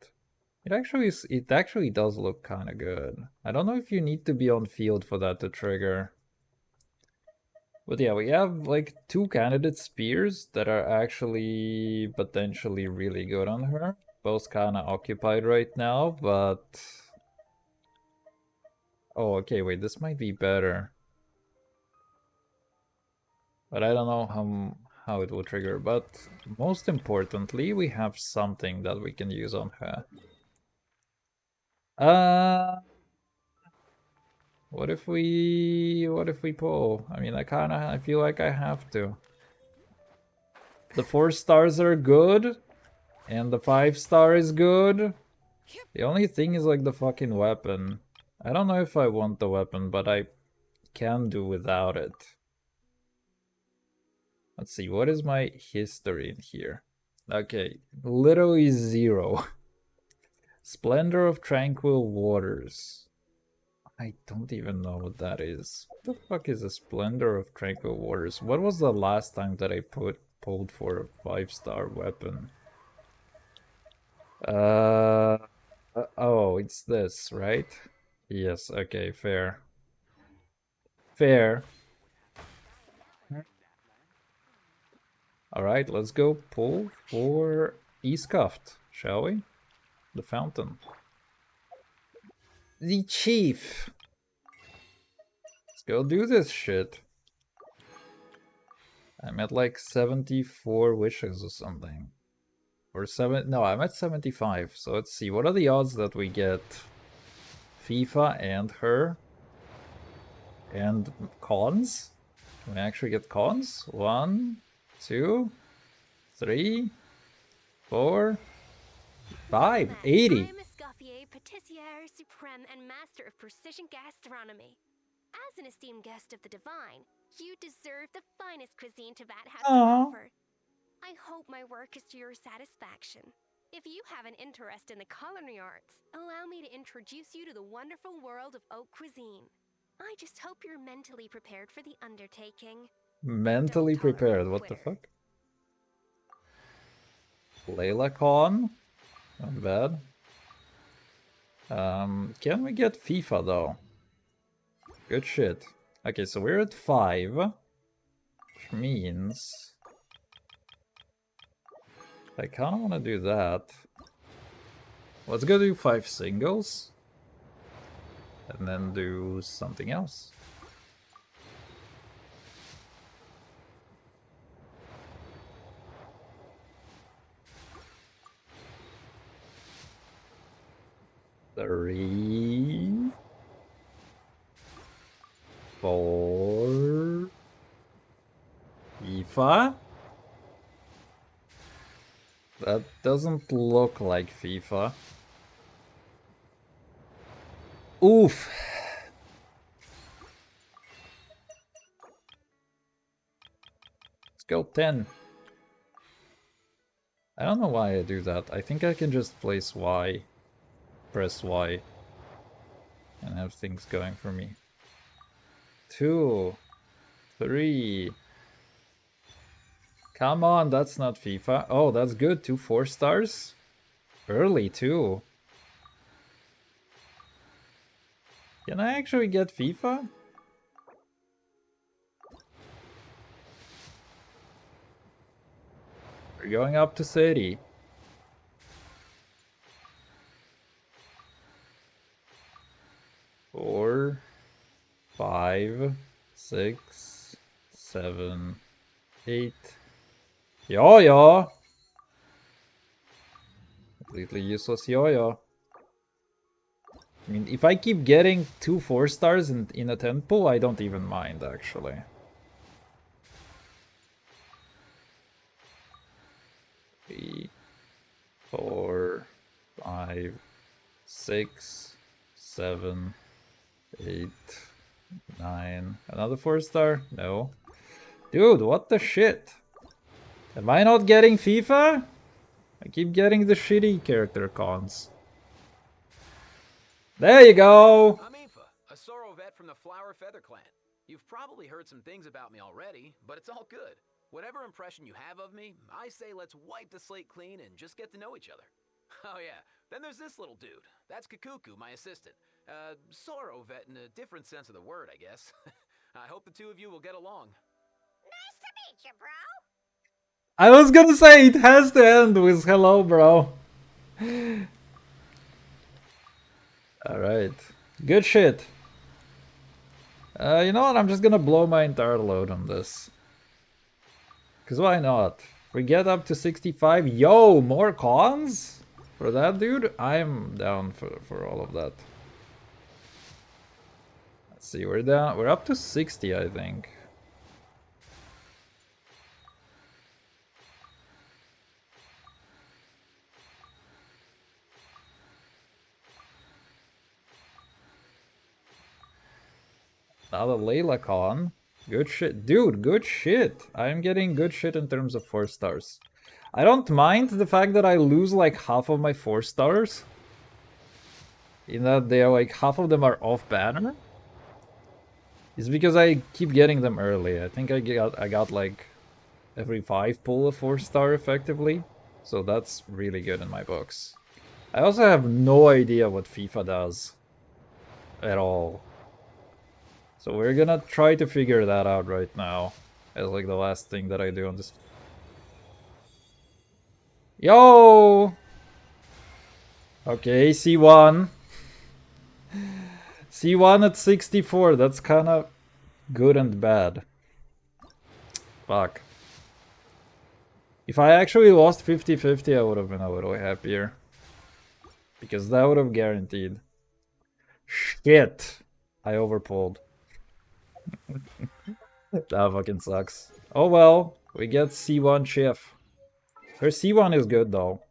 it actually does look kind of good. I don't know if you need to be on field for that to trigger. But yeah, we have like 2 candidate spears that are actually potentially really good on her. Both kind of occupied right now, but... Oh, okay, wait, this might be better. But I don't know how it will trigger. But most importantly, we have something that we can use on her. What if we pull? I mean, I feel like I have to. The 4 stars are good, and the 5 star is good. The only thing is like the fucking weapon. I don't know if I want the weapon, but I can do without it. Let's see, what is my history in here? Okay, literally 0. Splendor of Tranquil Waters. I don't even know what that is. What the fuck is a Splendor of Tranquil Waters? What was the last time that I pulled for a 5-star weapon? Oh, it's this, right? Yes, okay, fair. Fair. Alright, let's go pull for E-Scuffed, shall we? The fountain. The chief! Let's go do this shit. I'm at like 74 wishes or something. Or no, I'm at 75. So let's see, what are the odds that we get FIFA and her? And cons? Can we actually get cons? 1, 2, 3, 4, 5, 80. I'm Escoffier, Patissier Supreme, and Master of Precision Gastronomy. As an esteemed guest of the divine, you deserve the finest cuisine Teyvat has to offer. I hope my work is to your satisfaction. If you have an interest in the culinary arts, allow me to introduce you to the wonderful world of haute cuisine. I just hope you're mentally prepared for the undertaking. Mentally prepared, what the fuck? Layla Khan? Not bad. Can we get FIFA though? Good shit. Okay, so we're at 5. Which means... I kinda wanna do that. Let's go do 5 singles. And then do something else. Three, 4, FIFA. That doesn't look like FIFA. Oof. Let's go 10. I don't know why I do that. I think I can just place Y. Press Y. And have things going for me. 2, 3. Come on, that's not FIFA. Oh, that's good. 2 4 stars. Early too. Can I actually get FIFA? We're going up to city. Four, 5, 6, 7, 8. Yo-yo! Completely useless yo-yo. I mean, if I keep getting 2 4 stars in a 10 pool, I don't even mind, actually. Three, 4, 5, 6, 7, 8, 9. Another 4 star? No. Dude, what the shit? Am I not getting FIFA? I keep getting the shitty character cons. There you go! I'm Aoife, a Sorrow vet from the Flower Feather Clan. You've probably heard some things about me already, but it's all good. Whatever impression you have of me, I say let's wipe the slate clean and just get to know each other. Oh yeah, then there's this little dude. That's Kakuku, my assistant. Sorrow vet in a different sense of the word, I guess. I hope the two of you will get along. Nice to meet you, bro. I was gonna say, it has to end with hello, bro. Alright. Good shit. You know what? I'm just gonna blow my entire load on this. Because why not? If we get up to 65, yo, more cons? For that dude? I'm down for all of that. Let's see, we're up to 60, I think. Another Layla con. Good shit. Dude, good shit. I'm getting good shit in terms of 4 stars. I don't mind the fact that I lose like half of my 4 stars. In that they are like, half of them are off banner. It's because I keep getting them early. I think I got like every 5 pull a 4-star effectively. So that's really good in my books. I also have no idea what FIFA does. At all. So we're gonna try to figure that out right now. As like the last thing that I do on this. Yo! Okay, C1. C1 at 64, that's kinda good and bad. Fuck. If I actually lost 50-50, I would have been a little happier. Because that would have guaranteed. Shit! I overpulled. That fucking sucks. Oh well, we get C1 Chief. Her C1 is good though.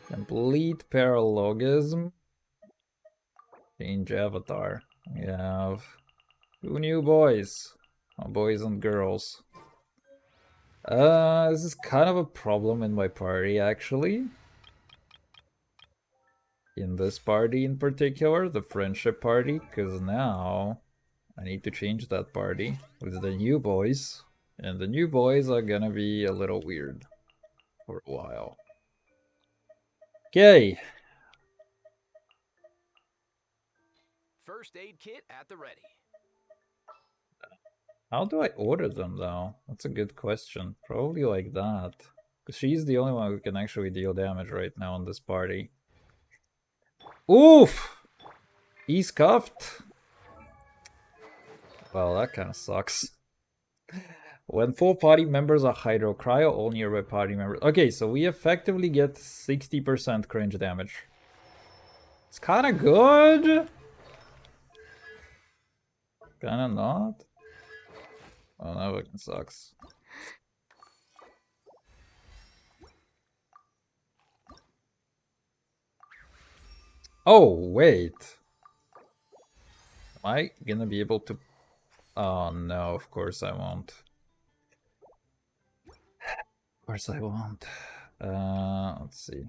Complete parallelism. Change avatar. We have 2 new boys. Oh, boys and girls. This is kind of a problem in my party actually. In this party in particular, the friendship party, because now I need to change that party with the new boys. And the new boys are gonna be a little weird for a while. Okay. First aid kit at the ready. How do I order them though? That's a good question. Probably like that. Because she's the only one who can actually deal damage right now in this party. Oof! He's cuffed. Well, that kind of sucks. When full party members are Hydro Cryo, all nearby party members. Okay, so we effectively get 60% cringe damage. It's kind of good. Kind of not. Oh, that fucking sucks. Oh, wait. Am I gonna be able to... Oh, no, of course I won't. Of course I won't. Let's see.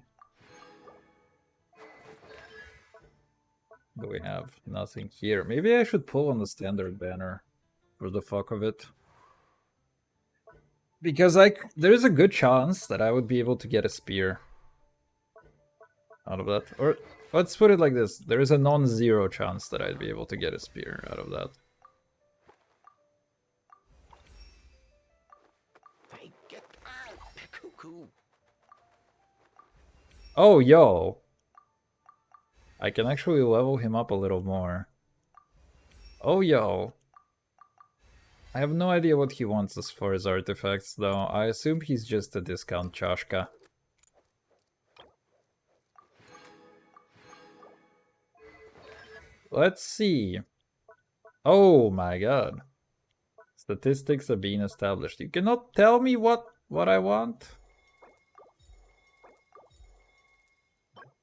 Do we have nothing here? Maybe I should pull on the standard banner for the fuck of it. Because there's a good chance that I would be able to get a spear out of that. Or let's put it like this. There is a non-zero chance that I'd be able to get a spear out of that. Hey, get out! Cuckoo! Oh, yo! I can actually level him up a little more. Oh, yo! I have no idea what he wants as far as artifacts, though. I assume he's just a discount Chashka. Let's see. Oh my god. Statistics are being established. You cannot tell me what I want?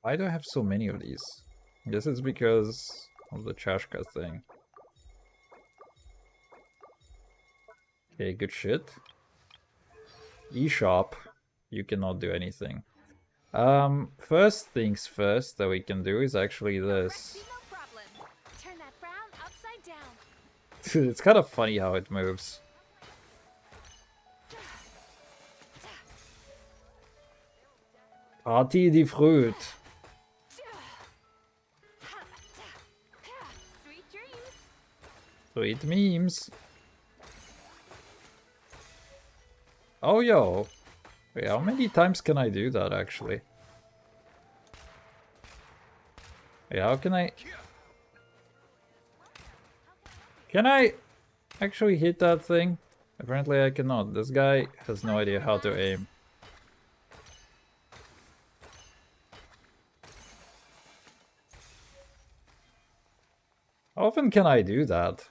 Why do I have so many of these? I guess it's because of the Chashka thing. Okay, good shit. eShop. You cannot do anything. First things first that we can do is actually this. No problem. Turn that frown upside down. It's kind of funny how it moves. Party die Fruit. Sweet dreams. Sweet memes. Oh, yo. Wait, how many times can I do that, actually? Wait, how can I... Can I actually hit that thing? Apparently I cannot. This guy has no idea how to aim. How often can I do that?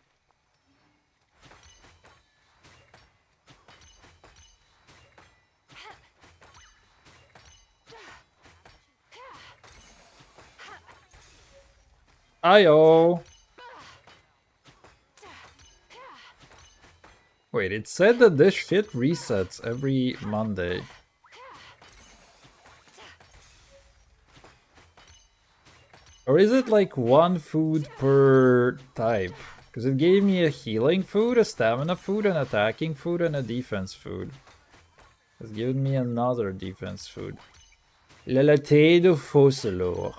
Ayo! Wait, it said that this shit resets every Monday. Or is it like one food per type? Because it gave me a healing food, a stamina food, an attacking food, and a defense food. It's given me another defense food. Le latte de Fosselor.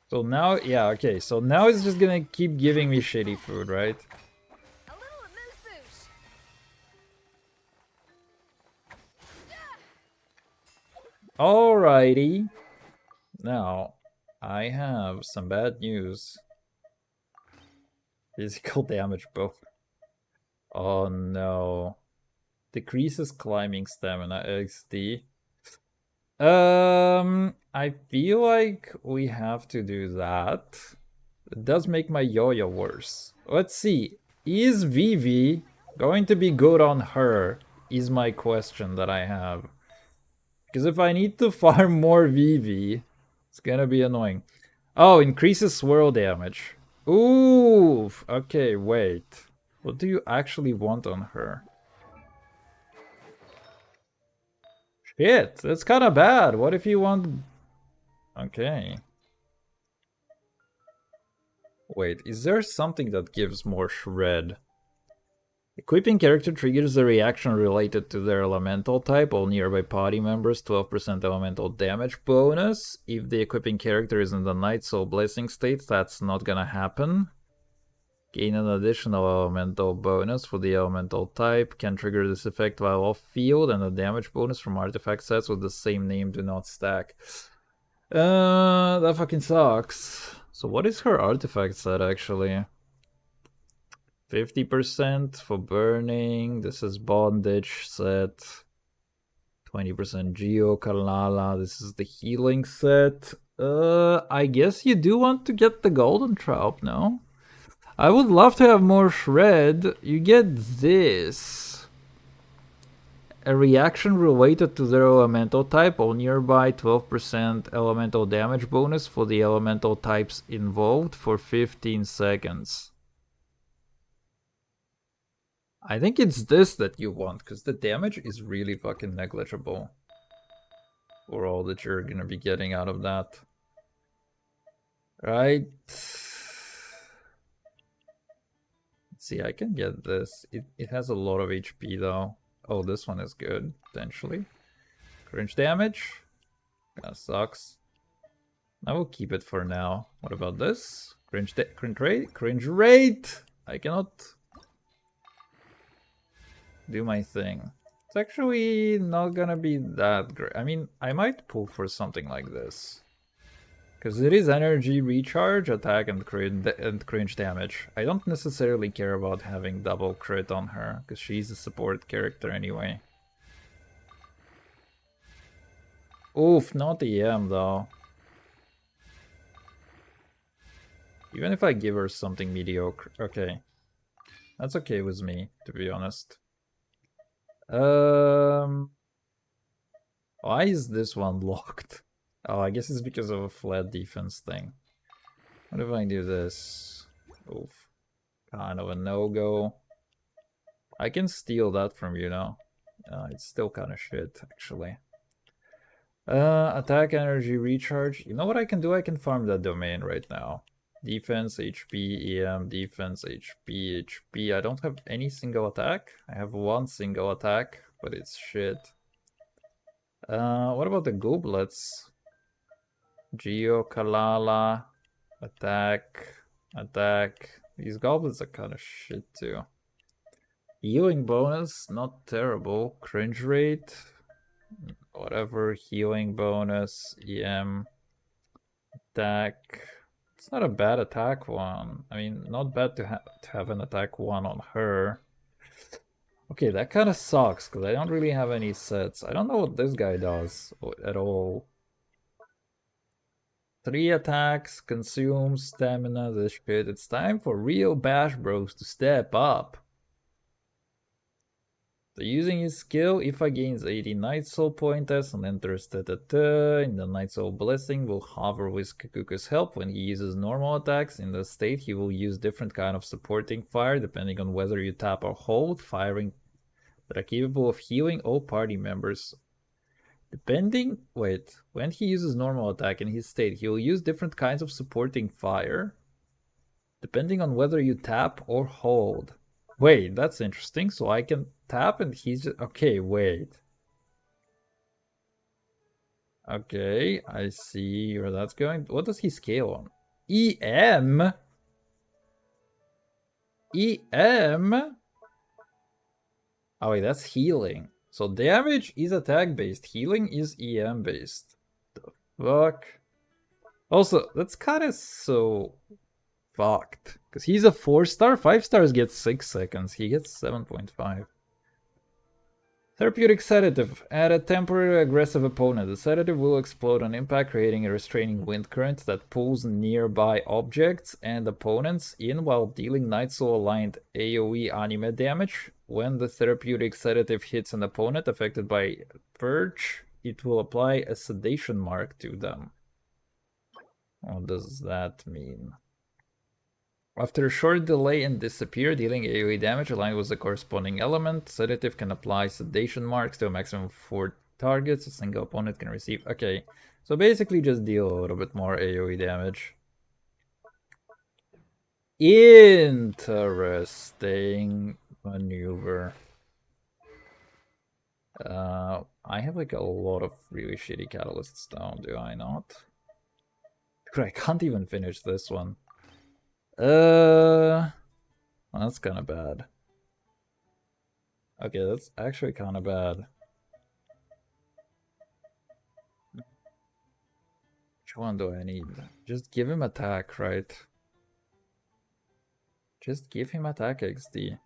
So now, yeah, okay, so now it's just gonna keep giving me shitty food, right? Alrighty. Now, I have some bad news. Physical damage both. Oh no. Decreases climbing stamina XD. I feel like we have to do that. It does make my yo-yo worse. Let's see. Is Vivi going to be good on her? Is my question that I have. Because if I need to farm more Vivi, it's gonna be annoying. Oh, increases swirl damage. Ooh, okay, wait. What do you actually want on her? Shit, that's kind of bad. What if you want... Okay. Wait, is there something that gives more shred? Equipping character triggers a reaction related to their elemental type. All nearby party members 12% elemental damage bonus. If the equipping character is in the Night Soul Blessing state, that's not gonna happen. Gain an additional elemental bonus for the elemental type. Can trigger this effect while off field, and the damage bonus from artifact sets with the same name do not stack. That fucking sucks. So what is her artifact set actually? 50% for burning. This is bondage set. 20% Geo Kalala. This is the healing set. I guess you do want to get the golden trap, no? I would love to have more shred. You get this. A reaction related to their elemental type. All nearby 12% elemental damage bonus for the elemental types involved for 15 seconds. I think it's this that you want, because the damage is really fucking negligible. For all that you're gonna be getting out of that. Right? See, I can get this. It has a lot of HP though. Oh, this one is good, potentially. Cringe damage. Kinda sucks. I will keep it for now. What about this? Cringe rate? Cringe rate! I cannot do my thing. It's actually not gonna be that great. I mean, I might pull for something like this. Because it is energy recharge, attack, and cringe damage. I don't necessarily care about having double crit on her, because she's a support character anyway. Oof, not EM though. Even if I give her something mediocre. Okay. That's okay with me, to be honest. Why is this one locked? Oh, I guess it's because of a flat defense thing. What if I do this? Oof. Kind of a no-go. I can steal that from you now. It's still kind of shit, actually. Attack energy recharge. You know what I can do? I can farm that domain right now. Defense, HP, EM, defense, HP, HP. I don't have any single attack. I have one single attack, but it's shit. What about the goblets? Geo, Kalala, attack, attack. These goblets are kind of shit too. Healing bonus, not terrible. Cringe rate, whatever. Healing bonus, EM, attack. It's not a bad attack one. I mean, not bad to have an attack one on her. Okay, that kind of sucks because I don't really have any sets. I don't know what this guy does at all. 3 attacks, consume stamina, this shit. It's time for real Bash Bros to step up. So using his skill, Ifa gains 80 Night Soul pointers and enters in the Night Soul Blessing will hover with Kakuka's help. When he uses normal attacks in the state, he will use different kind of supporting fire depending on whether you tap or hold, firing that are capable of healing all party members. When he uses normal attack in his state, he will use different kinds of supporting fire depending on whether you tap or hold. Wait, that's interesting. So I can tap and he's just... Okay, wait. Okay, I see where that's going. What does he scale on? EM? EM? Oh wait, that's healing. So damage is attack based, healing is EM based. The fuck? Also, that's kind of so fucked. Because he's a 4-star, 5 stars get 6 seconds, he gets 7.5. Therapeutic sedative. Add a temporary aggressive opponent. The sedative will explode on impact, creating a restraining wind current that pulls nearby objects and opponents in while dealing Night Soul aligned AoE anime damage. When the therapeutic sedative hits an opponent affected by Purge, it will apply a sedation mark to them. What does that mean? After a short delay and disappear, dealing AoE damage aligned with the corresponding element, sedative can apply sedation marks to a maximum of 4 targets a single opponent can receive. Okay, so basically just deal a little bit more AoE damage. Interesting maneuver. I have like a lot of really shitty catalysts down, do I not? I can't even finish this one. That's kind of bad. Okay, that's actually kind of bad. Which one do I need? Just give him attack, right? Just give him attack XD.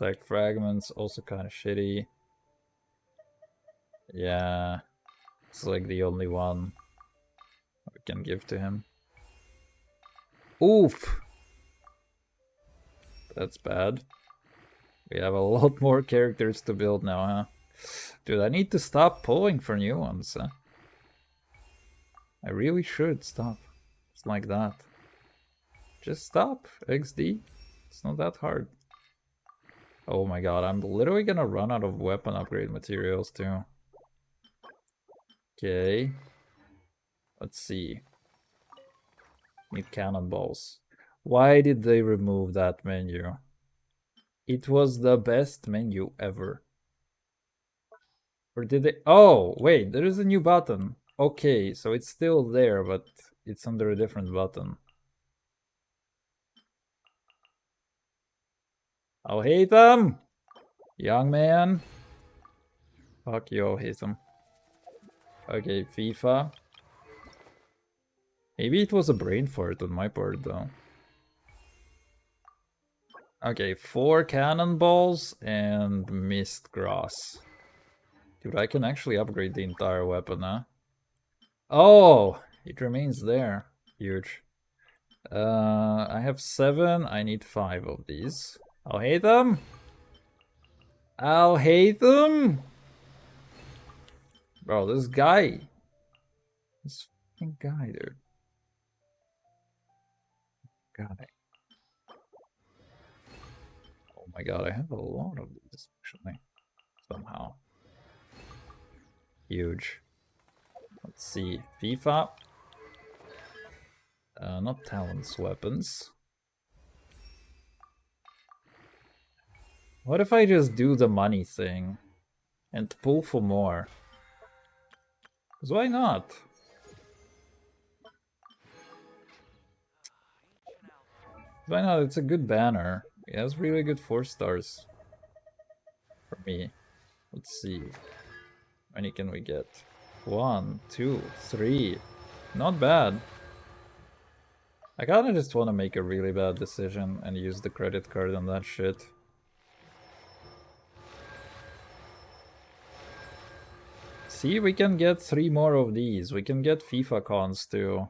Like fragments, also kind of shitty. Yeah, it's like the only one we can give to him. Oof! That's bad. We have a lot more characters to build now, huh? Dude, I need to stop pulling for new ones, huh? I really should stop. It's like that. Just stop, XD. It's not that hard. Oh my god, I'm literally gonna run out of weapon upgrade materials too. Okay. Let's see. Need cannonballs. Why did they remove that menu? It was the best menu ever. Or did they? Oh, wait, there is a new button. Okay, so it's still there, but it's under a different button. I'll hate them! Young man. Fuck you, I'll hate them. Okay, FIFA. Maybe it was a brain fart on my part, though. Okay, 4 cannonballs and mist grass. Dude, I can actually upgrade the entire weapon, huh? Oh, it remains there. Huge. I have 7. I need 5 of these. I'll hate them. I'll hate them. Bro, this guy. This fucking guy, dude. God. Oh my god, I have a lot of these actually. Somehow. Huge. Let's see. FIFA. Not talents, weapons. What if I just do the money thing and pull for more? 'Cause why not? Why not? It's a good banner. It has really good 4 stars. For me. Let's see. How many can we get? 1, 2, 3. Not bad. I kinda just wanna make a really bad decision and use the credit card on that shit. See, we can get 3 more of these. We can get FIFA cons too.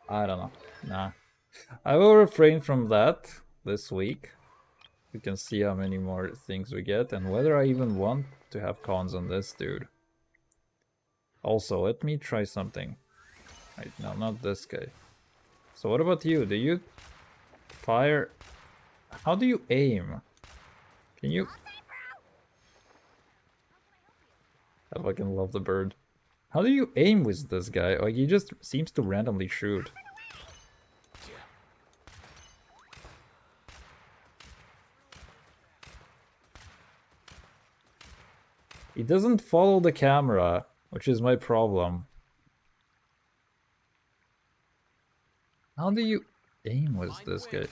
I don't know. Nah. I will refrain from that this week. We can see how many more things we get and whether I even want to have cons on this dude. Also, let me try something. Right, no, not this guy. So what about you? Do you fire? How do you aim? Can you? I fucking love the bird. How do you aim with this guy? Like, he just seems to randomly shoot. He doesn't follow the camera, which is my problem. How do you aim with this guy?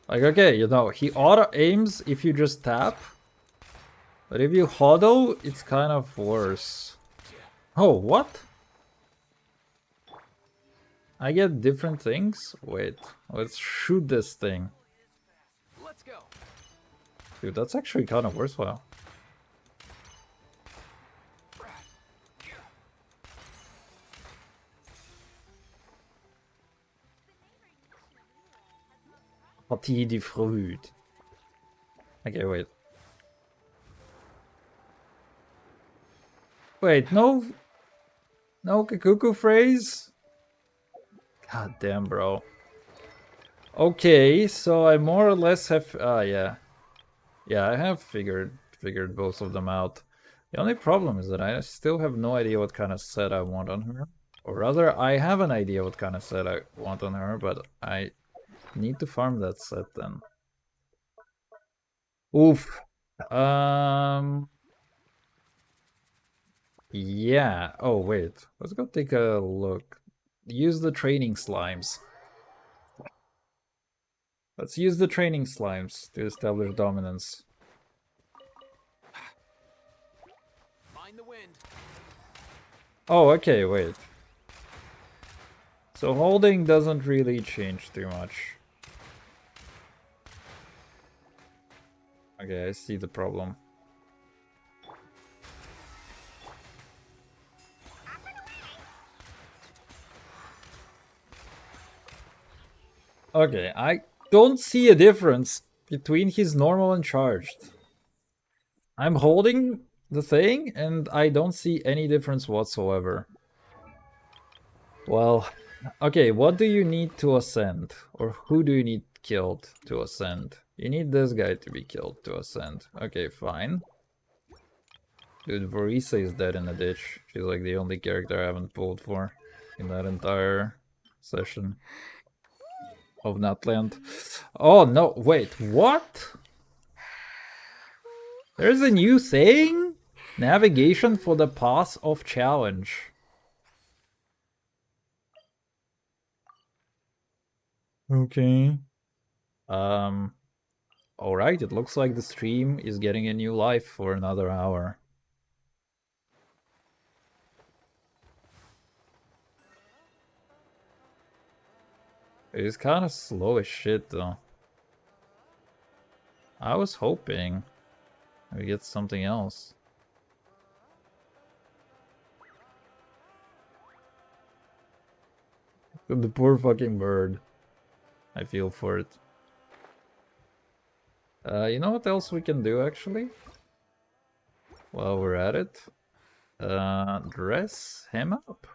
Like, okay, you know, he auto-aims if you just tap. But if you hodl, it's kind of worse. Oh, what? I get different things? Wait, let's shoot this thing. Let's go. Dude, that's actually kind of worthwhile. Partie die Fruit. Okay, wait. Wait, no... No Kakuku phrase? God damn, bro. Okay, so I more or less have... yeah. Yeah, I have figured both of them out. The only problem is that I still have no idea what kind of set I want on her. Or rather, I have an idea what kind of set I want on her, but I need to farm that set then. Oof. Yeah. Oh, wait. Let's go take a look. Use the training slimes. Let's use the training slimes to establish dominance. Find the wind. Oh, okay, wait. So holding doesn't really change too much. Okay, I see the problem. Okay, I don't see a difference between his normal and charged. I'm holding the thing and I don't see any difference whatsoever. Well, okay, what do you need to ascend? Or who do you need killed to ascend? You need this guy to be killed to ascend. Okay, fine. Dude, Vorisa is dead in the ditch. She's like the only character I haven't pulled for in that entire session of Natland. Oh no, wait, what? There's a new thing? Navigation for the Pass of Challenge. Okay. Alright, it looks like the stream is getting a new life for another hour. It is kind of slow as shit, though. I was hoping we get something else. The poor fucking bird. I feel for it. You know what else we can do, actually? While we're at it? Dress him up.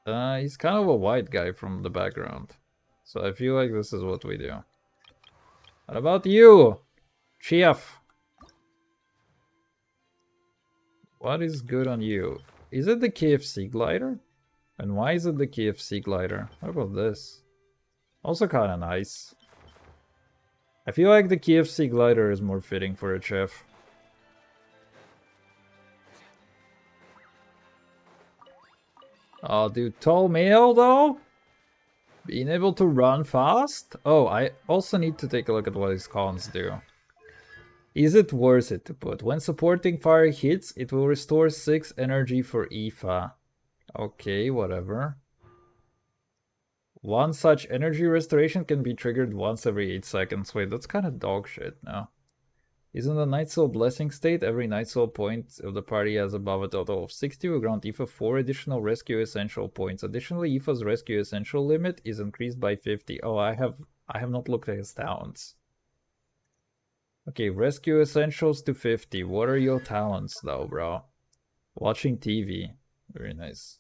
He's kind of a white guy from the background. So I feel like this is what we do. What about you, Chief? What is good on you? Is it the KFC glider? And why is it the KFC glider? What about this? Also kind of nice. I feel like the KFC glider is more fitting for a chef. Oh, dude, tall mail though? Being able to run fast? Oh, I also need to take a look at what his cons do. Is it worth it to put? When supporting fire hits, it will restore 6 energy for Aoife. Okay, whatever. One such energy restoration can be triggered once every 8 seconds. Wait, that's kind of dog shit now. Isn't the Night Soul Blessing state? Every Night Soul point of the party has above a total of 60 will grant Aoife 4 additional Rescue Essential points. Additionally, Aoife's Rescue Essential limit is increased by 50. Oh, I have not looked at his talents. Okay, Rescue Essentials to 50. What are your talents though, bro? Watching TV. Very nice.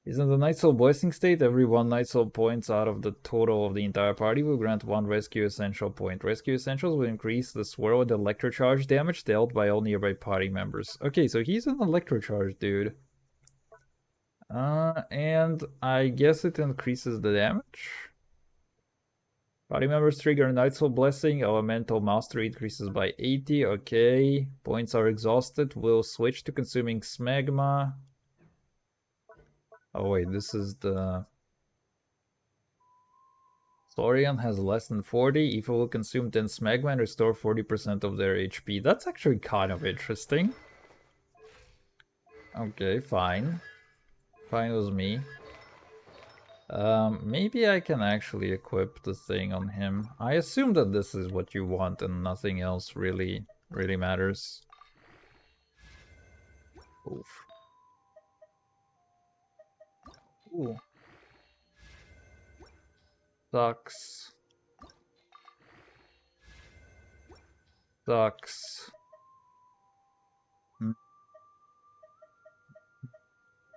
Isn't the Night Soul Blessing state? Every 1 Night Soul points out of the total of the entire party will grant 1 Rescue Essential point. Rescue Essentials will increase the swirl and electrocharge damage dealt by all nearby party members. Okay, so he's an electrocharge dude. And I guess it increases the damage. Party members trigger Night Soul Blessing. Elemental Mastery increases by 80. Okay. Points are exhausted. Will switch to consuming Smegma. Oh wait, this is the... Florian has less than 40. Aoife will consume 10 Smegma and restore 40% of their HP. That's actually kind of interesting. Okay, fine. Fine with me. Maybe I can actually equip the thing on him. I assume that this is what you want and nothing else really matters. Oof. Ooh. Sucks. Sucks.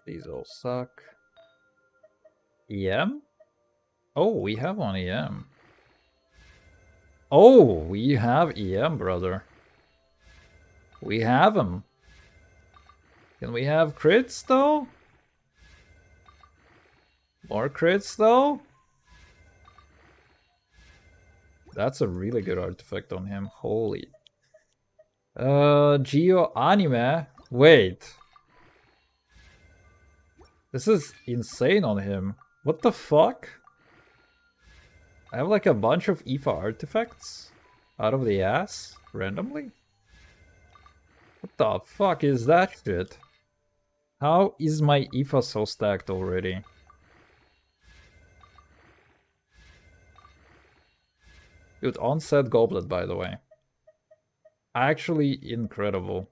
These all suck. EM? Oh, we have one EM. Oh, we have EM, brother. We have him. Can we have crits, though? More crits, though? That's a really good artifact on him. Holy. Geo Anime? Wait. This is insane on him. What the fuck? I have like a bunch of Aoife artifacts out of the ass randomly? What the fuck is that shit? How is my Aoife so stacked already? Dude, onset goblet, by the way. Actually incredible.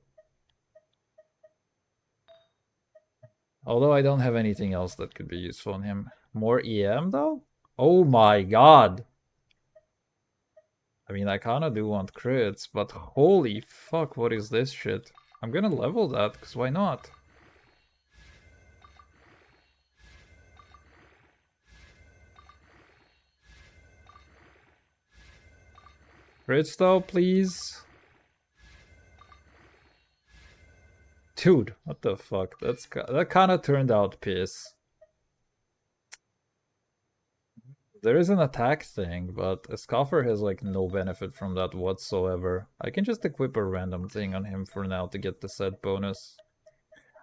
Although I don't have anything else that could be useful on him. More EM though? Oh my god! I mean, I kinda do want crits, but holy fuck, what is this shit? I'm gonna level that, because why not? Crits though, please? Dude, what the fuck? That kinda turned out piss. There is an attack thing, but a Scoffer has like no benefit from that whatsoever. I can just equip a random thing on him for now to get the set bonus.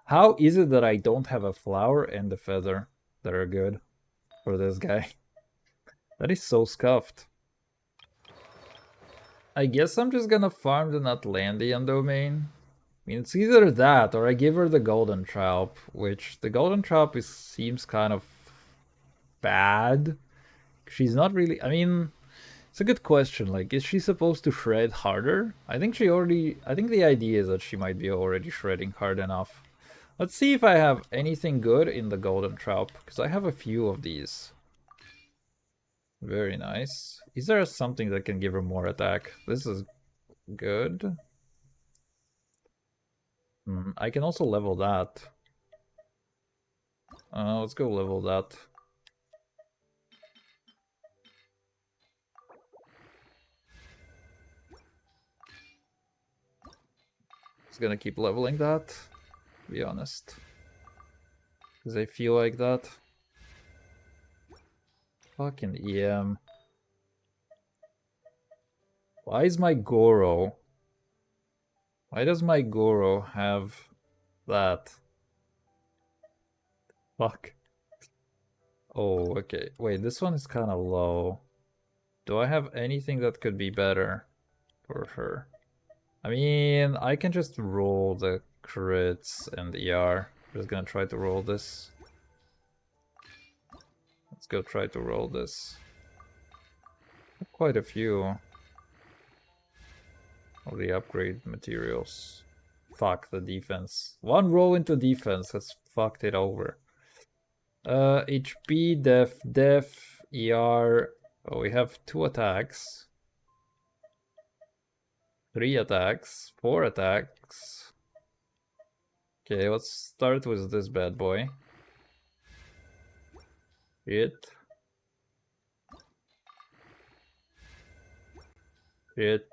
How is it that I don't have a flower and a feather that are good for this guy? That is so scuffed. I guess I'm just gonna farm the Natlandian domain. I mean, it's either that or I give her the Golden Trap, which the Golden Trap seems kind of bad. She's not really... I mean, it's a good question. Like, is she supposed to shred harder? I think the idea is that she might be already shredding hard enough. Let's see if I have anything good in the Golden Trap, because I have a few of these. Very nice. Is there something that can give her more attack? This is good. I can also level that. Let's go level that. Just gonna keep leveling that, to be honest. Because I feel like that. Fucking EM. Why is my Goro? Why does my Goro have that? Fuck. Oh, okay. Wait, this one is kind of low. Do I have anything that could be better for her? I mean, I can just roll the crits and ER. Just gonna try to roll this. Let's go try to roll this. Quite a few of the upgrade materials. Fuck the defense. One roll into defense has fucked it over. HP, def, ER. Oh, we have 2 attacks. 3 attacks. 4 attacks. Okay, let's start with this bad boy. Hit. Hit.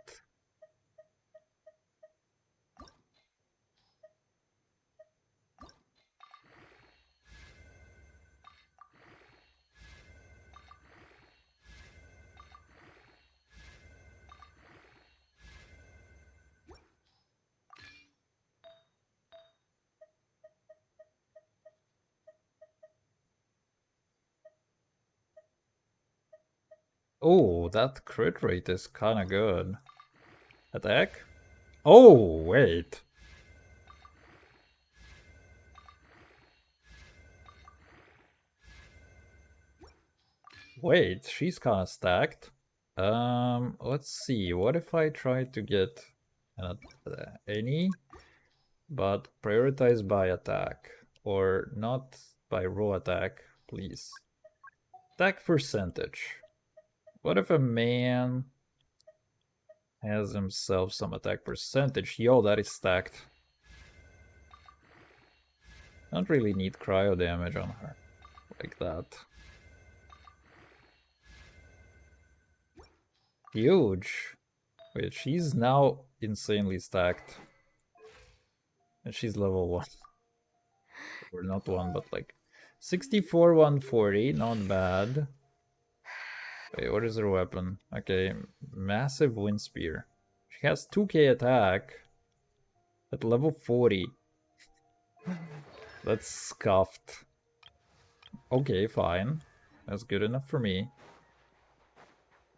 Oh, that crit rate is kinda good. Attack? Oh, wait. Wait, she's kinda stacked. Let's see. What if I try to get any, but prioritize by attack, or not by raw attack, please. Attack percentage. What if a man has himself some attack percentage? Yo, that is stacked. Don't really need cryo damage on her like that. Huge. Wait, she's now insanely stacked. And she's level 1. Or not 1, but like 64, 140, not bad. Wait, what is her weapon? Okay, massive wind spear. She has 2k attack at level 40. That's scuffed. Okay, fine. That's good enough for me.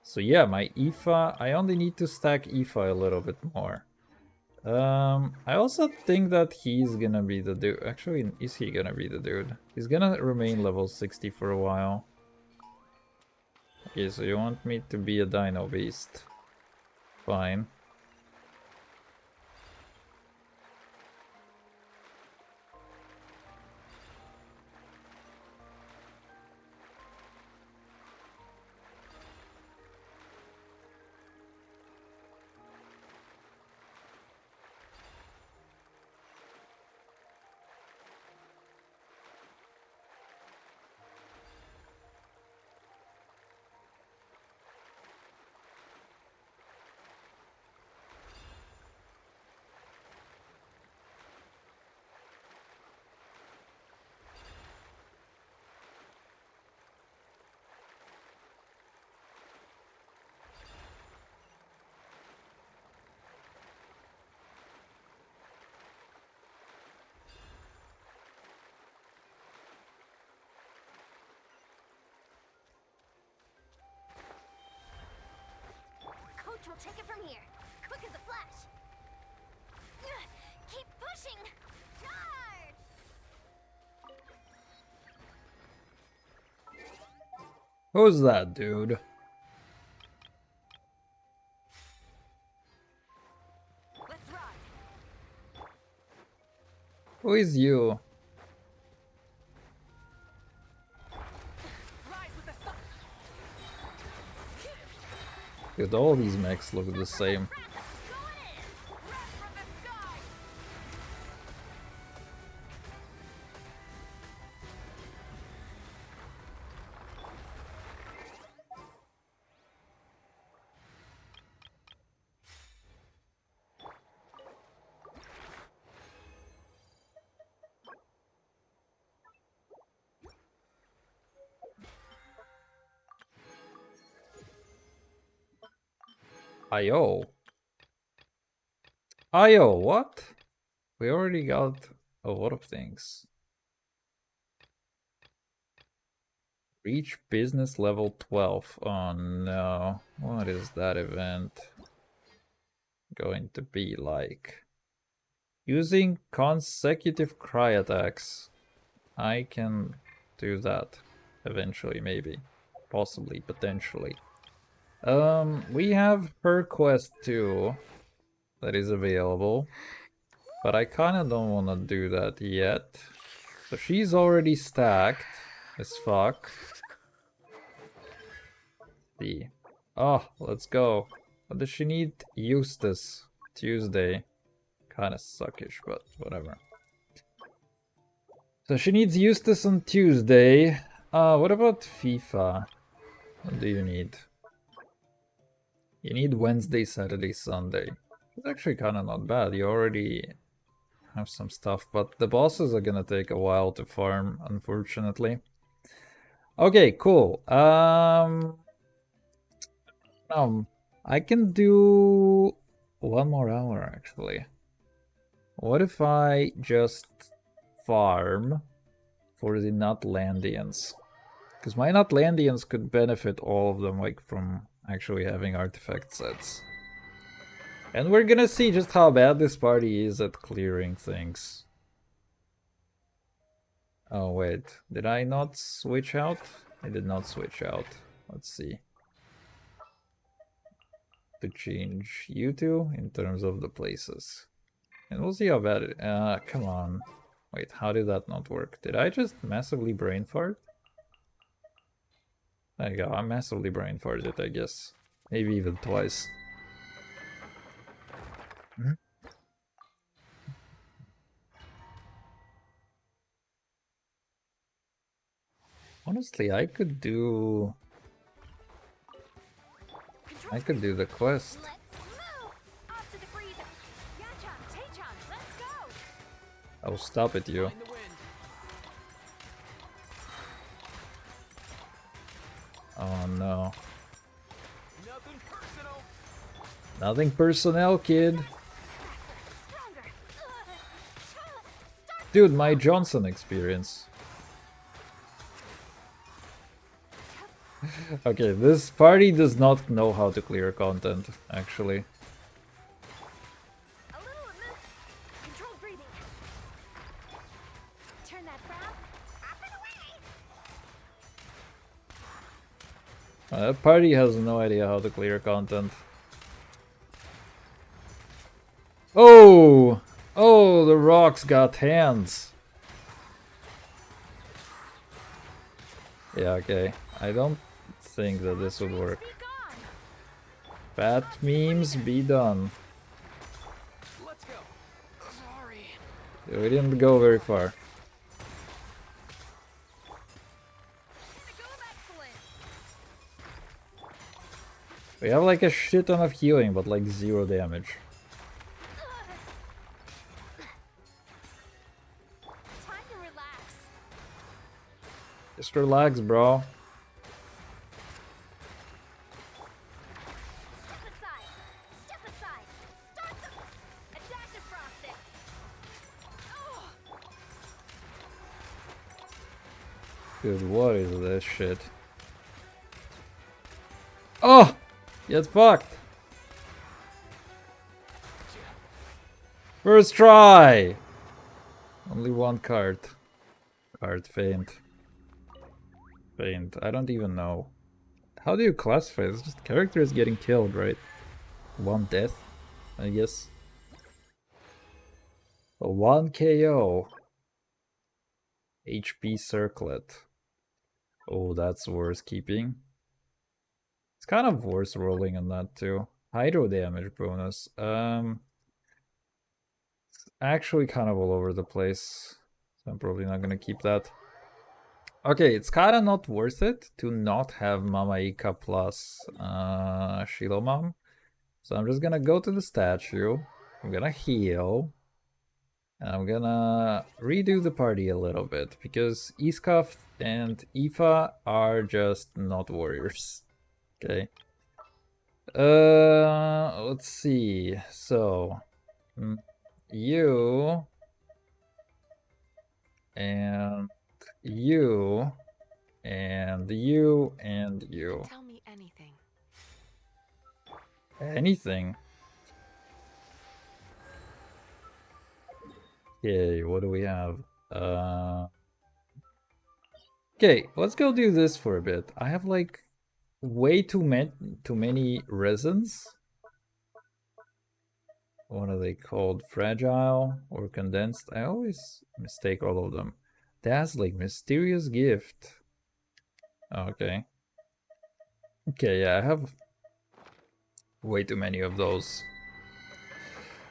So yeah, my Aoife, I only need to stack Aoife a little bit more. I also think that he's gonna be the dude. Actually, is he gonna be the dude? He's gonna remain level 60 for a while. Okay, so you want me to be a dino beast? Fine. Coach will take it from here. Quick as a flash. Keep pushing. Charge! Who's that dude? Let's ride. Who is you? Dude, all these mechs look the same. IO. IO, what? We already got a lot of things. Reach business level 12. Oh no. What is that event going to be like? Using consecutive cry attacks. I can do that eventually, maybe. Possibly, potentially. We have her quest too that is available. But I kinda don't wanna do that yet. So she's already stacked as fuck. See. Oh, let's go. What does she need? Eustace. Tuesday. Kinda suckish, but whatever. So she needs Eustace on Tuesday. What about FIFA? What do you need? You need Wednesday, Saturday, Sunday. It's actually kinda not bad. You already have some stuff, but the bosses are gonna take a while to farm, unfortunately. Okay, cool. I can do 1 more hour actually. What if I just farm for the Nutlandians? Because my Nutlandians could benefit all of them, like, from actually having artifact sets. And we're gonna see just how bad this party is at clearing things. Oh wait, did I not switch out? I did not switch out. Let's see. To change you two in terms of the places. And we'll see how bad it... come on. Wait, how did that not work? Did I just massively brain fart? There you go, I massively brain farted, I guess. Maybe even twice. Honestly, I could do the quest. Oh, stop it, you. Oh no. Nothing personnel, kid. Dude, my Johnson experience. Okay, this party does not know how to clear content, actually. That party has no idea how to clear content. Oh! Oh, the rocks got hands. Yeah, okay. I don't think that this would work. Bad memes be done. Let's go. Sorry. We didn't go very far. We have like a shit ton of healing, but like 0 damage. Time to relax. Just relax, bro. Step aside. Step aside. Start the... A dash of frosting. Dude, what is this shit? Oh! Get fucked! First try! Only one card. Card faint. Faint. I don't even know. How do you classify it? It's just characters getting killed, right? One death, I guess. A 1 KO. HP circlet. Oh, that's worth keeping. It's kind of worth rolling on that too. Hydro damage bonus. It's actually kind of all over the place. So I'm probably not gonna keep that. Okay, it's kind of not worth it to not have Mama Ika plus Shilomam. So I'm just gonna go to the statue. I'm gonna heal. And I'm gonna redo the party a little bit because Iskaf and Aoife are just not warriors. Okay. Let's see. So, you and you and you and you. Tell me anything. Anything. Okay, what do we have? Okay, let's go do this for a bit. I have like way too many resins. What are they called? Fragile or condensed? I always mistake all of them. Dazzling, mysterious gift. Okay. Okay, yeah, I have way too many of those.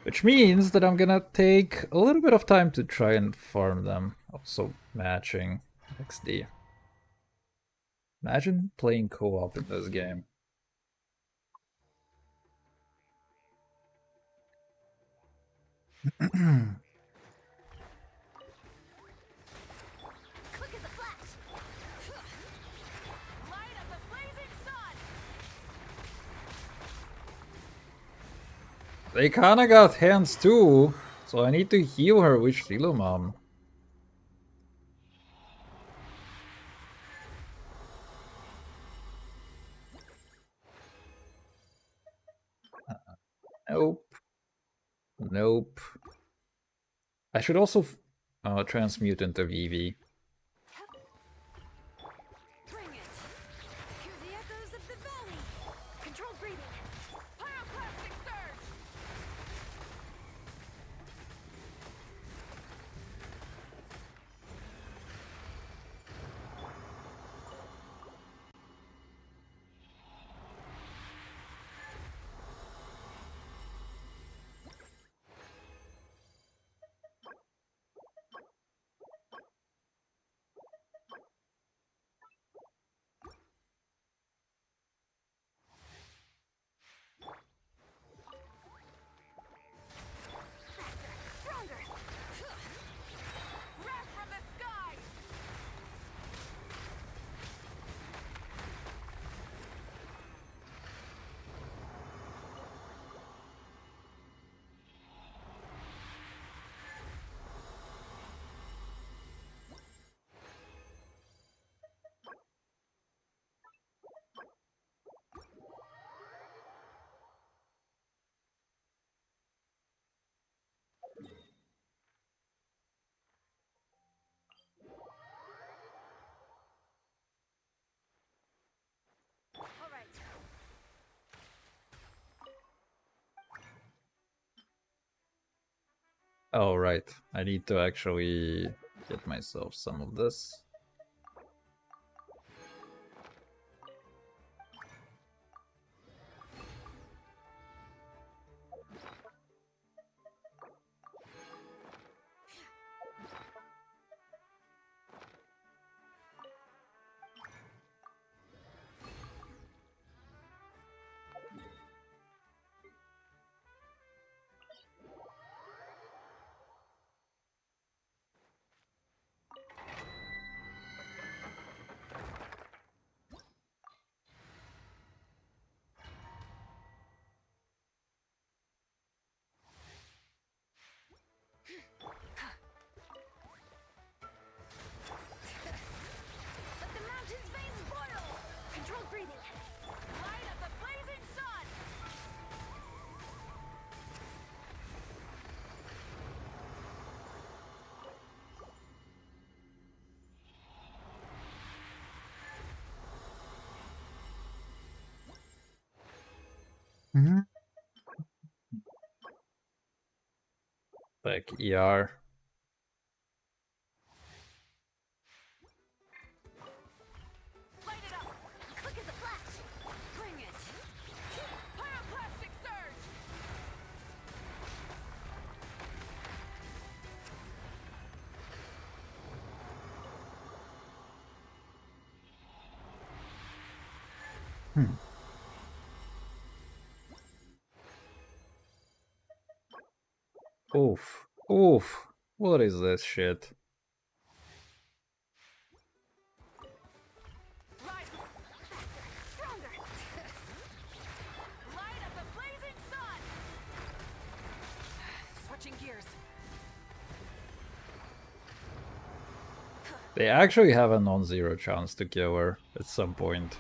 Which means that I'm gonna take a little bit of time to try and farm them. Also matching XD. Imagine playing co-op in this game. Quick as a flash. Light up the blazing sun. They kinda got hands too, so I need to heal her with Shilomam. Nope. Nope. I should also transmute into Vivi. Bring it. Hear the echoes of the valley. Controlled breathing. Pyroclastic surge. Stronger. Wrath from the skies. All right. Oh, right. I need to actually get myself some of this. Let the mountain's veins boil. Controlled breathing. Light up the blazing sun. Like ER. Light it up. Quick as a flash. Bring it. Pyroclastic surge. Oof. Oof. What is this shit? Rise. Faster. Stronger. They actually have a non-zero chance to kill her at some point.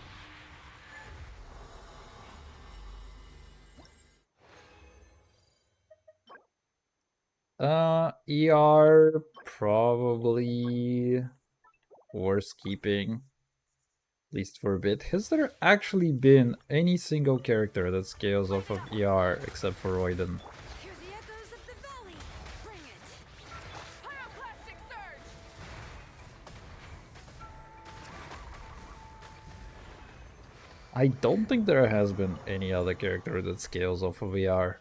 ER probably worth keeping, at least for a bit. Has there actually been any single character that scales off of ER except for Royden? I don't think there has been any other character that scales off of ER.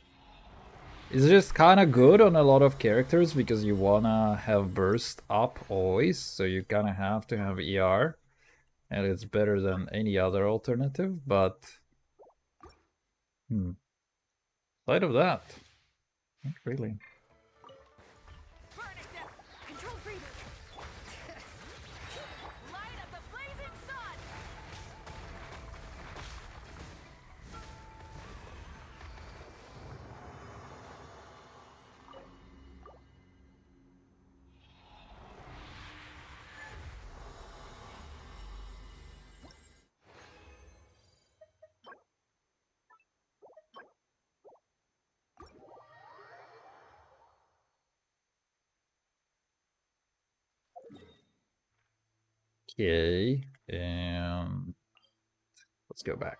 It's just kind of good on a lot of characters because you wanna have burst up always, so you kind of have to have ER, and it's better than any other alternative, but aside of that, not really. Okay, and let's go back.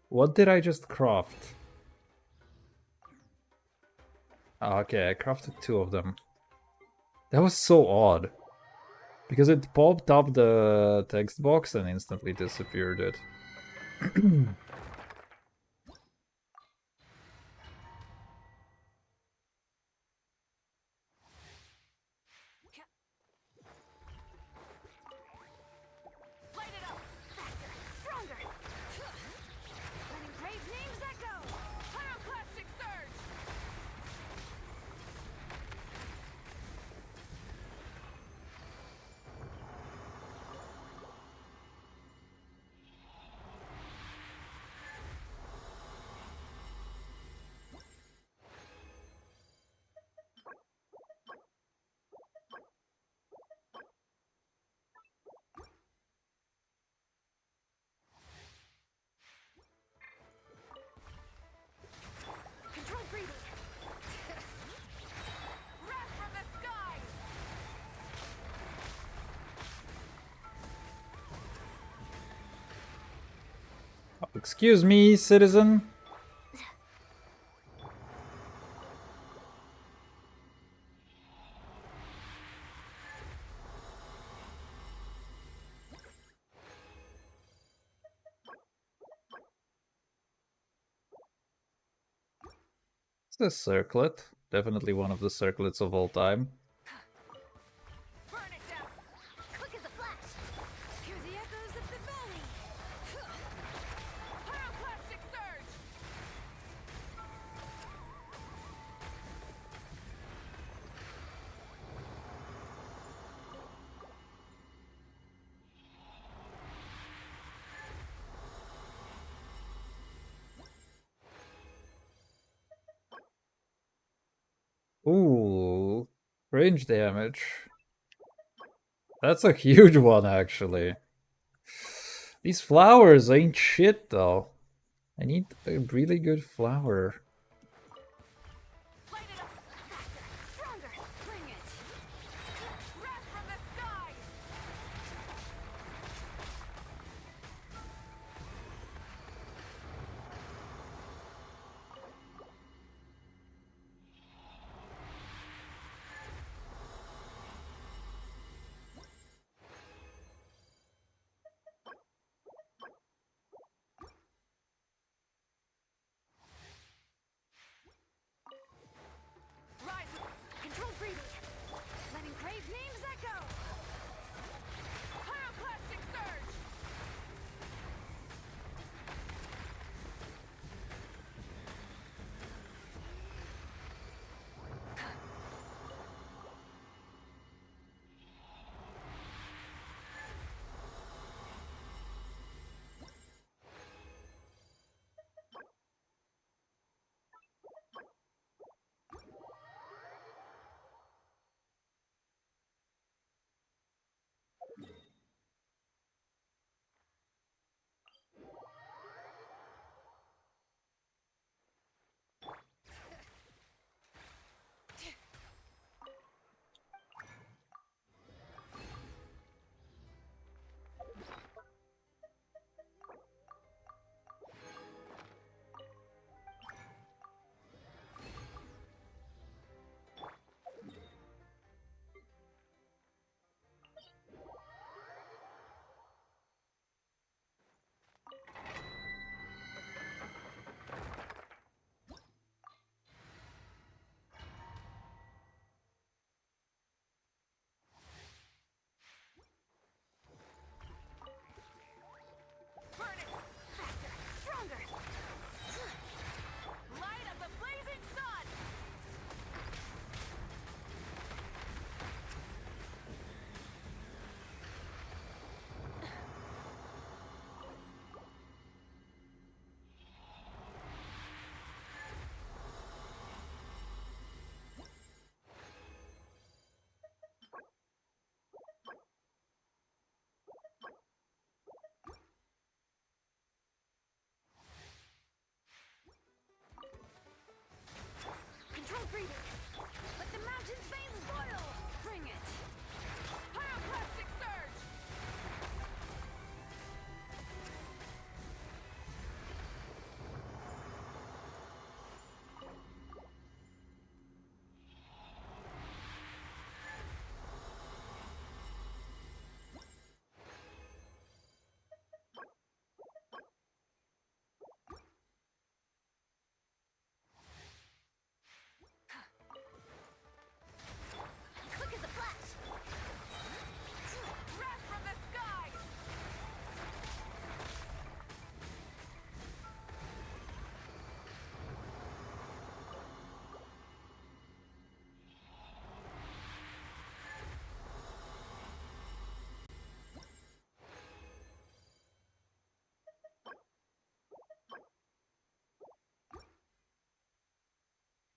What did I just craft? Oh, okay, I crafted 2 of them. That was so odd. Because it popped up the text box and instantly disappeared it. Excuse me, citizen. It's a circlet. Definitely one of the circlets of all time. Ooh, range damage. That's a huge one, actually. These flowers ain't shit, though. I need a really good flower.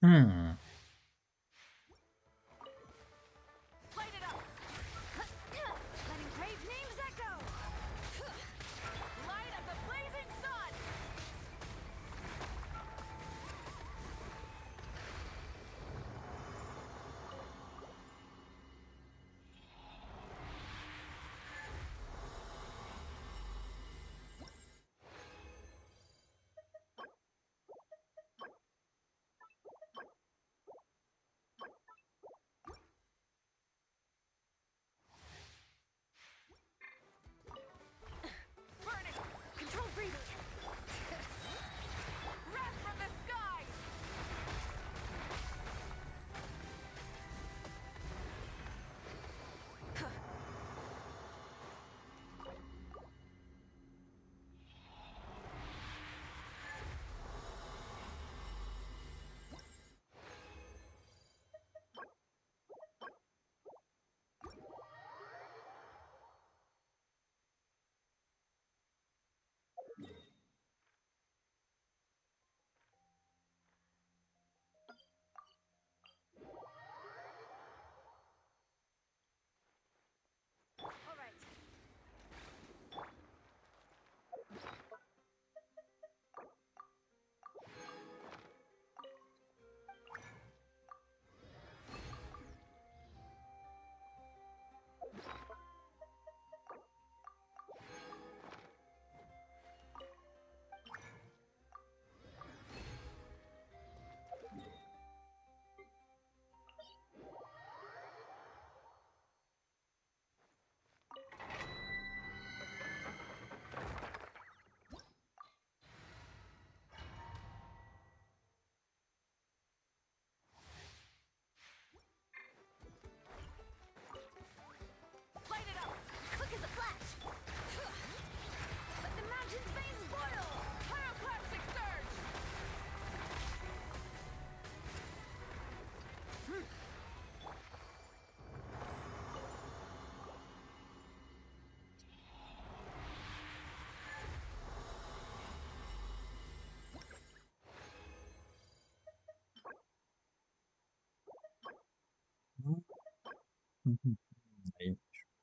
Hmm. Light it up! Letting brave names echo! Light of the blazing sun! Burn it! Control breathing! Wrath from the skies! All right. Light it up! Quick as a flash! Let the mountain's veins boil! Pyroclastic surge!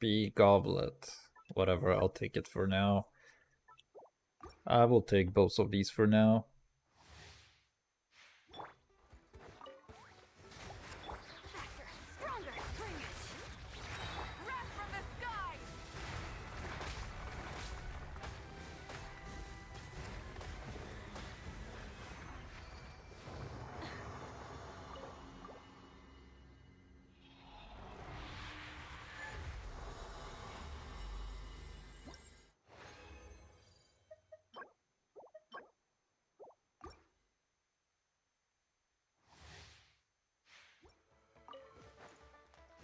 HP goblet. Whatever, I'll take it for now. I will take both of these for now. Faster! Stronger! Bring it! Wrath from the skies!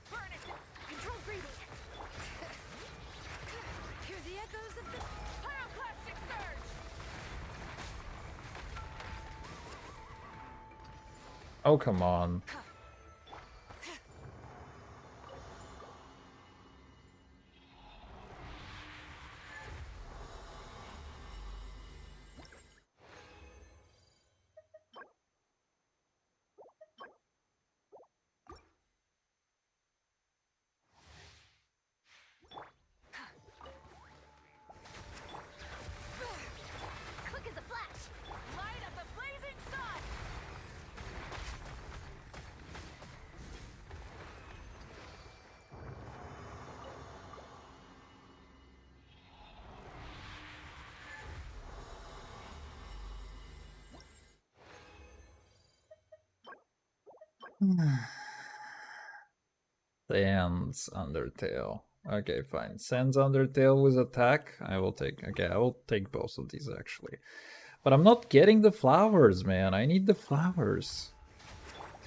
Burn it! Control breathing! Hear the echoes of the pyroclastic surge! Oh, come on. Quick as a flash! Light of the blazing sun! Sans Undertale. Okay, fine. Sans Undertale with attack. I will take. Okay, I will take both of these actually. But I'm not getting the flowers, man. I need the flowers.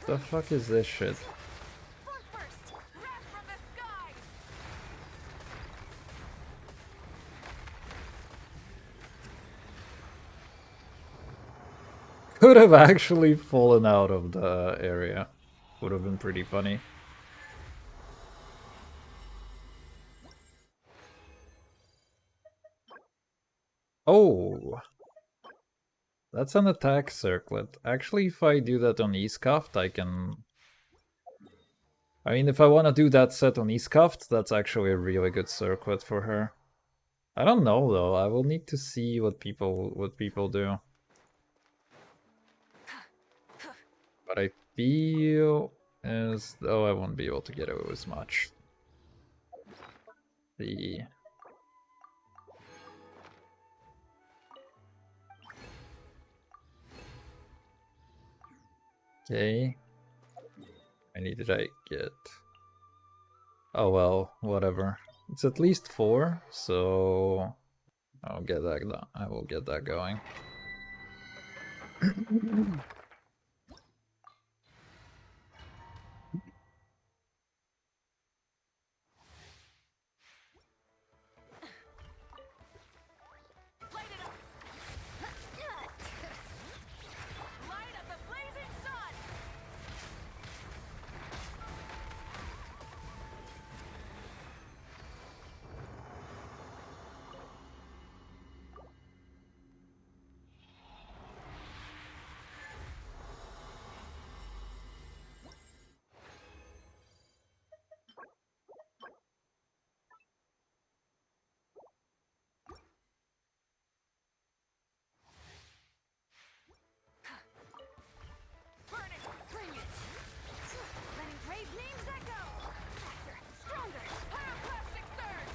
The fuck is this shit? Could have actually fallen out of the area. Would have been pretty funny. Oh. That's an attack circlet. Actually, if I do that on Eastcuffed, I can... I mean, if I want to do that set on Eastcuffed, that's actually a really good circlet for her. I don't know though. I will need to see what people do. But I feel as though I won't be able to get away with much. The okay. How many did I get? Oh well, whatever. It's at least 4, so I'll get that done. I will get that going. Light up the blazing sun! Burn it! Bring it! Letting brave names echo! Faster! Stronger! Pyroclastic surge!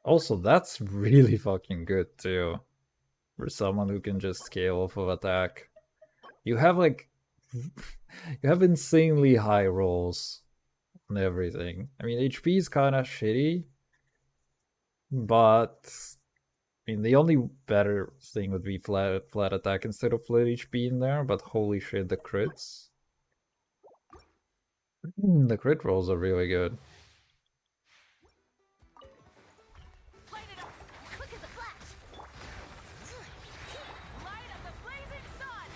Also, that's really fucking good too. For someone who can just scale off of attack. You have like you have insanely high rolls on everything. I mean HP is kinda shitty, but I mean the only better thing would be flat attack instead of flat HP in there, but holy shit, the crits. The crit rolls are really good. Light it up! Quick as a flash! Light up the blazing sun!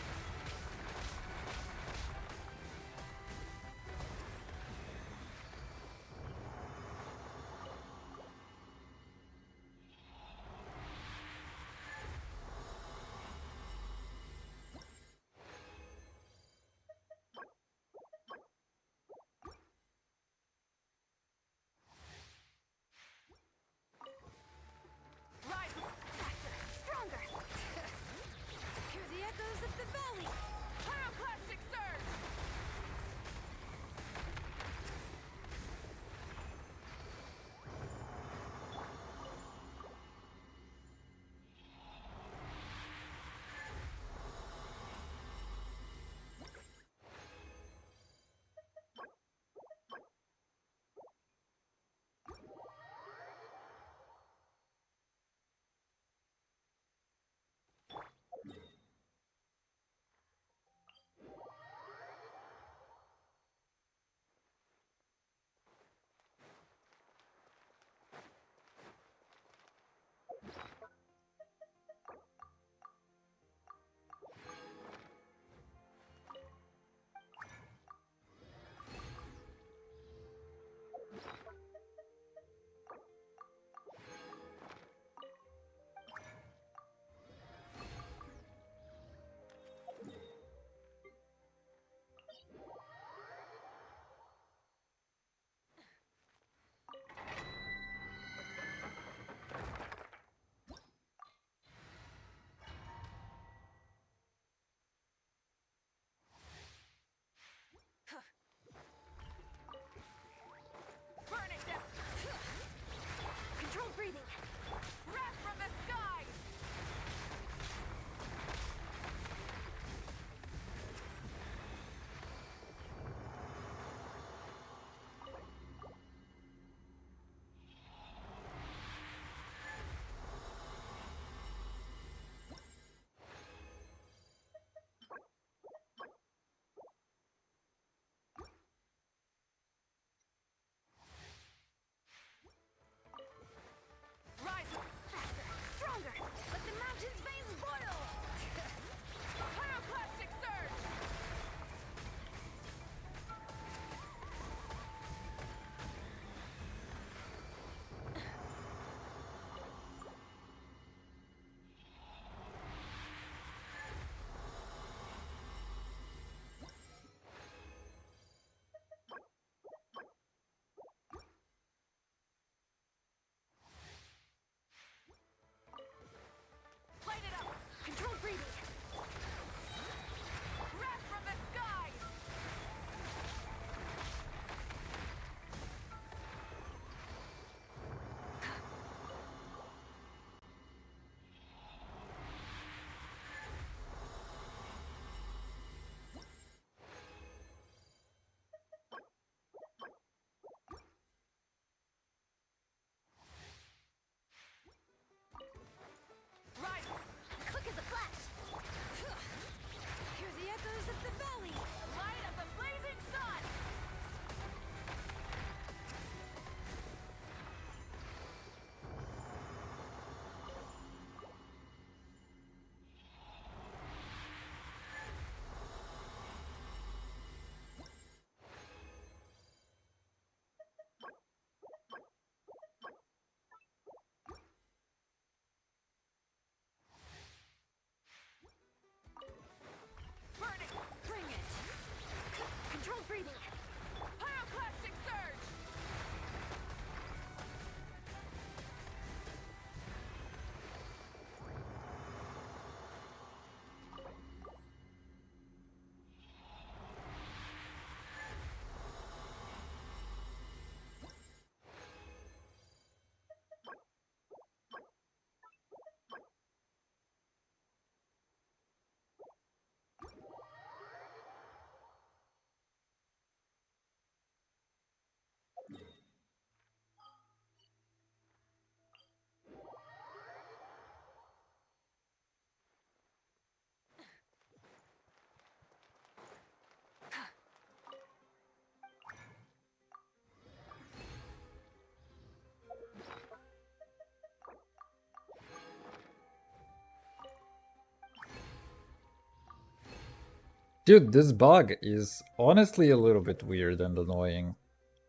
Dude, this bug is honestly a little bit weird and annoying.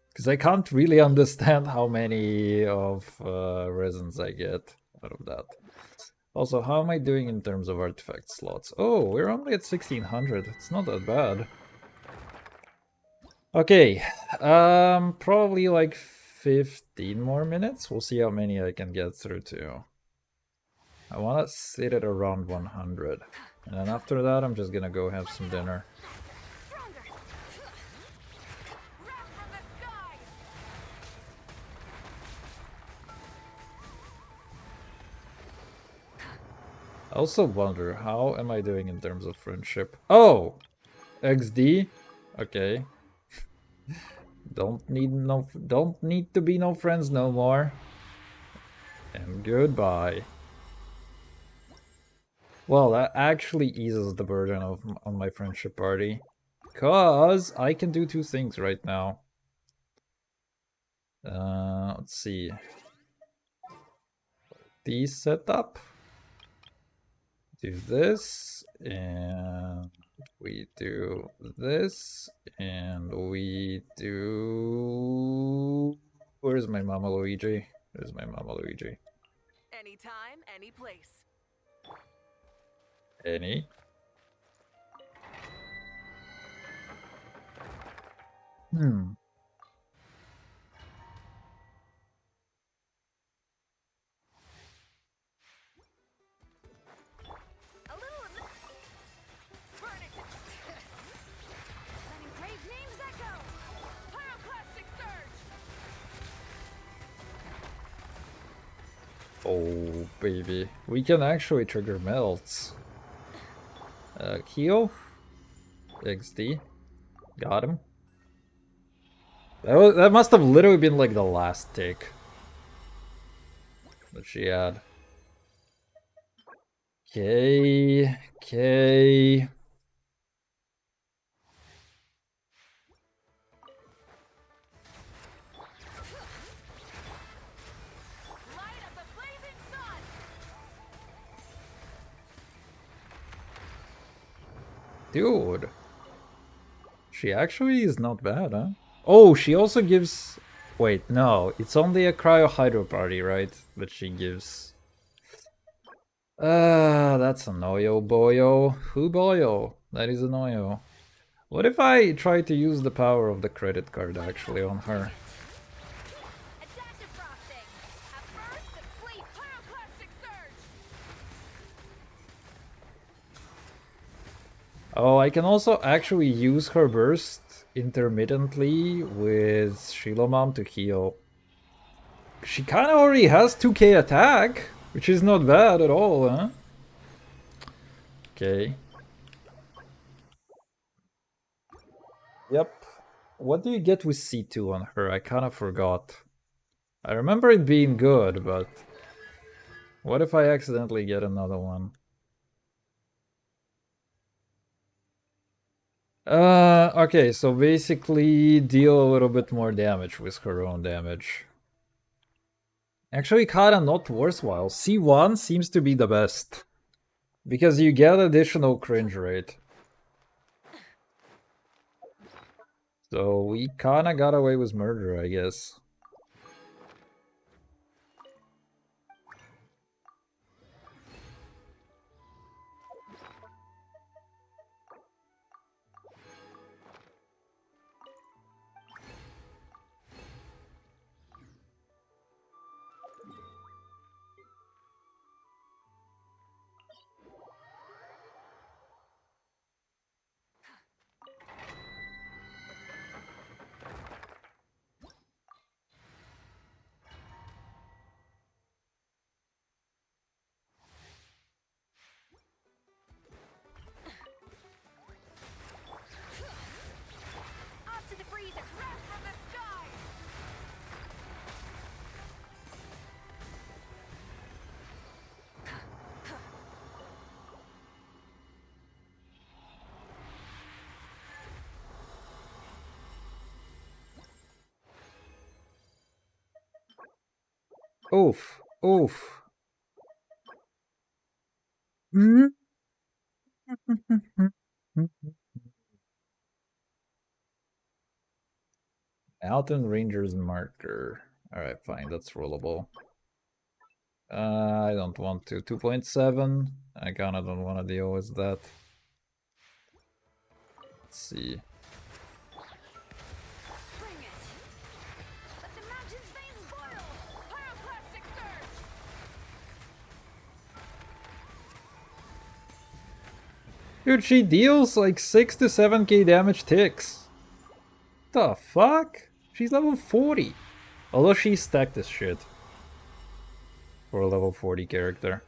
Because I can't really understand how many of resins I get out of that. Also, how am I doing in terms of artifact slots? Oh, we're only at 1600. It's not that bad. Okay, probably like 15 more minutes. We'll see how many I can get through to. I want to sit at around 100. And then after that, I'm just gonna go have some dinner. I also wonder, how am I doing in terms of friendship? Oh! XD? Okay. Don't need to be no friends no more. And goodbye. Well, that actually eases the burden on my friendship party. Cause I can do two things right now. Let's see. These setup. Do this, and we do this, and we do... Where's my Mama Luigi? There's my Mama Luigi. Anytime, any place. Any? Hmm. Oh, baby. We can actually trigger melts. Heal? XD. Got him. That must have literally been like the last tick that she had. Okay, okay. Dude. She actually is not bad, huh? Oh, she also gives... Wait, no. It's only a Cryo Hydro Party, right? That she gives. That's a Noyo Boyo. Who Boyo? That is a Noyo. What if I try to use the power of the credit card actually on her? Oh, I can also actually use her burst intermittently with Shilomam to heal. She kind of already has 2k attack, which is not bad at all, huh? Okay. Yep. What do you get with C2 on her? I kind of forgot. I remember it being good, but... What if I accidentally get another one? Okay, so basically deal a little bit more damage with her own damage. Actually, kinda not worthwhile. C1 seems to be the best. Because you get additional cringe rate. So we kinda got away with murder, I guess. Oof. Oof. Mountain Ranger's marker. Alright, fine, that's rollable. I don't want to. 2.7. I kinda don't want to deal with that. Let's see. Bring it! Let the mountain's veins boil! Pyroclastic surge! Dude, she deals like 6 to 7k damage ticks. The fuck? She's level 40. Although she stacked this shit. For a level 40 character.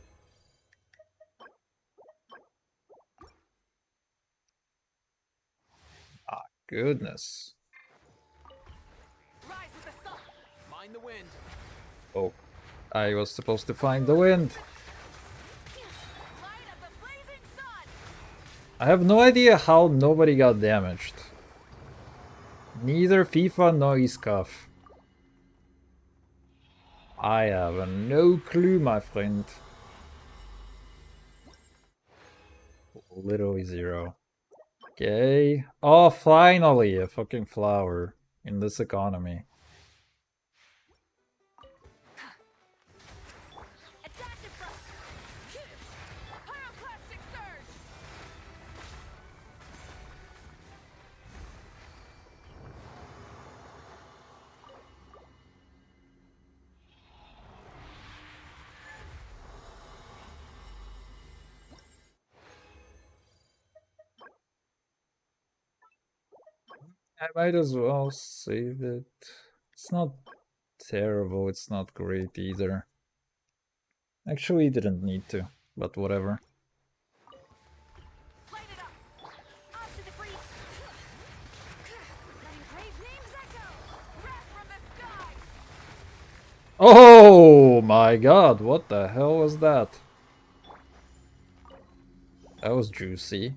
Ah, goodness. Rise with the sun. Mind the wind. Oh, I was supposed to find the wind. Light of the blazing sun! I have no idea how nobody got damaged. Neither FIFA nor Iskaf. I have no clue, my friend. Literally zero. Okay. Oh, finally, a fucking flower in this economy. Adaptive thrust! Pyroclastic surge! I might as well save it. It's not terrible, it's not great either. Actually, didn't need to, but whatever. Light it up! Off to the breeze! Letting brave names echo! Wrath from the sky! Oh my god, what the hell was that? That was juicy.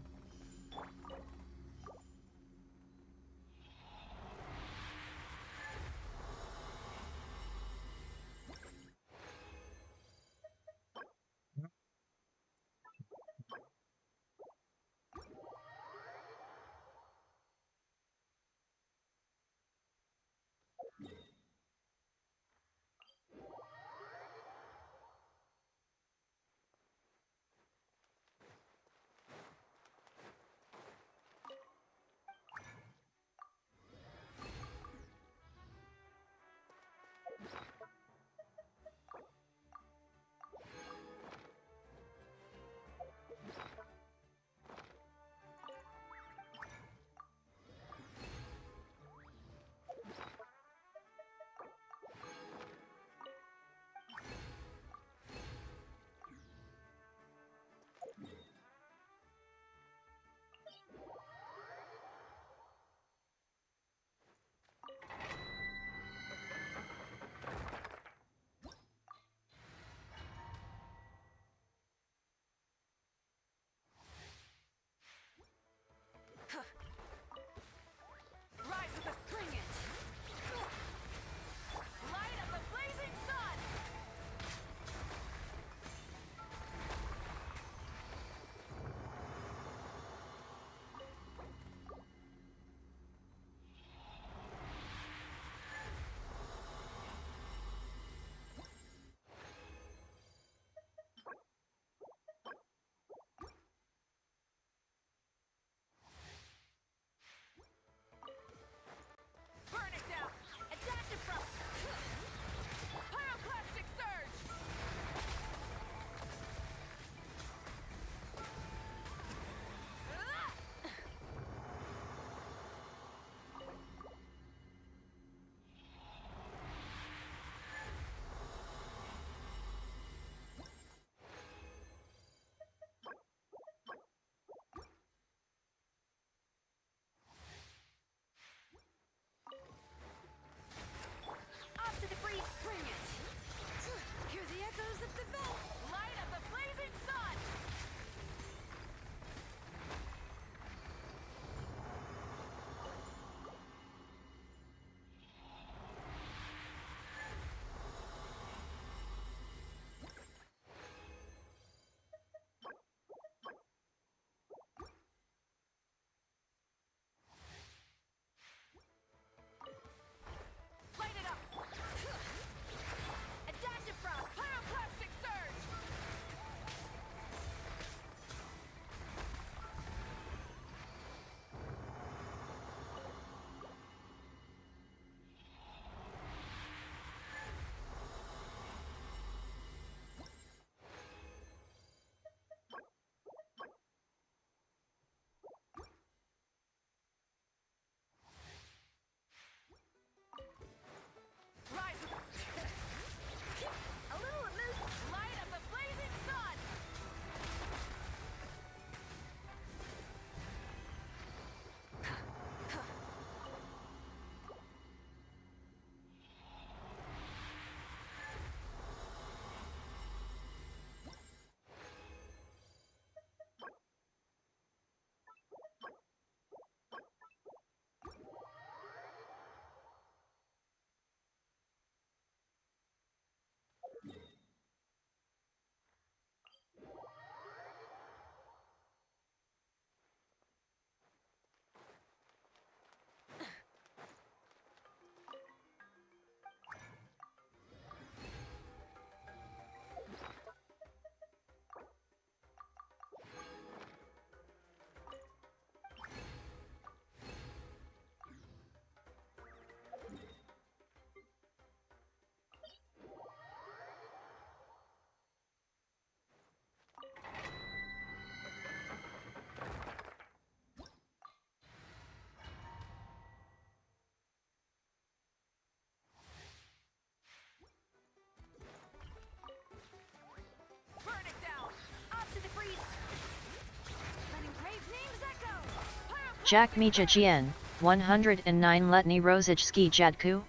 Jack Mija Jian, 109 Letni Rozijski Jadku.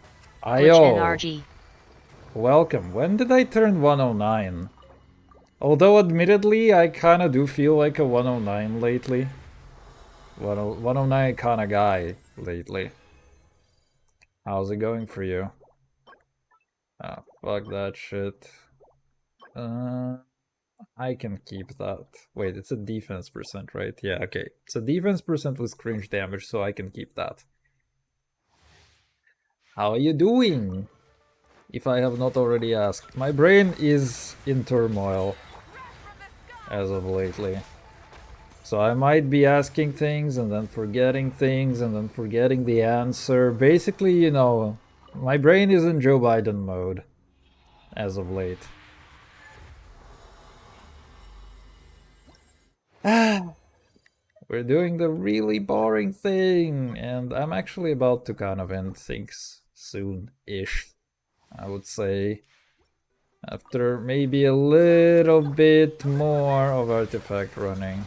Ayo. NRG. Welcome. When did I turn 109? Although admittedly, I kinda do feel like a 109 lately. 109 kinda guy lately. How's it going for you? Ah, fuck that shit. I can keep that. Wait, it's a defense percent, right? Yeah, okay. It's a defense percent with cringe damage, so I can keep that. How are you doing? If I have not already asked. My brain is in turmoil as of lately. So I might be asking things and then forgetting things and then forgetting the answer. Basically, you know, my brain is in Joe Biden mode as of late. We're doing the really boring thing, and I'm actually about to kind of end things soon-ish, I would say. After maybe a little bit more of artifact running.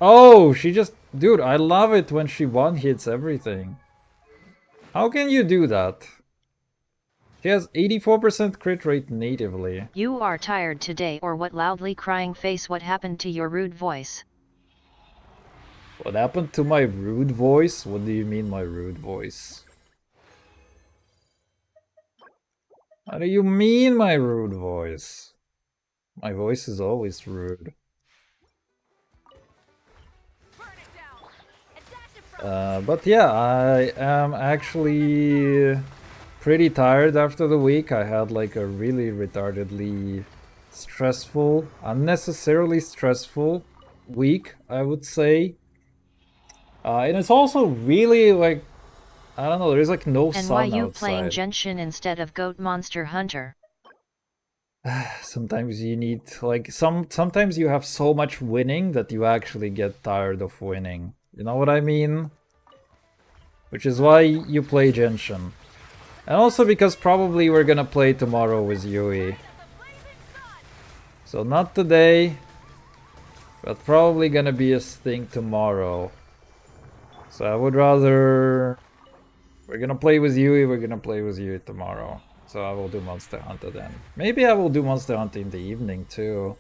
Oh, she just... Dude, I love it when she one-hits everything. How can you do that? She has 84% crit rate natively. You are tired today, or what? Loudly crying face. What happened to your rude voice? What happened to my rude voice? What do you mean my rude voice? What do you mean my rude voice? My voice is always rude. But yeah, I am actually pretty tired after the week. I had like a really retardedly stressful, unnecessarily stressful week, I would say. And it's also really like, I don't know, there's like no sun outside. And why you playing Genshin instead of Goat Monster Hunter? Sometimes you need, like, sometimes you have so much winning that you actually get tired of winning. You know what I mean? Which is why you play Genshin. And also because probably we're gonna play tomorrow with Yui. So not today, but probably gonna be a thing tomorrow. So I would rather... We're gonna play with Yui, we're gonna play with Yui tomorrow. So I will do Monster Hunter then. Maybe I will do Monster Hunter in the evening too.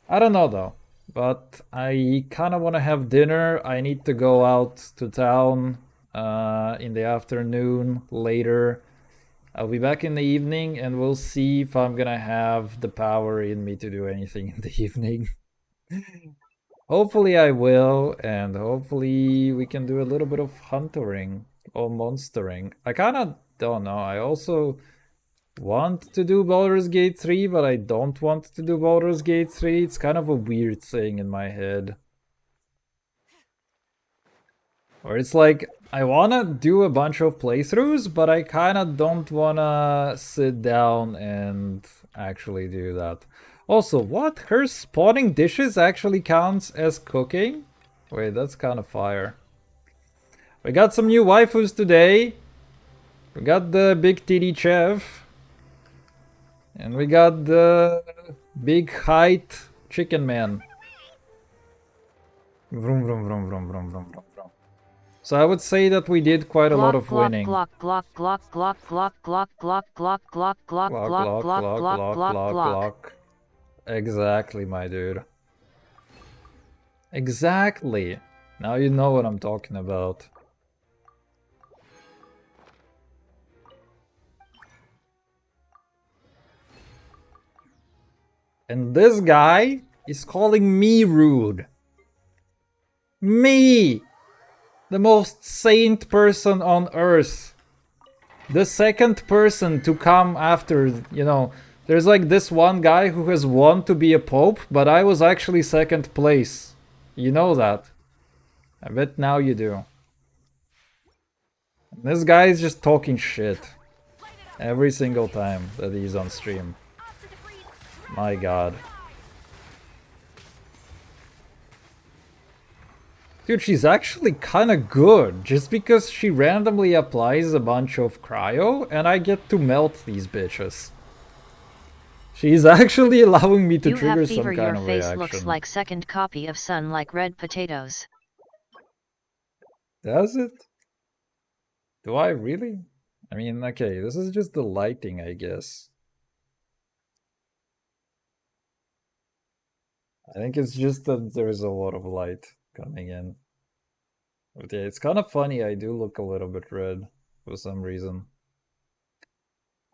I don't know though. But I kinda wanna have dinner. I need to go out to town in the afternoon later. I'll be back in the evening and we'll see if I'm gonna have the power in me to do anything in the evening. Hopefully I will, and hopefully we can do a little bit of huntering or monstering. I kinda don't know. I also want to do Baldur's Gate 3, but I don't want to do Baldur's Gate 3. It's kind of a weird thing in my head. Or it's like, I wanna do a bunch of playthroughs, but I kinda don't wanna sit down and actually do that. Also, what? Her spawning dishes actually counts as cooking? Wait, that's kind of fire. We got some new waifus today. We got the big titty chef. And we got the big height chicken man. Vroom vroom vroom vroom vroom vroom vroom vroom. So I would say that we did quite a lot of winning. Glock glock glock glock glock glock glock glock glock glock glock glock glock glock. Exactly, my dude. Exactly. Now you know what I'm talking about. And this guy is calling me rude. Me! The most saint person on earth. The second person to come after, you know, there's like this one guy who has won to be a pope, but I was actually second place. You know that. I bet now you do. This guy is just talking shit. Every single time that he's on stream. My god. Dude, she's actually kinda good, just because she randomly applies a bunch of cryo, and I get to melt these bitches. She's actually allowing me to You trigger have some fever. kind Your of face reaction. looks like second copy of sun, like red potatoes. Does it? Do I really? I mean, okay, this is just the lighting, I guess. I think it's just that there's a lot of light coming in. But yeah, it's kind of funny. I do look a little bit red for some reason.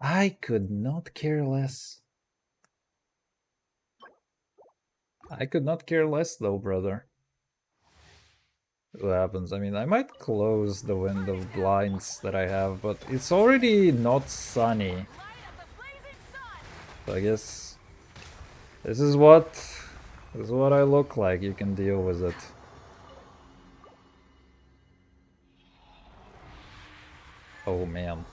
I could not care less. I could not care less though, brother. What happens? I mean, I might close the window blinds that I have, but it's already not sunny. So I guess this is what I look like. You can deal with it. Oh man.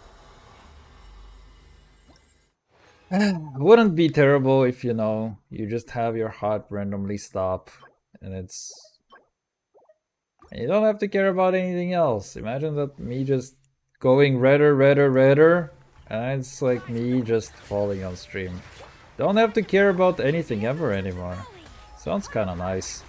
Wouldn't be terrible if, you know, you just have your heart randomly stop and you don't have to care about anything else. Imagine that me just going redder, redder, redder, and it's like me just falling on stream. Don't have to care about anything ever anymore. Sounds kinda nice.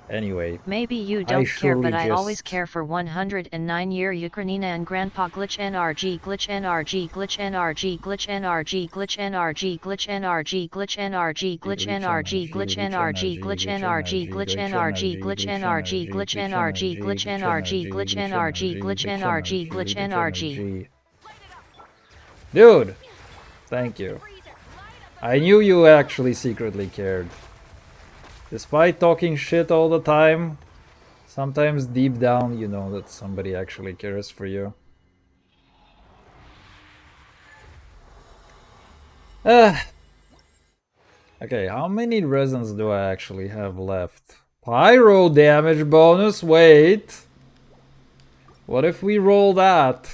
Anyway, maybe you don't care, but I always care for 109-year Ukraina and Grandpa glitch NRG glitch NRG glitch NRG glitch NRG glitch NRG glitch NRG glitch NRG glitch NRG glitch NRG glitch NRG glitch NRG glitch NRG glitch NRG glitch NRG glitch NRG glitch NRG glitch NRG. Dude, thank you. I knew you actually secretly cared. Despite talking shit all the time, sometimes deep down you know that somebody actually cares for you. Okay, how many resins do I actually have left? Pyro damage bonus, wait. What if we roll that?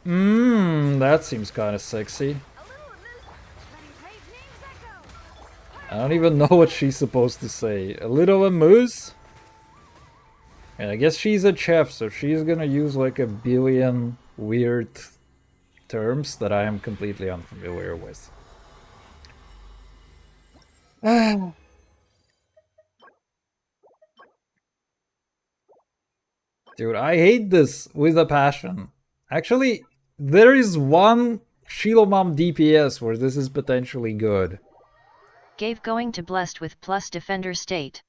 That seems kind of sexy. I don't even know what she's supposed to say. A little amuse? And I guess she's a chef, so she's gonna use like a billion weird terms that I am completely unfamiliar with. Dude, I hate this with a passion. Actually, there is one Shilomam DPS where this is potentially good. Gave going to blessed with plus defender state.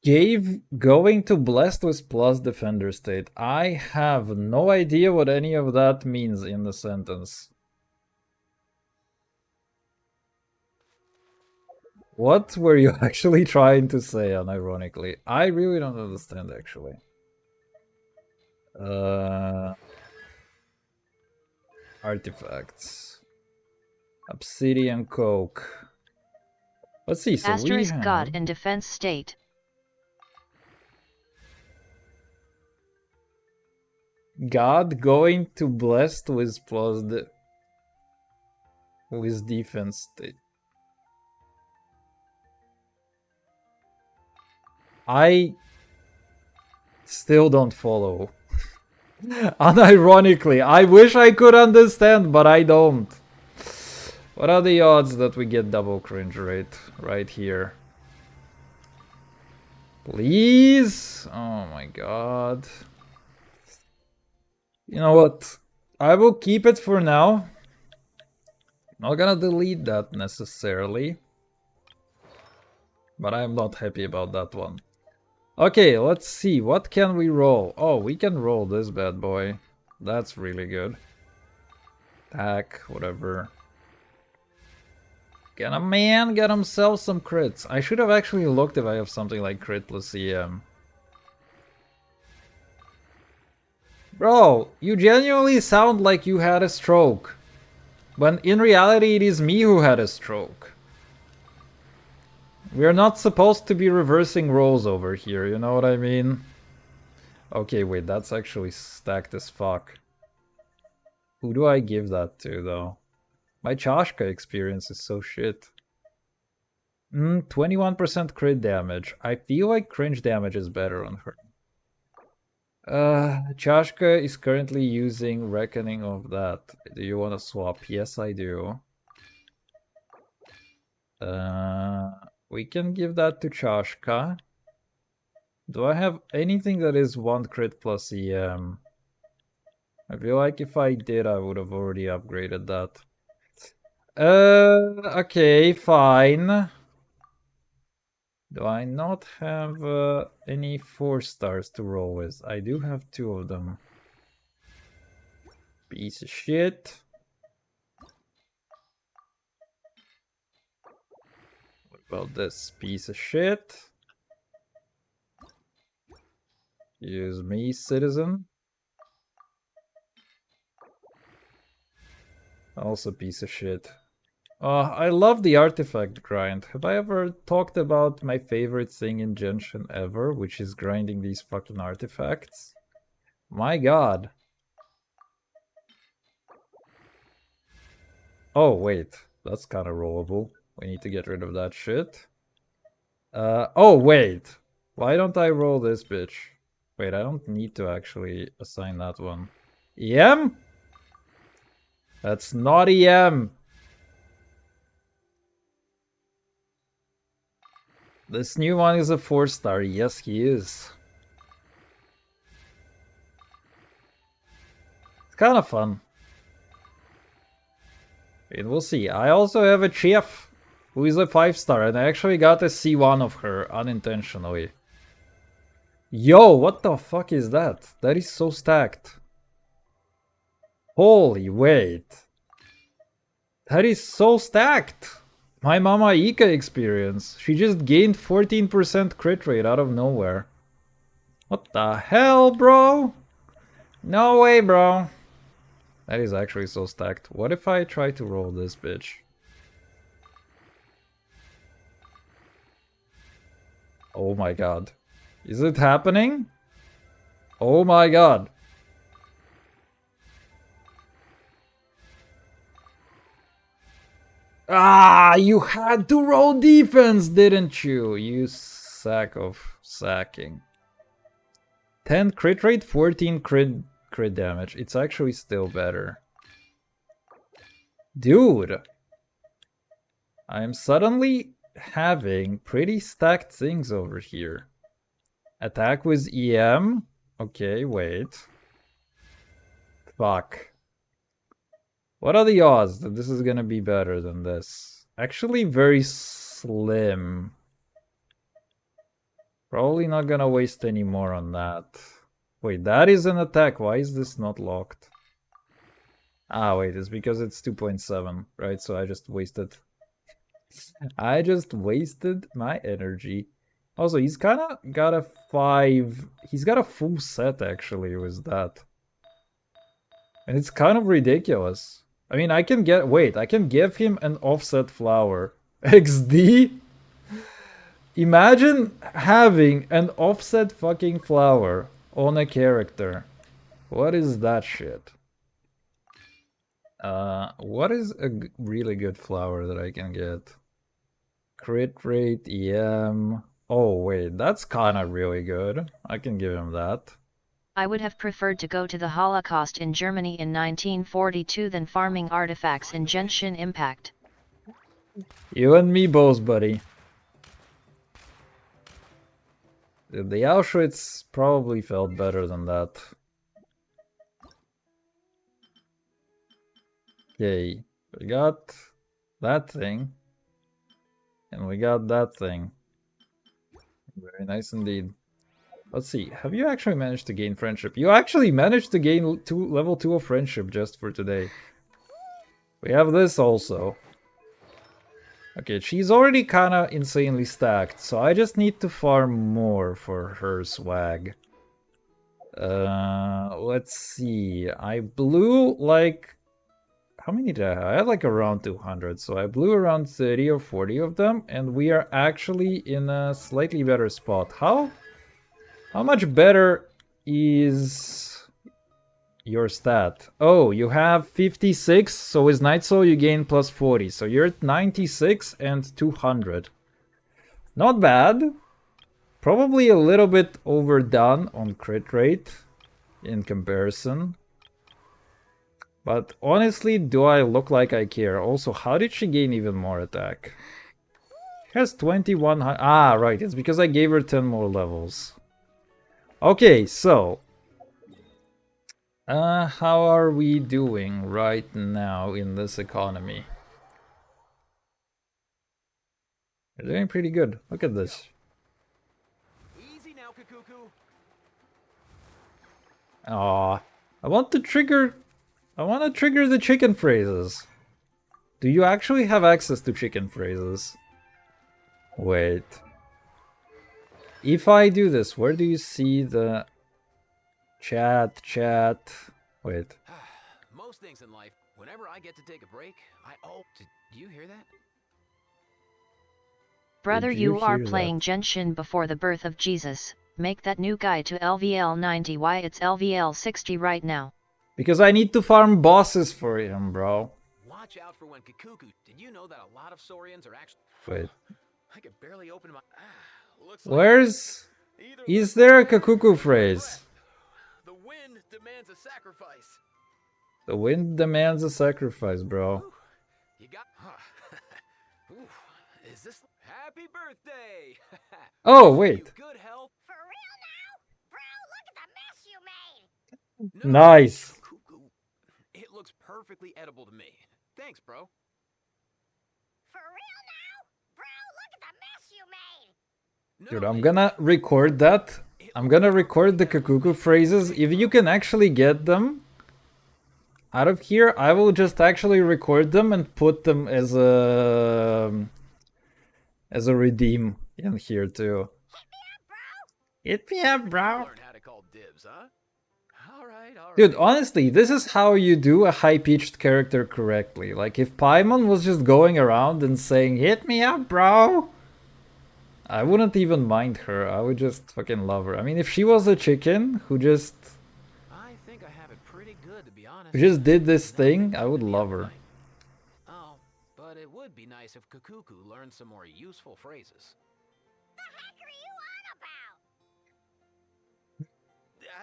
Gave going to blessed with plus defender state. I have no idea what any of that means in the sentence. What were you actually trying to say, unironically? I really don't understand, actually. Artifacts. Obsidian Coke. Let's see, so we have... God and defense state. God going to blessed with plus with defense state. I still don't follow. Unironically, I wish I could understand, but I don't. What are the odds that we get double cringe rate right here? Please? Oh my god. You know what? I will keep it for now. Not gonna delete that necessarily. But I'm not happy about that one. Okay, let's see. What can we roll? Oh, we can roll this bad boy. That's really good. Attack, whatever. Can a man get himself some crits? I should have actually looked if I have something like critless EM. Bro, you genuinely sound like you had a stroke. When in reality it is me who had a stroke. We're not supposed to be reversing roles over here, you know what I mean? Okay, wait, that's actually stacked as fuck. Who do I give that to, though? My Chashka experience is so shit. 21% crit damage. I feel like cringe damage is better on her. Chashka is currently using Reckoning of that. Do you want to swap? Yes, I do. We can give that to Chashka. Do I have anything that is 1 crit plus EM? I feel like if I did, I would have already upgraded that. Okay, fine. Do I not have any 4 stars to roll with? I do have 2 of them. Piece of shit. What about this piece of shit? Use me, citizen. Also piece of shit. I love the artifact grind. Have I ever talked about my favorite thing in Genshin ever, which is grinding these fucking artifacts? My god. Oh, wait. That's kind of rollable. We need to get rid of that shit. Oh, wait. Why don't I roll this bitch? Wait, I don't need to actually assign that one. EM? That's not EM. This new one is a 4-star. Yes, he is. It's kind of fun. And we'll see. I also have a chef who is a 5-star, and I actually got a C1 of her unintentionally. Yo, what the fuck is that? That is so stacked. Holy wait. That is so stacked. My Mama Ika experience. She just gained 14% crit rate out of nowhere. What the hell, bro? No way, bro. That is actually so stacked. What if I try to roll this bitch? Oh my god. Is it happening? Oh my god. Ah, you had to roll defense, didn't you? You sack of sacking. 10 crit rate, 14 crit damage. It's actually still better. Dude. I'm suddenly having pretty stacked things over here. Attack with EM? Okay, wait. Fuck. What are the odds that this is gonna be better than this? Actually very slim. Probably not gonna waste any more on that. Wait, that is an attack. Why is this not locked? Ah, wait, it's because it's 2.7, right? So I just wasted my energy. Also, he's kind of got a 5. He's got a full set actually with that. And it's kind of ridiculous. I mean, I can give him an offset flower. XD? Imagine having an offset fucking flower on a character. What is that shit? What is a really good flower that I can get? Crit rate, EM. Oh, wait, that's kinda really good. I can give him that. I would have preferred to go to the Holocaust in Germany in 1942 than farming artifacts in Genshin Impact. You and me both, buddy. The Auschwitz probably felt better than that. Okay, we got that thing. And we got that thing. Very nice indeed. Let's see, have you actually managed to gain friendship? You actually managed to gain level 2 of friendship just for today. We have this also. Okay, she's already kinda insanely stacked, so I just need to farm more for her swag. Let's see, I blew like... How many did I have? I had like around 200, so I blew around 30 or 40 of them, and we are actually in a slightly better spot. How much better is your stat? Oh, you have 56, so with Night Soul you gain plus 40, so you're at 96 and 200. Not bad. Probably a little bit overdone on crit rate in comparison. But honestly, do I look like I care? Also, how did she gain even more attack? She has 2100. Ah, right. It's because I gave her 10 more levels. Okay, so. How are we doing right now in this economy? We're doing pretty good. Look at this. Easy now, Kakuku. Aw. I want to trigger the chicken phrases. Do you actually have access to chicken phrases? Wait. If I do this, where do you see the chat? Wait. Most things in life, whenever I get to take a break, did you hear that? Brother, you are playing Genshin before the birth of Jesus. Make that new guy to LVL 90. Why it's LVL 60 right now? Because I need to farm bosses for him, bro. Watch out for when Kakuku. Did you know that a lot of Saurians are actually... Wait. I could barely open my... looks Where's... Is there a Kakuku phrase? The wind demands a sacrifice. The wind demands a sacrifice, bro. You got... Is this... Happy birthday! Oh, wait. Good health. For real now? Bro, look at the mess you made! Nice. It looks perfectly edible to me. Thanks, bro. For real now? Bro, look at the mess you made! Dude, I'm gonna record that. I'm gonna record the Kakuku phrases. If you can actually get them out of here, I will just actually record them and put them as a redeem in here too. Hit me up, bro. Learn how to call dibs, huh? All right. Dude, honestly, this is how you do a high-pitched character correctly. Like, if Paimon was just going around and saying, hit me up, bro, I wouldn't even mind her. I would just fucking love her. I mean, if she was a chicken who just... I think I have it pretty good, to be honest. who just did this thing, I would love her. Oh, but it would be nice if Kakuku learned some more useful phrases. The heck are you on about?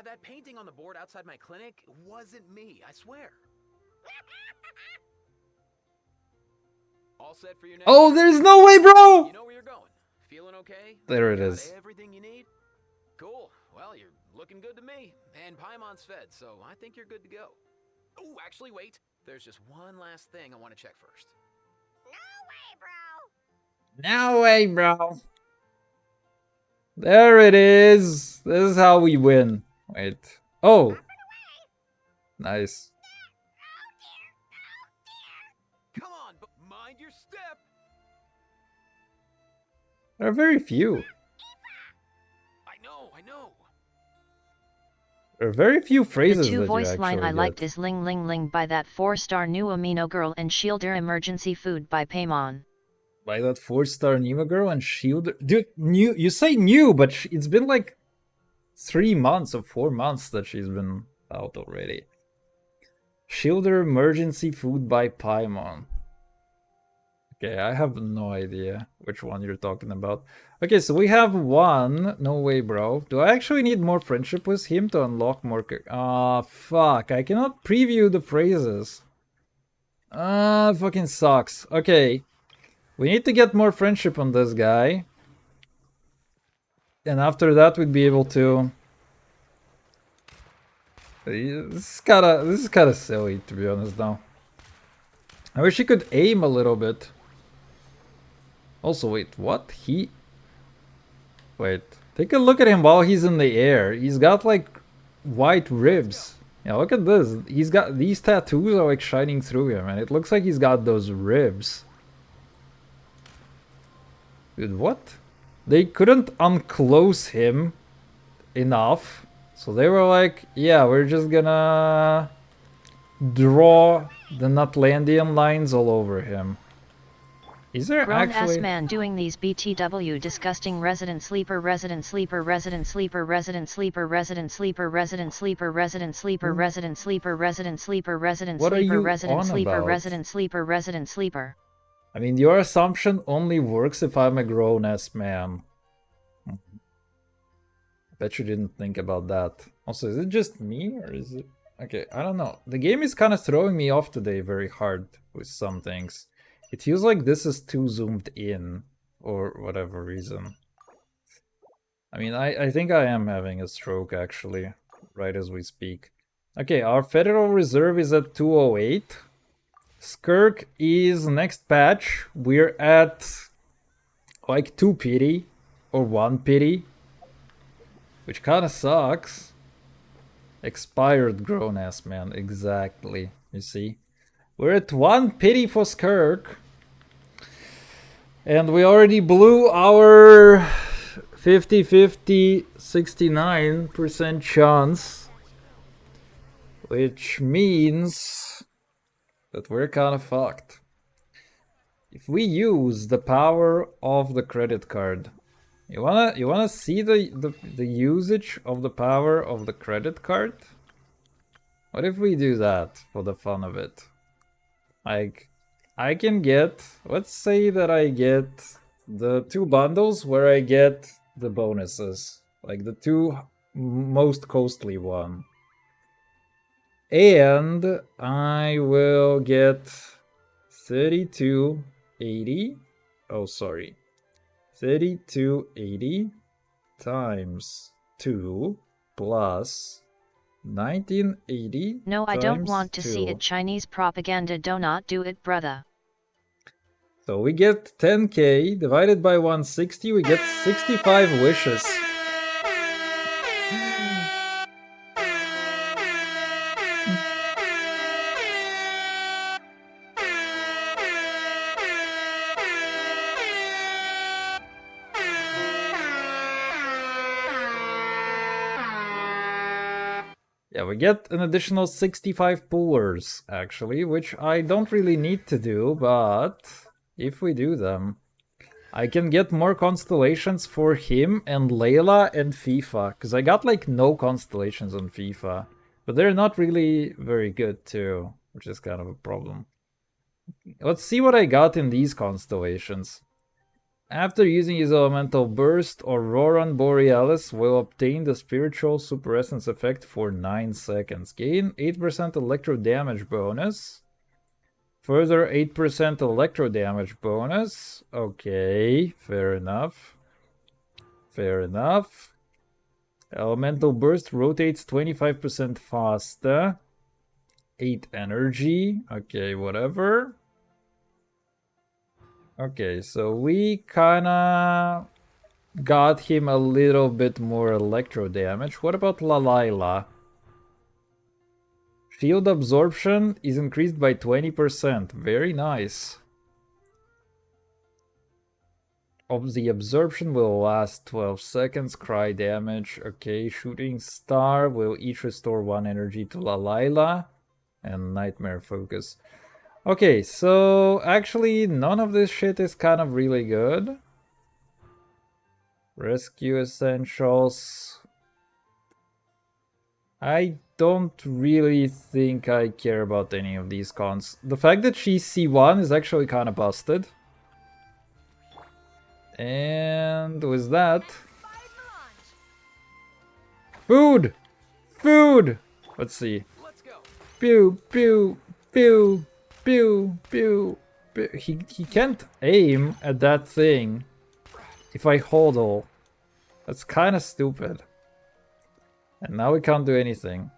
That painting on the board outside my clinic wasn't me, I swear. All set for your next... Oh, there's no way, bro! You know where you're going. Feeling okay? There it is. Everything you need? Cool. Well, you're looking good to me. And Paimon's fed, so I think you're good to go. Oh, actually, wait. There's just one last thing I want to check first. No way, bro. There it is. This is how we win. Wait. Oh. Nice. Come on, but mind your step. There are very few. I know. There are very few phrases The two that voice you line I actually liked get. is Ling Ling Ling by that 4-star new Amino Girl and Shielder Emergency Food by Paimon. By that 4-star Nemo girl and Shield. Dude, new. You say new, but it's been like 3 months or 4 months that she's been out already. Shielder Emergency Food by Paimon. Okay, I have no idea which one you're talking about. Okay, so we have one. No way, bro. Do I actually need more friendship with him to unlock more? Ah, fuck. I cannot preview the phrases. Fucking sucks. Okay. We need to get more friendship on this guy. And after that, we'd be able to... This is kinda silly, to be honest, now. I wish he could aim a little bit. Also, wait, what? Wait, take a look at him while he's in the air. He's got, like, white ribs. Yeah, look at this. He's got... These tattoos are, like, shining through him, and it looks like he's got those ribs. Dude, what? They couldn't unclose him enough. So they were like, yeah, we're just gonna draw the Nutlandian lines all over him. Is there Grown actually... ass man doing these BTW disgusting resident sleeper resident sleeper resident sleeper resident sleeper resident sleeper resident sleeper resident sleeper resident sleeper resident sleeper resident What are sleeper you resident on sleeper about? resident sleeper resident sleeper. I mean, your assumption only works if I'm a grown-ass man. I bet you didn't think about that. Also, is it just me, or is it... Okay, I don't know. The game is kind of throwing me off today very hard with some things. It feels like this is too zoomed in, or whatever reason. I mean, I think I am having a stroke, actually, right as we speak. Okay, our Federal Reserve is at 208. Skirk is next patch. We're at like 2 pity or 1 pity, which kind of sucks. Expired grown ass man, exactly. You see, we're at 1 pity for Skirk, and we already blew our 50-50 69% chance, which means that we're kind of fucked. If we use the power of the credit card, you wanna see the usage of the power of the credit card? What if we do that for the fun of it? Like, I can get, let's say that I get the 2 bundles where I get the bonuses, like the 2 most costly one. And I will get 3280. Oh, sorry. 3280 times 2 plus 1980. No, I don't want to see it. Chinese propaganda. Do not do it, brother. So we get 10k divided by 160, we get 65 wishes. Yeah, we get an additional 65 pullers, actually, which I don't really need to do, but if we do them, I can get more constellations for him and Layla and FIFA, because I got like no constellations on FIFA, but they're not really very good too, which is kind of a problem. Let's see what I got in these constellations. After using his elemental burst, Auroran Borealis will obtain the spiritual super essence effect for 9 seconds. Gain 8% electro damage bonus. Further 8% electro damage bonus. Okay, fair enough. Fair enough. Elemental burst rotates 25% faster. 8 energy. Okay, whatever. Okay, so we kinda got him a little bit more electro damage. What about Lalila? Shield absorption is increased by 20%. Very nice. The absorption will last 12 seconds. Cry damage. Okay, Shooting Star will each restore 1 energy to Lalila. And Nightmare Focus. Okay, so actually none of this shit is kind of really good. Rescue Essentials. I don't really think I care about any of these cons. The fact that she's C1 is actually kind of busted. And with that... Food! Food! Let's see. Pew, pew, pew, pew, pew, pew. He can't aim at that thing if I hodl. That's kind of stupid. And now we can't do anything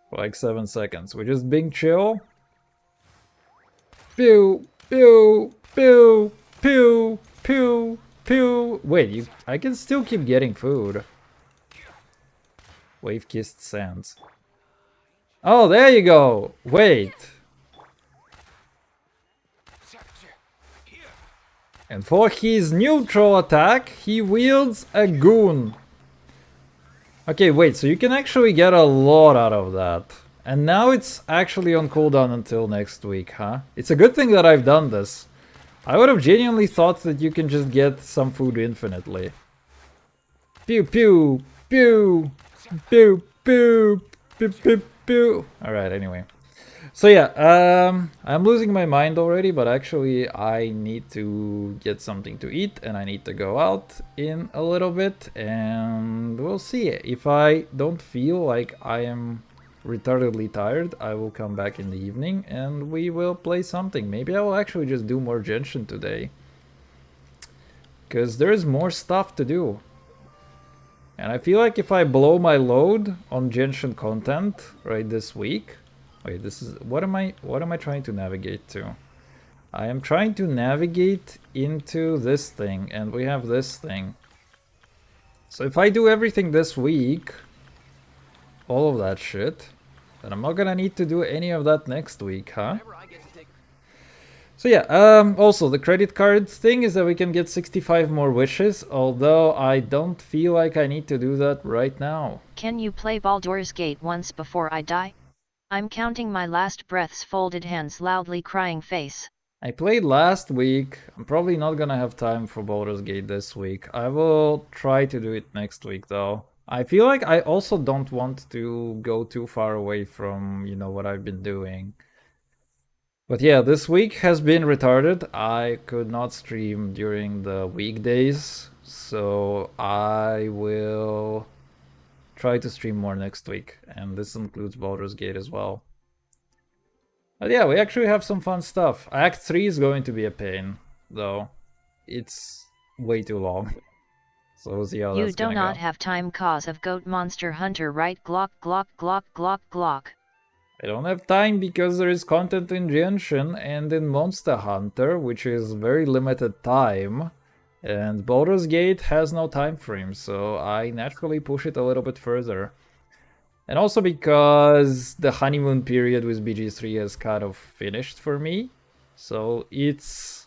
for like 7 seconds. We're just being chill. Pew, pew, pew, pew, pew, pew. Wait, I can still keep getting food. Wave-kissed sands. Oh, there you go. Wait. And for his neutral attack, he wields a goon. Okay, wait, so you can actually get a lot out of that. And now it's actually on cooldown until next week, huh? It's a good thing that I've done this. I would have genuinely thought that you can just get some food infinitely. Pew pew, pew, pew, pew, pew, pew, pew. Alright, anyway. So yeah, I'm losing my mind already, but actually I need to get something to eat and I need to go out in a little bit, and we'll see. If I don't feel like I am retardedly tired, I will come back in the evening and we will play something. Maybe I will actually just do more Genshin today, because there is more stuff to do. And I feel like if I blow my load on Genshin content right this week... Wait, this is... What am I trying to navigate to? I am trying to navigate into this thing, and we have this thing. So if I do everything this week, all of that shit, then I'm not gonna need to do any of that next week, huh? So yeah, also the credit card thing is that we can get 65 more wishes, although I don't feel like I need to do that right now. Can you play Baldur's Gate once before I die? I'm counting my last breaths, folded hands, loudly crying face. I played last week. I'm probably not gonna have time for Baldur's Gate this week. I will try to do it next week though. I feel like I also don't want to go too far away from, you know, what I've been doing. But yeah, this week has been retarded. I could not stream during the weekdays, so I will try to stream more next week, and this includes Baldur's Gate as well. But yeah, we actually have some fun stuff. Act 3 is going to be a pain, though. It's way too long. So we'll see how that's gonna go. You do not have time cause of Goat Monster Hunter, right? Glock, glock, glock, glock, glock. I don't have time because there is content in Genshin and in Monster Hunter, which is very limited time. And Baldur's Gate has no time frame, so I naturally push it a little bit further. And also because the honeymoon period with BG3 has kind of finished for me. So it's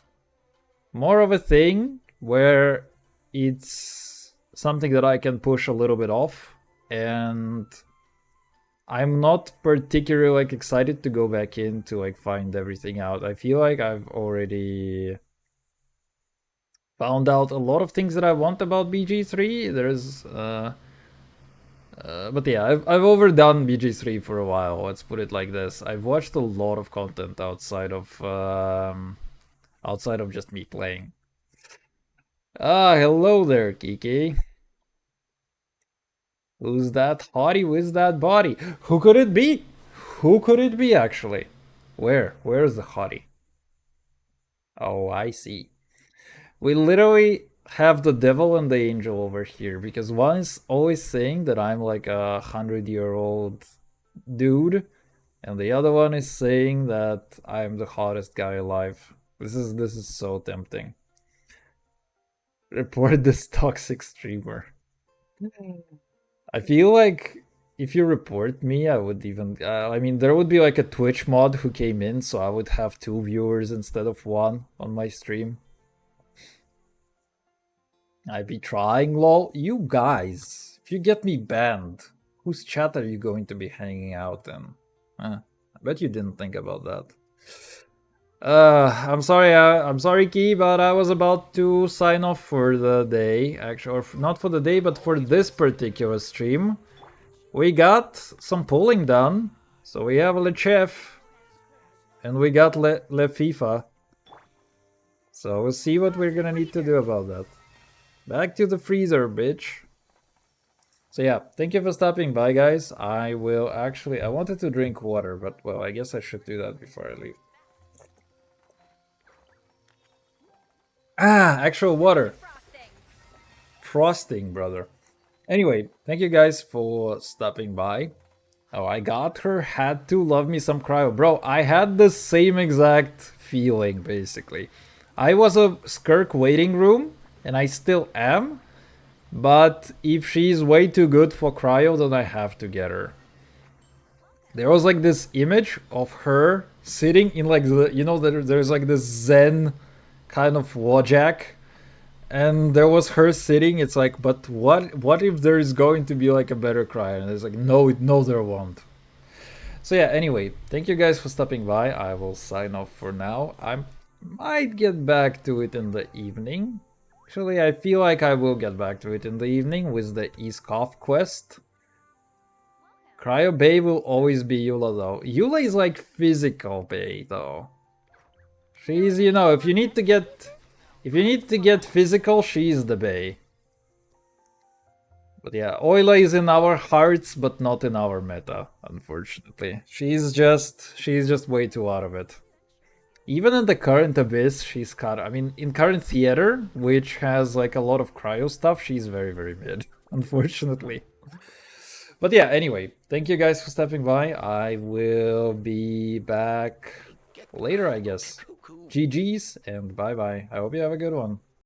more of a thing where it's something that I can push a little bit off, and I'm not particularly like excited to go back in to like find everything out. I feel like I've already found out a lot of things that I want about BG3. There's but yeah, I've overdone BG3 for a while, let's put it like this. I've watched a lot of content outside of just me playing. Ah, hello there, Kiki. Who's that hottie with that body? Who could it be? Who could it be, actually? Where's the hottie? Oh, I see. We literally have the devil and the angel over here, because one is always saying that I'm like a 100-year-old dude, and the other one is saying that I'm the hottest guy alive. This is so tempting. Report this toxic streamer. I feel like if you report me, I would even... I mean, there would be like a Twitch mod who came in, so I would have 2 viewers instead of 1 on my stream. I'd be trying, lol. You guys, if you get me banned, whose chat are you going to be hanging out in? I bet you didn't think about that. I'm sorry, Key, but I was about to sign off for the day, actually, or not for the day, but for this particular stream. We got some polling done, so we have Lechef, and we got Le FIFA. So we'll see what we're gonna need to do about that. Back to the freezer, bitch. So yeah, thank you for stopping by, guys. I wanted to drink water, but well, I guess I should do that before I leave. Ah, actual water. Frosting, brother. Anyway, thank you guys for stopping by. Oh, I got her. Had to love me some cryo. Bro, I had the same exact feeling, basically. I was a Skirk waiting room, and I still am. But if she's way too good for cryo, then I have to get her. There was like this image of her sitting in like the... You know, there's like this Zen kind of wajak. And there was her sitting. It's like, but what if there is going to be like a better cryo? And it's like, no, there won't. So yeah, anyway, thank you guys for stopping by. I will sign off for now. I might get back to it in the evening. Actually, I feel like I will get back to it in the evening with the Iskov quest. Cryo Bay will always be Eula though. Eula is like physical Bay though. She's, you know, if you need to get physical, she's the Bay. But yeah, Oila is in our hearts, but not in our meta, unfortunately. She's just way too out of it. Even in the current Abyss, she's cut. I mean, in current Theater, which has like a lot of cryo stuff, she's very, very mid, unfortunately. But yeah, anyway, thank you guys for stepping by. I will be back later, I guess. GG's and bye bye. I hope you have a good one.